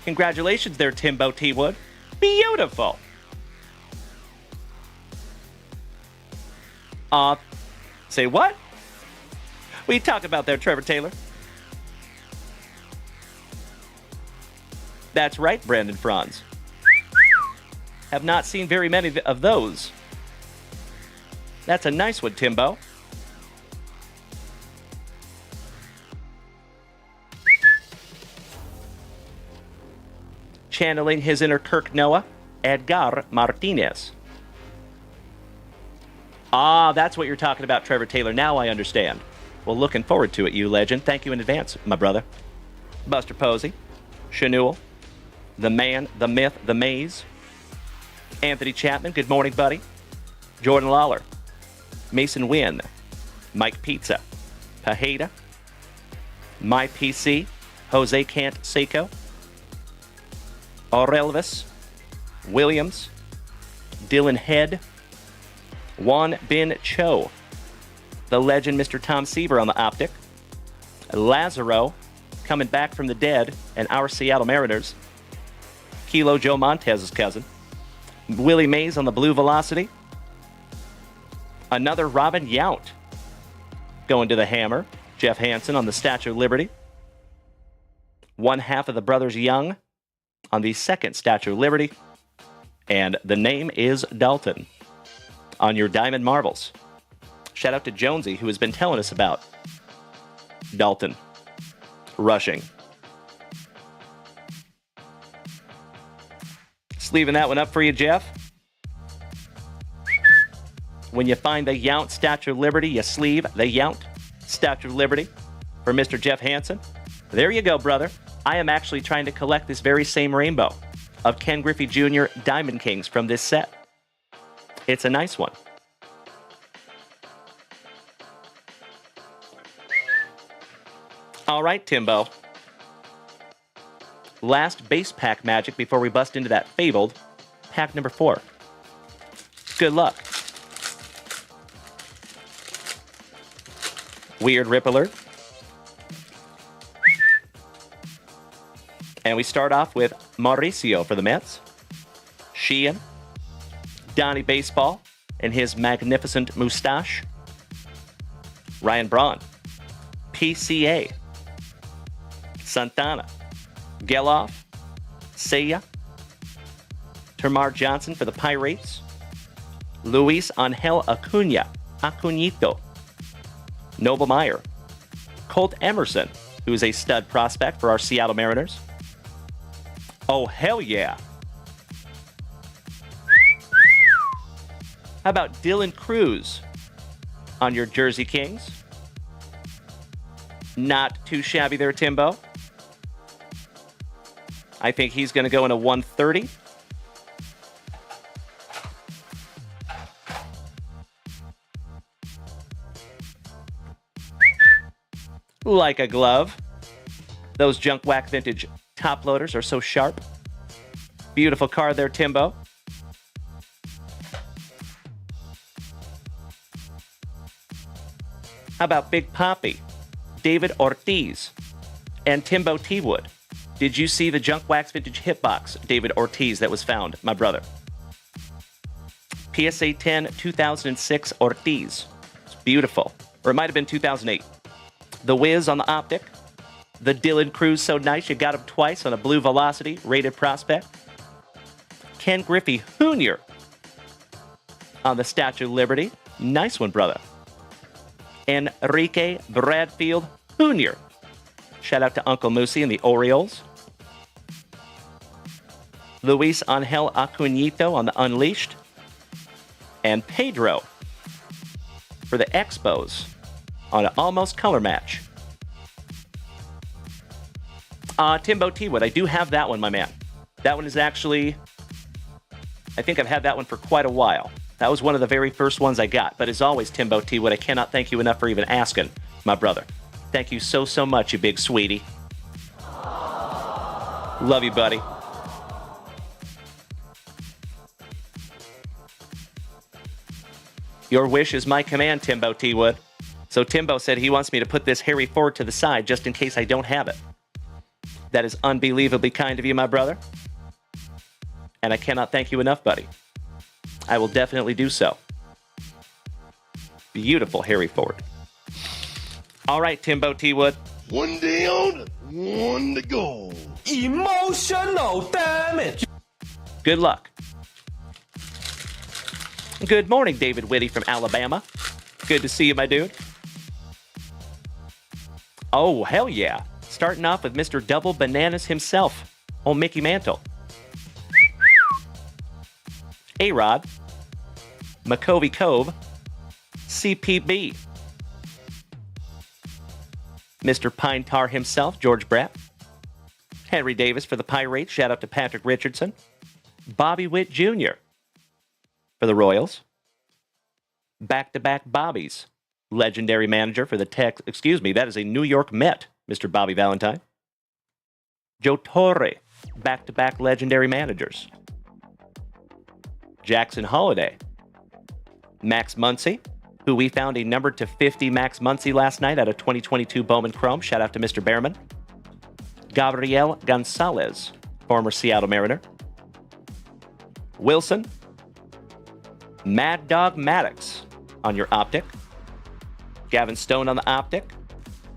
Congratulations there, Timbo T. Wood. Beautiful. Say what? What are you talking about there, Trevor Taylor? That's right, Brandon Franz. Have not seen very many of those. That's a nice one, Timbo. Channeling his inner Kirk Noah, Edgar Martinez. Ah, that's what you're talking about, Trevor Taylor. Now I understand. Well, looking forward to it, you legend. Thank you in advance, my brother. Buster Posey, Chenewell, the man, the myth, the maze. Anthony Chapman, good morning, buddy. Jordan Lawler, Mason Wynn, Mike Pizza, Pajeda, My PC, Jose Cant Seco, Aurelvis, Williams, Dylan Head, Juan Bin Cho, the legend Mr. Tom Seaver on the optic, Lazaro, coming back from the dead, and our Seattle Mariners, Kilo Joe Montez's cousin, Willie Mays on the blue Velocity, another Robin Yount going to the hammer, Jeff Hansen on the Statue of Liberty, one half of the Brothers Young on the second Statue of Liberty, and the name is Dalton on your Diamond Marbles. Shout out to Jonesy, who has been telling us about Dalton rushing. Sleeving that one up for you, Jeff. When you find the Yount Statue of Liberty, you sleeve the Yount Statue of Liberty for Mr. Jeff Hansen. There you go, brother. I am actually trying to collect this very same rainbow of Ken Griffey Jr. Diamond Kings from this set. It's a nice one. All right, Timbo. Last base pack magic before we bust into that fabled pack number 4. Good luck. Weird Rip Alert. And we start off with Mauricio for the Mets. Sheehan. Donnie Baseball and his magnificent mustache. Ryan Braun. PCA. Santana. Geloff. Seiya. Termar Johnson for the Pirates. Luis Angel Acuna. Acunito. Noble Meyer. Colt Emerson, who is a stud prospect for our Seattle Mariners. Oh, hell yeah. How about Dylan Cruz on your Jersey Kings? Not too shabby there, Timbo. I think he's going to go in a 130. Like a glove. Those JunkWaxVintage top loaders are so sharp. Beautiful card there, Timbo. How about Big Poppy, David Ortiz, and Timbo T. Wood? Did you see the JunkWaxVintage hitbox, David Ortiz, that was found, my brother? PSA 10 2006 Ortiz. It's beautiful. Or it might have been 2008. The Wiz on the optic. The Dylan Cruz, so nice you got him twice on a blue velocity rated prospect. Ken Griffey Jr. on the Statue of Liberty. Nice one, brother. Enrique Bradfield Jr. Shout out to Uncle Moosey and the Orioles. Luis Angel Acunito on the Unleashed. And Pedro for the Expos on an almost color match. Timbo T. Wood, I do have that one, my man. That one is actually, I think I've had that one for quite a while. That was one of the very first ones I got. But as always, Timbo T. Wood, I cannot thank you enough for even asking, my brother. Thank you so, so much, you big sweetie. Love you, buddy. Your wish is my command, Timbo T. Wood. So Timbo said he wants me to put this Harry Ford to the side just in case I don't have it. That is unbelievably kind of you, my brother. And I cannot thank you enough, buddy. I will definitely do so. Beautiful Harry Ford. All right, Timbo T. Wood. One down, one to go. Emotional damage. Good luck. Good morning, David Whitty from Alabama. Good to see you, my dude. Oh, hell yeah. Starting off with Mr. Double Bananas himself, old Mickey Mantle. A-Rod. McCovey Cove. CPB. Mr. Pine Tar himself, George Brett. Henry Davis for the Pirates. Shout out to Patrick Richardson. Bobby Witt Jr. for the Royals. Back-to-back Bobbies. Legendary manager for the that is a New York Met, Mr. Bobby Valentine. Joe Torre. Back-to-back legendary managers. Jackson Holiday. Max Muncy, who we found a number to 50 Max Muncy last night out of 2022 Bowman Chrome. Shout out to Mr. Behrman. Gabriel Gonzalez, former Seattle Mariner. Wilson. Mad Dog Maddox on your optic. Gavin Stone on the optic.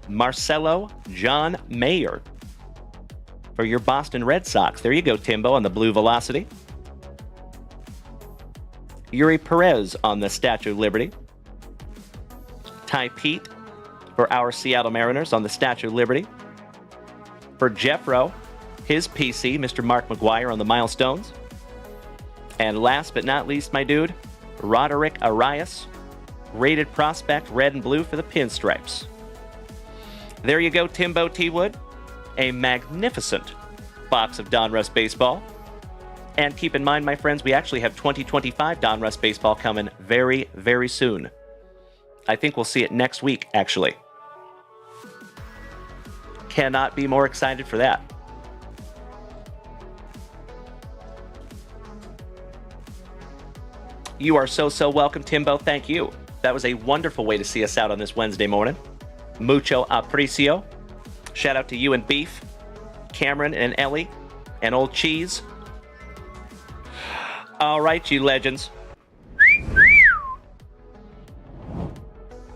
Marcelo John Mayer for your Boston Red Sox. There you go, Timbo, on the blue velocity. Yuri Perez on the Statue of Liberty. Ty Pete for our Seattle Mariners on the Statue of Liberty. For Jeffro, his PC, Mr. Mark McGuire on the Milestones. And last but not least, my dude, Roderick Arias, rated prospect red and blue for the pinstripes. There you go, Timbo T. Wood. A magnificent box of Donruss baseball. And keep in mind, my friends, we actually have 2025 Donruss baseball coming very, very soon. I think we'll see it next week, actually. Cannot be more excited for that. You are so, so welcome, Timbo. Thank you. That was a wonderful way to see us out on this Wednesday morning. Mucho aprecio. Shout out to you and Beef, Cameron and Ellie, and Old Cheese. All right, you legends.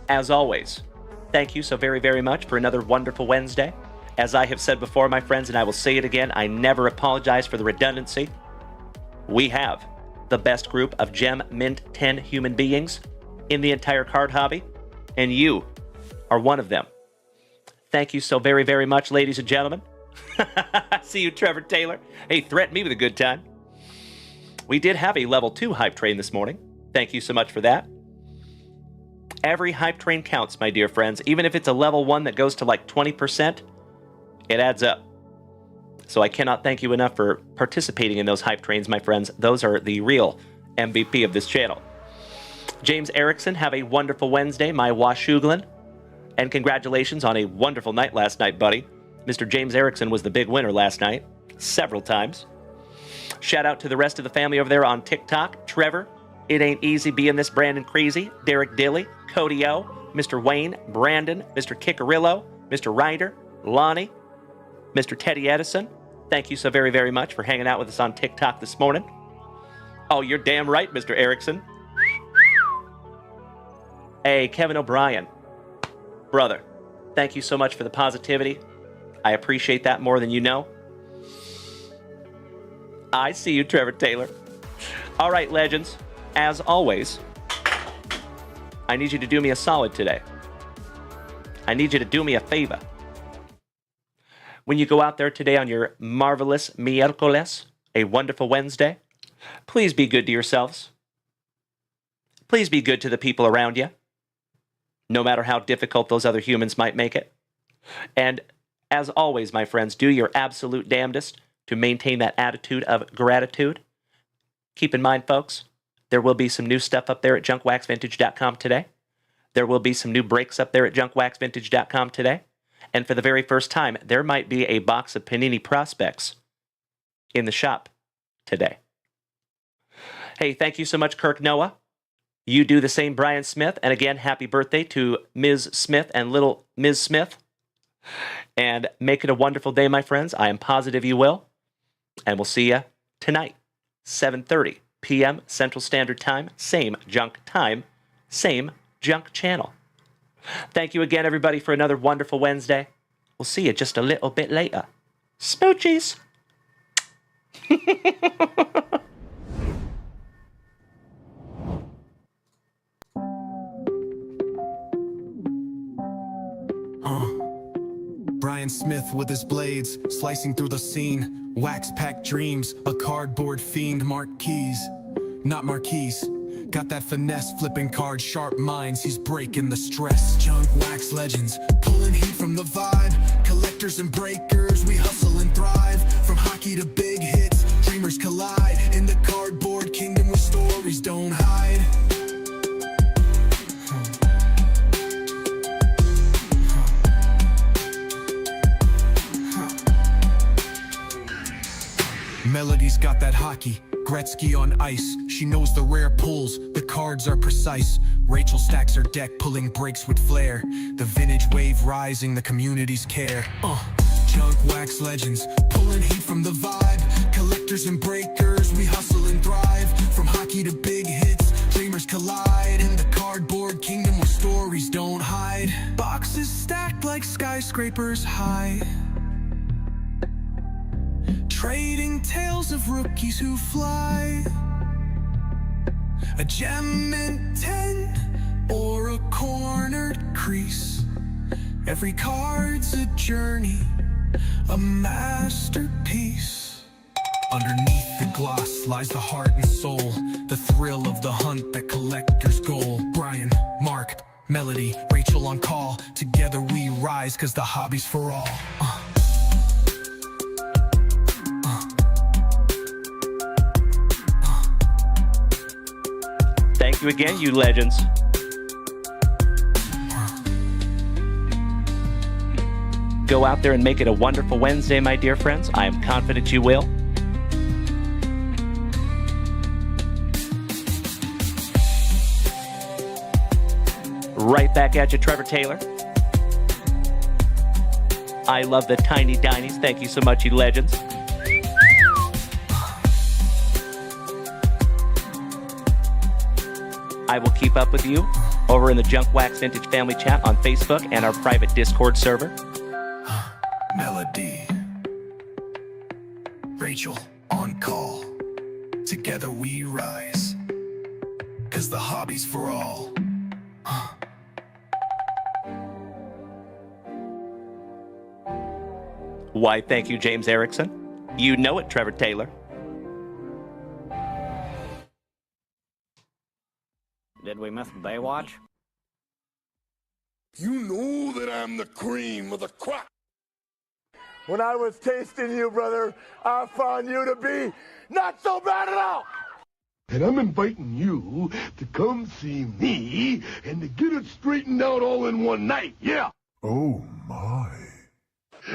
As always, thank you so very, very much for another wonderful Wednesday. As I have said before, my friends, and I will say it again, I never apologize for the redundancy. We have the best group of Gem Mint 10 human beings in the entire card hobby, and you are one of them. Thank you so very, very much, ladies and gentlemen. See you, Trevor Taylor. Hey, threaten me with a good time. We did have a level 2 hype train this morning. Thank you so much for that. Every hype train counts, my dear friends. Even if it's a level 1 that goes to like 20%, it adds up. So I cannot thank you enough for participating in those hype trains, my friends. Those are the real MVP of this channel. James Erickson, have a wonderful Wednesday, my Washuglin. And congratulations on a wonderful night last night, buddy. Mr. James Erickson was the big winner last night, several times. Shout out to the rest of the family over there on TikTok. Trevor, It Ain't Easy Being This Brandon Crazy, Derek Dilly, Cody O, Mr. Wayne, Brandon, Mr. Kickarillo, Mr. Ryder, Lonnie, Mr. Teddy Edison. Thank you so very, very much for hanging out with us on TikTok this morning. Oh, you're damn right, Mr. Erickson. Hey, Kevin O'Brien. Brother, thank you so much for the positivity. I appreciate that more than you know. I see you, Trevor Taylor. All right, legends. As always, I need you to do me a solid today. I need you to do me a favor. When you go out there today on your marvelous miércoles, a wonderful Wednesday, please be good to yourselves. Please be good to the people around you, no matter how difficult those other humans might make it. And as always, my friends, do your absolute damnedest to maintain that attitude of gratitude. Keep in mind, folks, there will be some new stuff up there at JunkWaxVintage.com today. There will be some new breaks up there at JunkWaxVintage.com today. And for the very first time, there might be a box of Panini Prospects in the shop today. Hey, thank you so much, Kirk Noah. You do the same, Brian Smith. And again, happy birthday to Ms. Smith and little Ms. Smith. And make it a wonderful day, my friends. I am positive you will. And we'll see you tonight, 7:30 p.m. Central Standard Time. Same junk time, same junk channel. Thank you again, everybody, for another wonderful Wednesday. We'll see you just a little bit later. Smoochies. Brian Smith with his blades, slicing through the scene. Wax-packed dreams, a cardboard fiend. Marquise, not Marquise. Got that finesse, flipping cards, sharp minds, he's breaking the stress. Junk wax legends, pulling heat from the vibe. Collectors and breakers, we hustle and thrive. From hockey to big hits, dreamers collide. In the cardboard kingdom where stories don't hide. Melody's got that hockey, Gretzky on ice. She knows the rare pulls, the cards are precise. Rachel stacks her deck, pulling breaks with flair. The vintage wave rising, the community's care. Junk wax legends, pulling heat from the vibe. Collectors and breakers, we hustle and thrive. From hockey to big hits, dreamers collide. In the cardboard kingdom where stories don't hide. Boxes stacked like skyscrapers high. Trading tales of rookies who fly. A gem in 10 or a cornered crease. Every card's a journey, a masterpiece. Underneath the gloss lies the heart and soul, the thrill of the hunt, that collector's goal. Brian, Mark, Melody, Rachel on call. Together we rise, cause the hobby's for all. Thank you again, you legends. Go out there and make it a wonderful Wednesday, my dear friends. I am confident you will. Right back at you, Trevor Taylor. I love the tiny dinies. Thank you so much, you legends. I will keep up with you over in the Junk Wax Vintage family chat on Facebook and our private Discord server. Melody, Rachel on call. Together we rise, cause the hobby's for all. Why, thank you, James Erickson. You know it, Trevor Taylor. Did we miss Baywatch? You know that I'm the cream of the crop. When I was tasting you, brother, I found you to be not so bad at all. And I'm inviting you to come see me and to get it straightened out all in one night, yeah? Oh, my.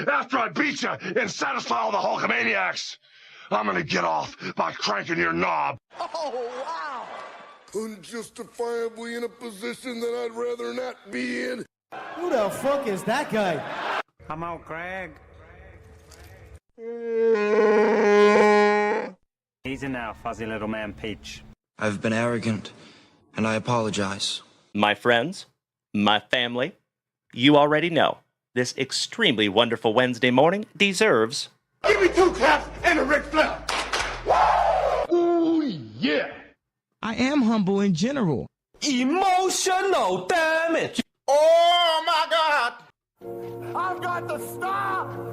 After I beat you and satisfy all the Hulkamaniacs, I'm gonna get off by cranking your knob. Oh, wow. Unjustifiably in a position that I'd rather not be in. Who the fuck is that guy? Come out, Craig. Easy now, fuzzy little man Peach. I've been arrogant, and I apologize. My friends, my family, you already know this extremely wonderful Wednesday morning deserves... Give me 2 claps and a Ric Flair. Oh, yeah. I am humble in general. Emotional damage. Oh, my God. I've got the style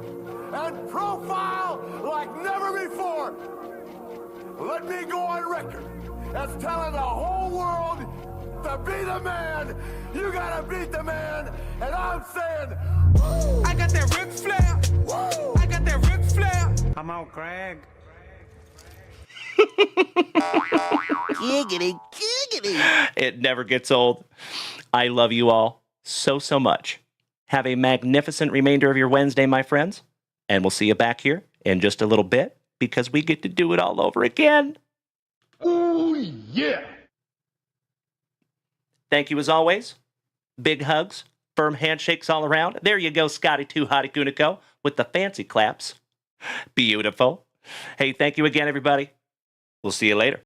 and profile like never before. Let me go on record as telling the whole world to be the man. You gotta beat the man. And I'm saying, woo. I got that Ric Flair. Woo. I got that Ric Flair. Come out, Craig. Giggity, giggity. It never gets old. I love you all so, so much. Have a magnificent remainder of your Wednesday, my friends. And we'll see you back here in just a little bit because we get to do it all over again. Oh, yeah. Thank you as always. Big hugs, firm handshakes all around. There you go, Scotty 2 Hottie Kuniko with the fancy claps. Beautiful. Hey, thank you again, everybody. We'll see you later.